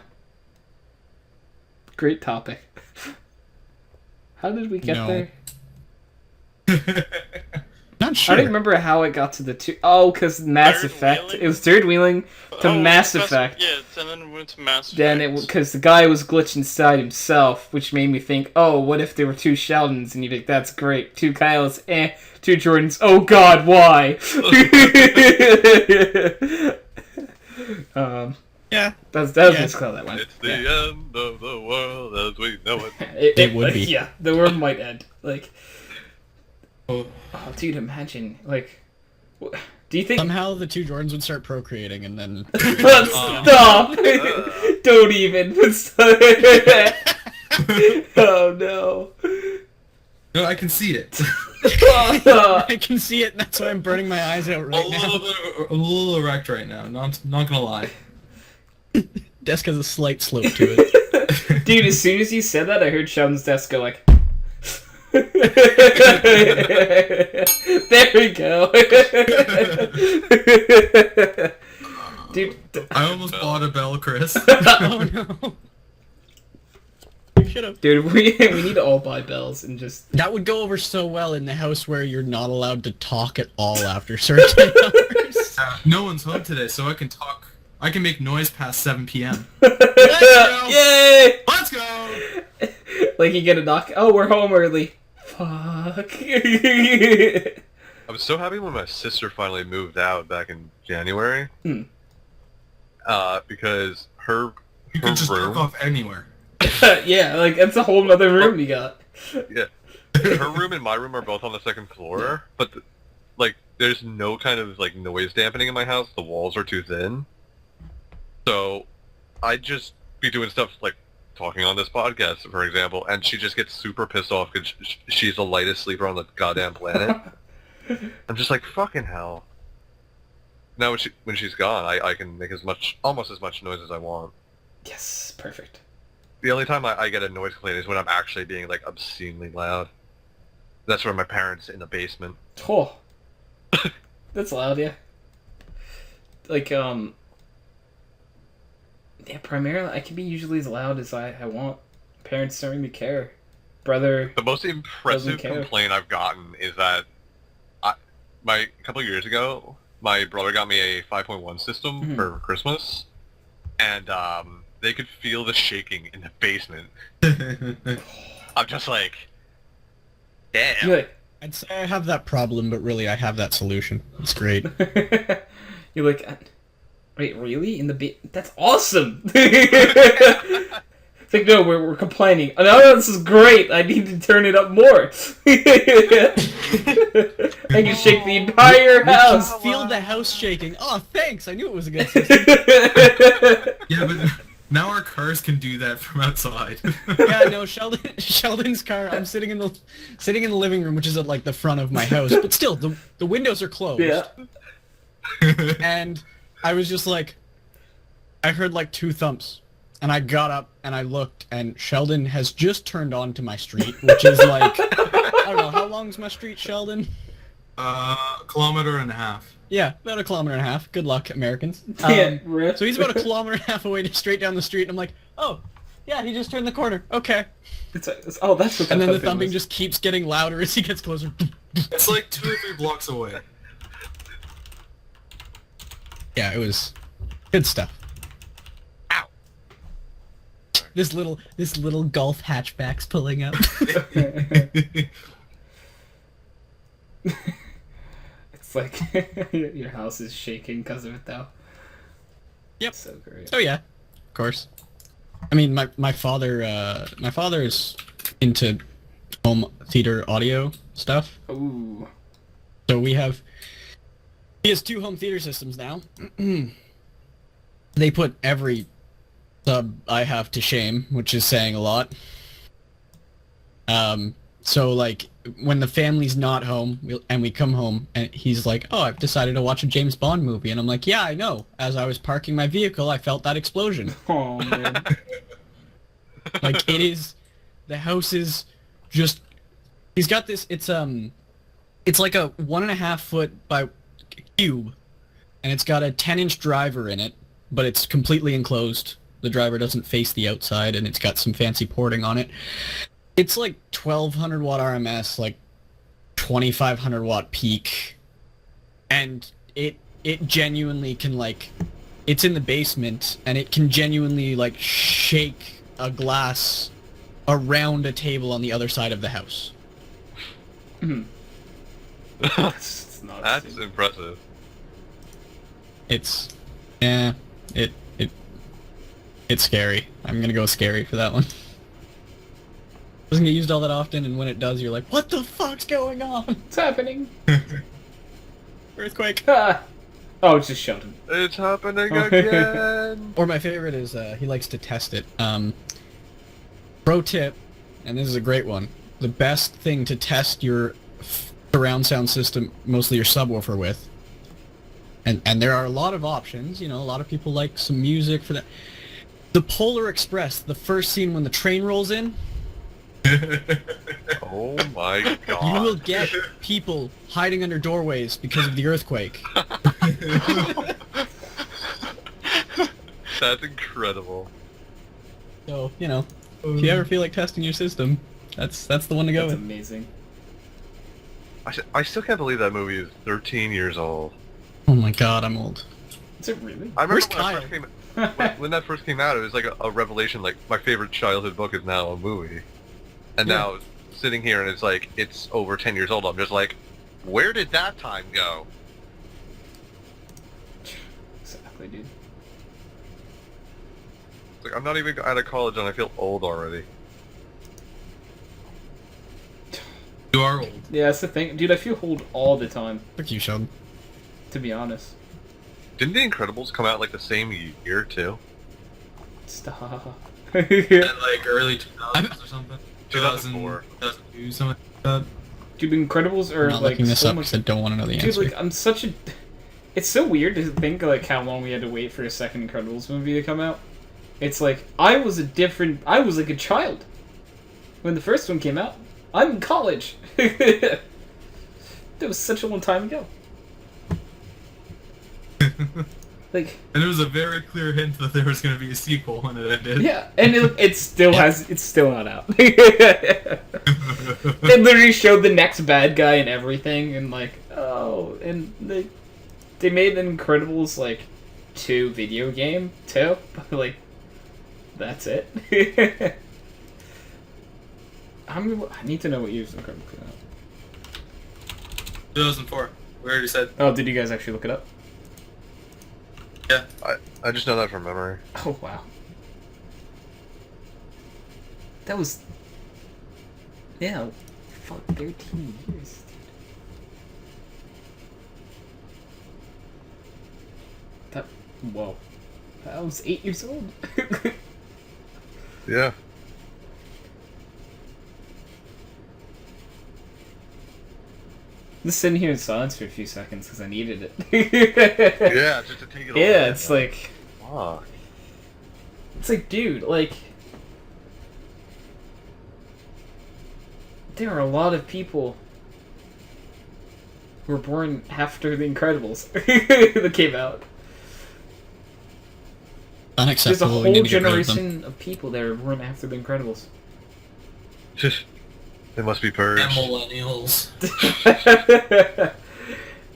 B: Great topic. How did we get
A: No.
B: there?
A: Not sure.
B: I don't remember how it got to the two. Oh, because Mass
F: Third
B: Effect.
F: wheeling?
B: It was third wheeling to
F: Oh,
B: Mass
F: Mass-
B: Effect.
F: Yeah, and then we went to Mass
B: Then
F: Effect.
B: it because the guy was glitched inside himself, which made me think, oh, what if there were two Sheldons? And you think that's great. Two Kyles, two Jordans. Oh God, why?
A: Yeah.
B: That was
A: Yeah.
B: just how that went.
C: It's the
B: Yeah.
C: end of the world as we know it.
A: It would be.
B: Yeah, the world might end. Like,
D: Oh,
B: oh, dude, imagine. Like, do you think?
A: Somehow the two Jordans would start procreating and then...
B: Stop! Don't even. Oh no.
D: no, I can see it.
A: I can see it, and that's why I'm burning my eyes out right now.
D: A little erect right now. Not gonna lie.
A: Desk has a slight slope to it.
B: Dude, as soon as you said that, I heard Sheldon's desk go like. There we go. Dude.
D: I almost bought a bell, Chris.
A: Oh no. You should've.
B: Dude, we need to all buy bells and just.
A: That would go over so well in the house where you're not allowed to talk at all after certain hours.
D: No one's home today, so I can talk. I can make noise past 7 p.m.
B: Yay!
D: Let's go!
B: Like you get a knock. Oh, we're home early. Fuck.
C: I was so happy when my sister finally moved out back in January.
B: Hmm.
C: Because her
D: You can just
C: room,
D: jerk off anywhere.
B: Yeah, like that's a whole nother room you got.
C: yeah, her room and my room are both on the second floor, but like there's no kind of like noise dampening in my house. The walls are too thin, so I just be doing stuff like talking on this podcast, for example, and she just gets super pissed off because she's the lightest sleeper on the goddamn planet. I'm just like, fucking hell. Now when she's gone, I can make almost as much noise as I want.
B: Yes, perfect.
C: The only time I get a noise complaint is when I'm actually being like obscenely loud. That's where my parents in the basement.
B: Oh, that's loud, yeah. Like, yeah, primarily, I can be usually as loud as I want. Parents don't really care. Brother,
C: The most impressive
B: care.
C: complaint I've gotten is that a couple of years ago, my brother got me a 5.1 system
B: Mhm.
C: for Christmas, and they could feel the shaking in the basement. I'm just like, damn.
B: you're
A: I'd say I have that problem, but really I have that solution. It's great.
B: like, you're like, wait, really? In the that's awesome! It's like, no, we're complaining. Oh, no, this is great. I need to turn it up more. I can shake the entire house.
A: Feel the house shaking. Oh, thanks. I knew it was a good system.
D: Yeah, but now our cars can do that from outside.
A: Yeah, no, Sheldon's car. I'm sitting in the living room, which is at like the front of my house, but still, the windows are closed.
B: Yeah.
A: And I was just like, I heard like 2 thumps, and I got up and I looked, and Sheldon has just turned onto my street, which is like, I don't know, how long's my street, Sheldon?
D: Kilometer and a half.
A: Yeah, about a kilometer and a half. Good luck, Americans.
B: Yeah, rip.
A: So he's about a kilometer and a half away, straight down the street, and I'm like, oh, yeah, he just turned the corner. Okay.
B: It's oh, that's what that
A: And then the
B: thumping
A: thumping
B: was.
A: just keeps getting louder as he gets closer.
D: It's like 2 or 3 blocks away.
A: Yeah, it was good stuff. Ow. This little golf hatchback's pulling up.
B: It's like your house is shaking because of it, though.
A: Yep.
B: So great.
A: So yeah, of course. I mean, my father is into home theater audio stuff.
B: Ooh.
A: So he has 2 home theater systems now. They put every sub I have to shame, which is saying a lot. So like when the family's not home and we come home and he's like, "Oh, I've decided to watch a James Bond movie," and I'm like, "Yeah, I know. As I was parking my vehicle, I felt that explosion."
B: Oh man.
A: Like it is, the house is just. He's got this. It's like a 1.5 foot by cube, and it's got a 10-inch driver in it, but it's completely enclosed. The driver doesn't face the outside, and it's got some fancy porting on it. It's like 1200 watt RMS, like 2500 watt peak, and it genuinely can like, it's in the basement, and it can genuinely like shake a glass around a table on the other side of the house.
B: That's not
C: That's impressive.
A: It's it's scary. I'm gonna go scary for that one. Doesn't get used all that often, and when it does, you're like, what the fuck's going on?
B: What's happening?
A: Earthquake.
B: Ah. Oh, it's just Sheldon.
C: It's happening again.
A: Or my favorite is he likes to test it. Pro tip, and this is a great one. The best thing to test your surround sound system, mostly your subwoofer with, and there are a lot of options. You know, a lot of people like some music for that. The Polar Express, the first scene when the train rolls in.
C: Oh my god.
A: You will get people hiding under doorways because of the earthquake.
C: That's incredible.
A: So, you know, if you ever feel like testing your system, that's the one to go
B: That's
A: with.
B: amazing.
C: I still can't believe that movie is 13 years old.
A: Oh my god, I'm old.
B: Is it really?
C: I remember
A: Where's
C: when,
A: Kyle?
C: when that first came out, it was like a revelation. Like, my favorite childhood book is now a movie. And now, sitting here and it's like, it's over 10 years old, I'm just like, where did that time go?
B: Exactly, dude.
C: It's like, I'm not even out of college and I feel old already.
D: You are old.
B: Yeah, that's the thing. Dude, I feel old all the time,
A: Fuck you, Sheldon.
B: to be honest.
C: Didn't The Incredibles come out like the same year, too?
B: Stop.
D: At like early 2000s or something.
C: 2004.
D: 2002, something like that.
B: Dude, Incredibles are
A: I'm not
B: like
A: looking this
B: so
A: up
B: much...
A: because I don't want to know the
B: Dude,
A: answer.
B: like, I'm such a... It's so weird to think, like, how long we had to wait for a second Incredibles movie to come out. It's like, I was like a child when the first one came out. I'm in college. That was such a long time ago. Like...
D: And there was a very clear hint that there was going to be a sequel when it ended.
B: Yeah, and it's still not out. They literally showed the next bad guy and everything, and like, oh, and they made the Incredibles like 2 video game too, but like, that's it. I need to know what year's Incredibles came out.
D: 2004. We already said.
B: Oh, did you guys actually look it up?
D: Yeah.
C: I just know that from memory.
B: Oh wow, that was 13 years. Whoa, I was 8 years old.
C: Yeah.
B: Just sitting here in silence for a few seconds because I needed it.
C: Yeah, just to take it all
B: Yeah,
C: in.
B: it's like,
C: Fuck.
B: it's like, dude, like, there are a lot of people who were born after The Incredibles that came out. There's a
A: Unacceptable. We
B: whole
A: need to get rid of them.
B: generation of people that were born after The Incredibles.
C: They must be purged.
D: And millennials.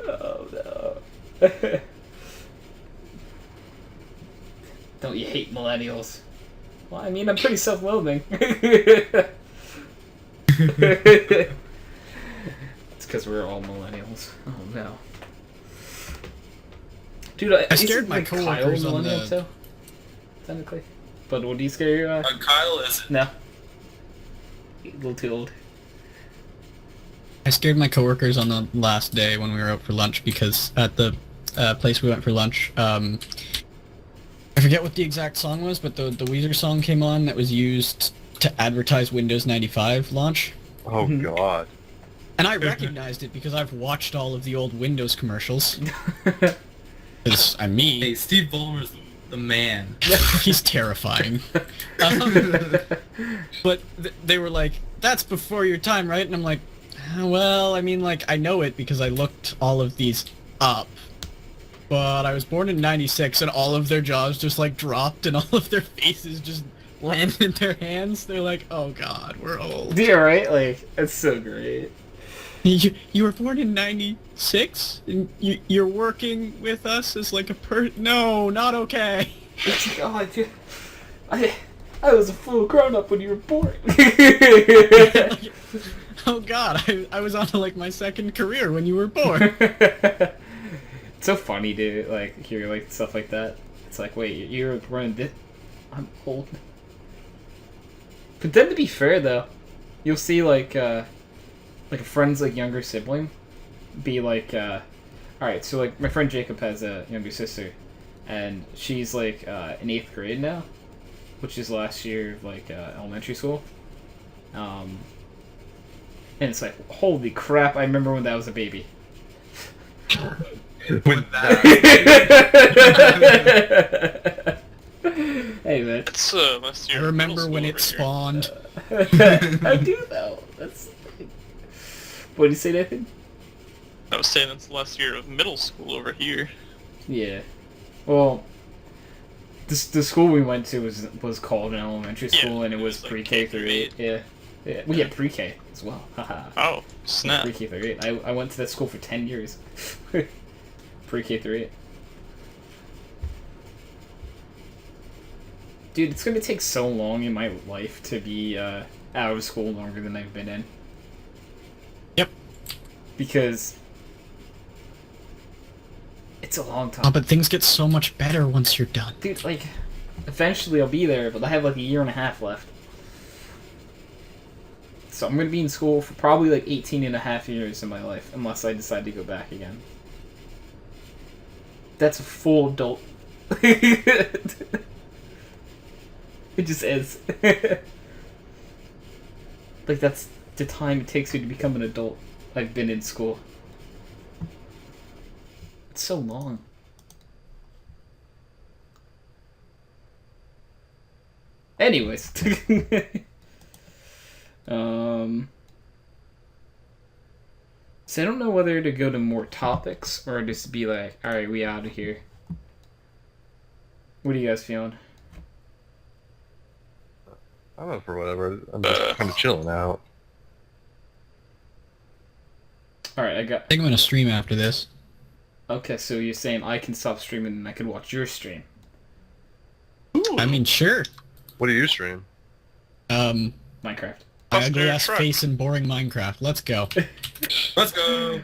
B: Oh no. Don't you hate millennials? Well, I mean, I'm pretty self-loathing. It's because we're all millennials. Oh no. Dude,
A: I scared my
B: isn't, like,
A: coworkers
B: Kyle
A: on
B: millennial
A: the-
B: too? Technically. But what do you scare?
D: Kyle isn't.
B: No. A little too old.
A: I scared my coworkers on the last day when we were out for lunch because at the place we went for lunch, I forget what the exact song was, but the Weezer song came on that was used to advertise Windows 95 launch.
C: Oh god.
A: And I recognized it because I've watched all of the old Windows commercials. Because I'm me.
D: Hey, Steve Ballmer's the man.
A: He's terrifying. But they were like, that's before your time, right? And I'm like, well, I mean, like, I know it because I looked all of these up. But I was born in 96 and all of their jaws just, like, dropped and all of their faces just landed in their hands. They're like, oh god, we're old.
B: Yeah, right? Like, it's so great.
A: You were born in 96? And you're working with us as like a No, not okay.
B: God, dude. I was a full grown-up when you were born.
A: Oh god, I was on like my second career when you were born.
B: It's so funny to like hear like stuff like that. It's like, wait, you were born this? I'm old. But then to be fair though, you'll see like a friend's like younger sibling be like, alright, so like my friend Jacob has a younger sister, and she's like in 8th grade now, which is last year of like elementary school. And it's like, holy crap, I remember when that was a baby.
C: When that
B: Hey man.
F: It's last year.
A: I remember
F: middle
A: when
F: school
A: it
F: over
A: spawned.
B: I do though. That's. What did you say, Nathan?
F: here. I was saying that's the last year of middle school over here.
B: Yeah. Well, the school we went to was called an elementary school,
F: Yeah,
B: and it
F: it
B: was
F: was, like,
B: pre-K through 8. Yeah. Yeah. We had pre-K as well. Haha.
F: Oh, snap.
B: Pre-K through 8. I went to that school for 10 years. Pre-K through 8. Dude, it's gonna take so long in my life to be out of school longer than I've been in.
A: Yep.
B: Because it's a long time.
A: Oh, but things get so much better once you're done.
B: Dude, like, eventually I'll be there, but I have like a year and a half left. So I'm gonna be in school for probably like 18 and a half years in my life, unless I decide to go back again. That's a full adult. It just is. Like, that's the time it takes me to become an adult. I've been in school. It's so long. Anyways. So I don't know whether to go to more topics or just be like, alright, we out of here. What are you guys feeling?
C: I'm up for whatever. I'm just kind of chilling out.
B: Alright,
A: I think I'm gonna stream after this.
B: Okay, so you're saying I can stop streaming and I can watch your stream.
A: I mean, sure.
C: What do you stream?
B: Minecraft.
A: Ugly ass face and boring Minecraft. Let's go.
D: Let's go.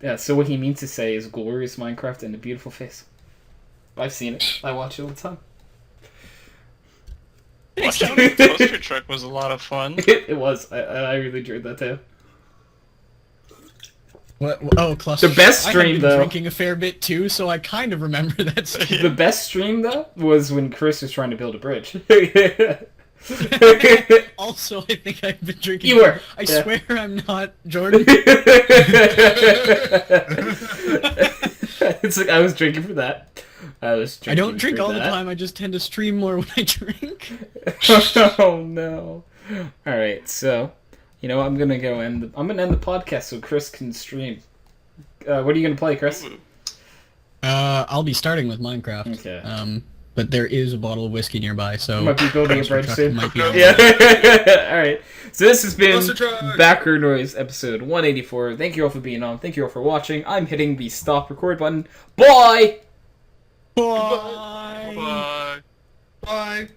B: Yeah, so what he means to say is glorious Minecraft and a beautiful face. I've seen it. I watch it all the time.
F: Watching the toaster truck was a lot of fun.
B: It was. I really enjoyed that too.
A: What? Oh, cluster.
B: The best
A: I
B: stream,
A: had been
B: though.
A: drinking a fair bit too, so I kind of remember that stream.
B: The best stream, though, was when Chris was trying to build a bridge.
A: Also, I think I've been drinking.
B: You were.
A: I
B: Yeah.
A: swear I'm not, Jordan.
B: It's like I was drinking for that. I
A: don't drink
B: for
A: all the
B: that.
A: time. I just tend to stream more when I drink.
B: Oh no! All right, so you know I'm gonna end the podcast so Chris can stream. What are you gonna play, Chris?
F: Ooh.
A: I'll be starting with Minecraft.
B: Okay.
A: But there is a bottle of whiskey nearby, so
B: Might be building a
A: Cluster
B: bridge
A: Truck
B: soon.
A: might be on
B: Yeah. All right. So this has been
D: Cluster Truck!
B: Backroom Noise episode 184. Thank you all for being on. Thank you all for watching. I'm hitting the stop record button. Bye.
A: Bye.
F: Bye.
D: Bye.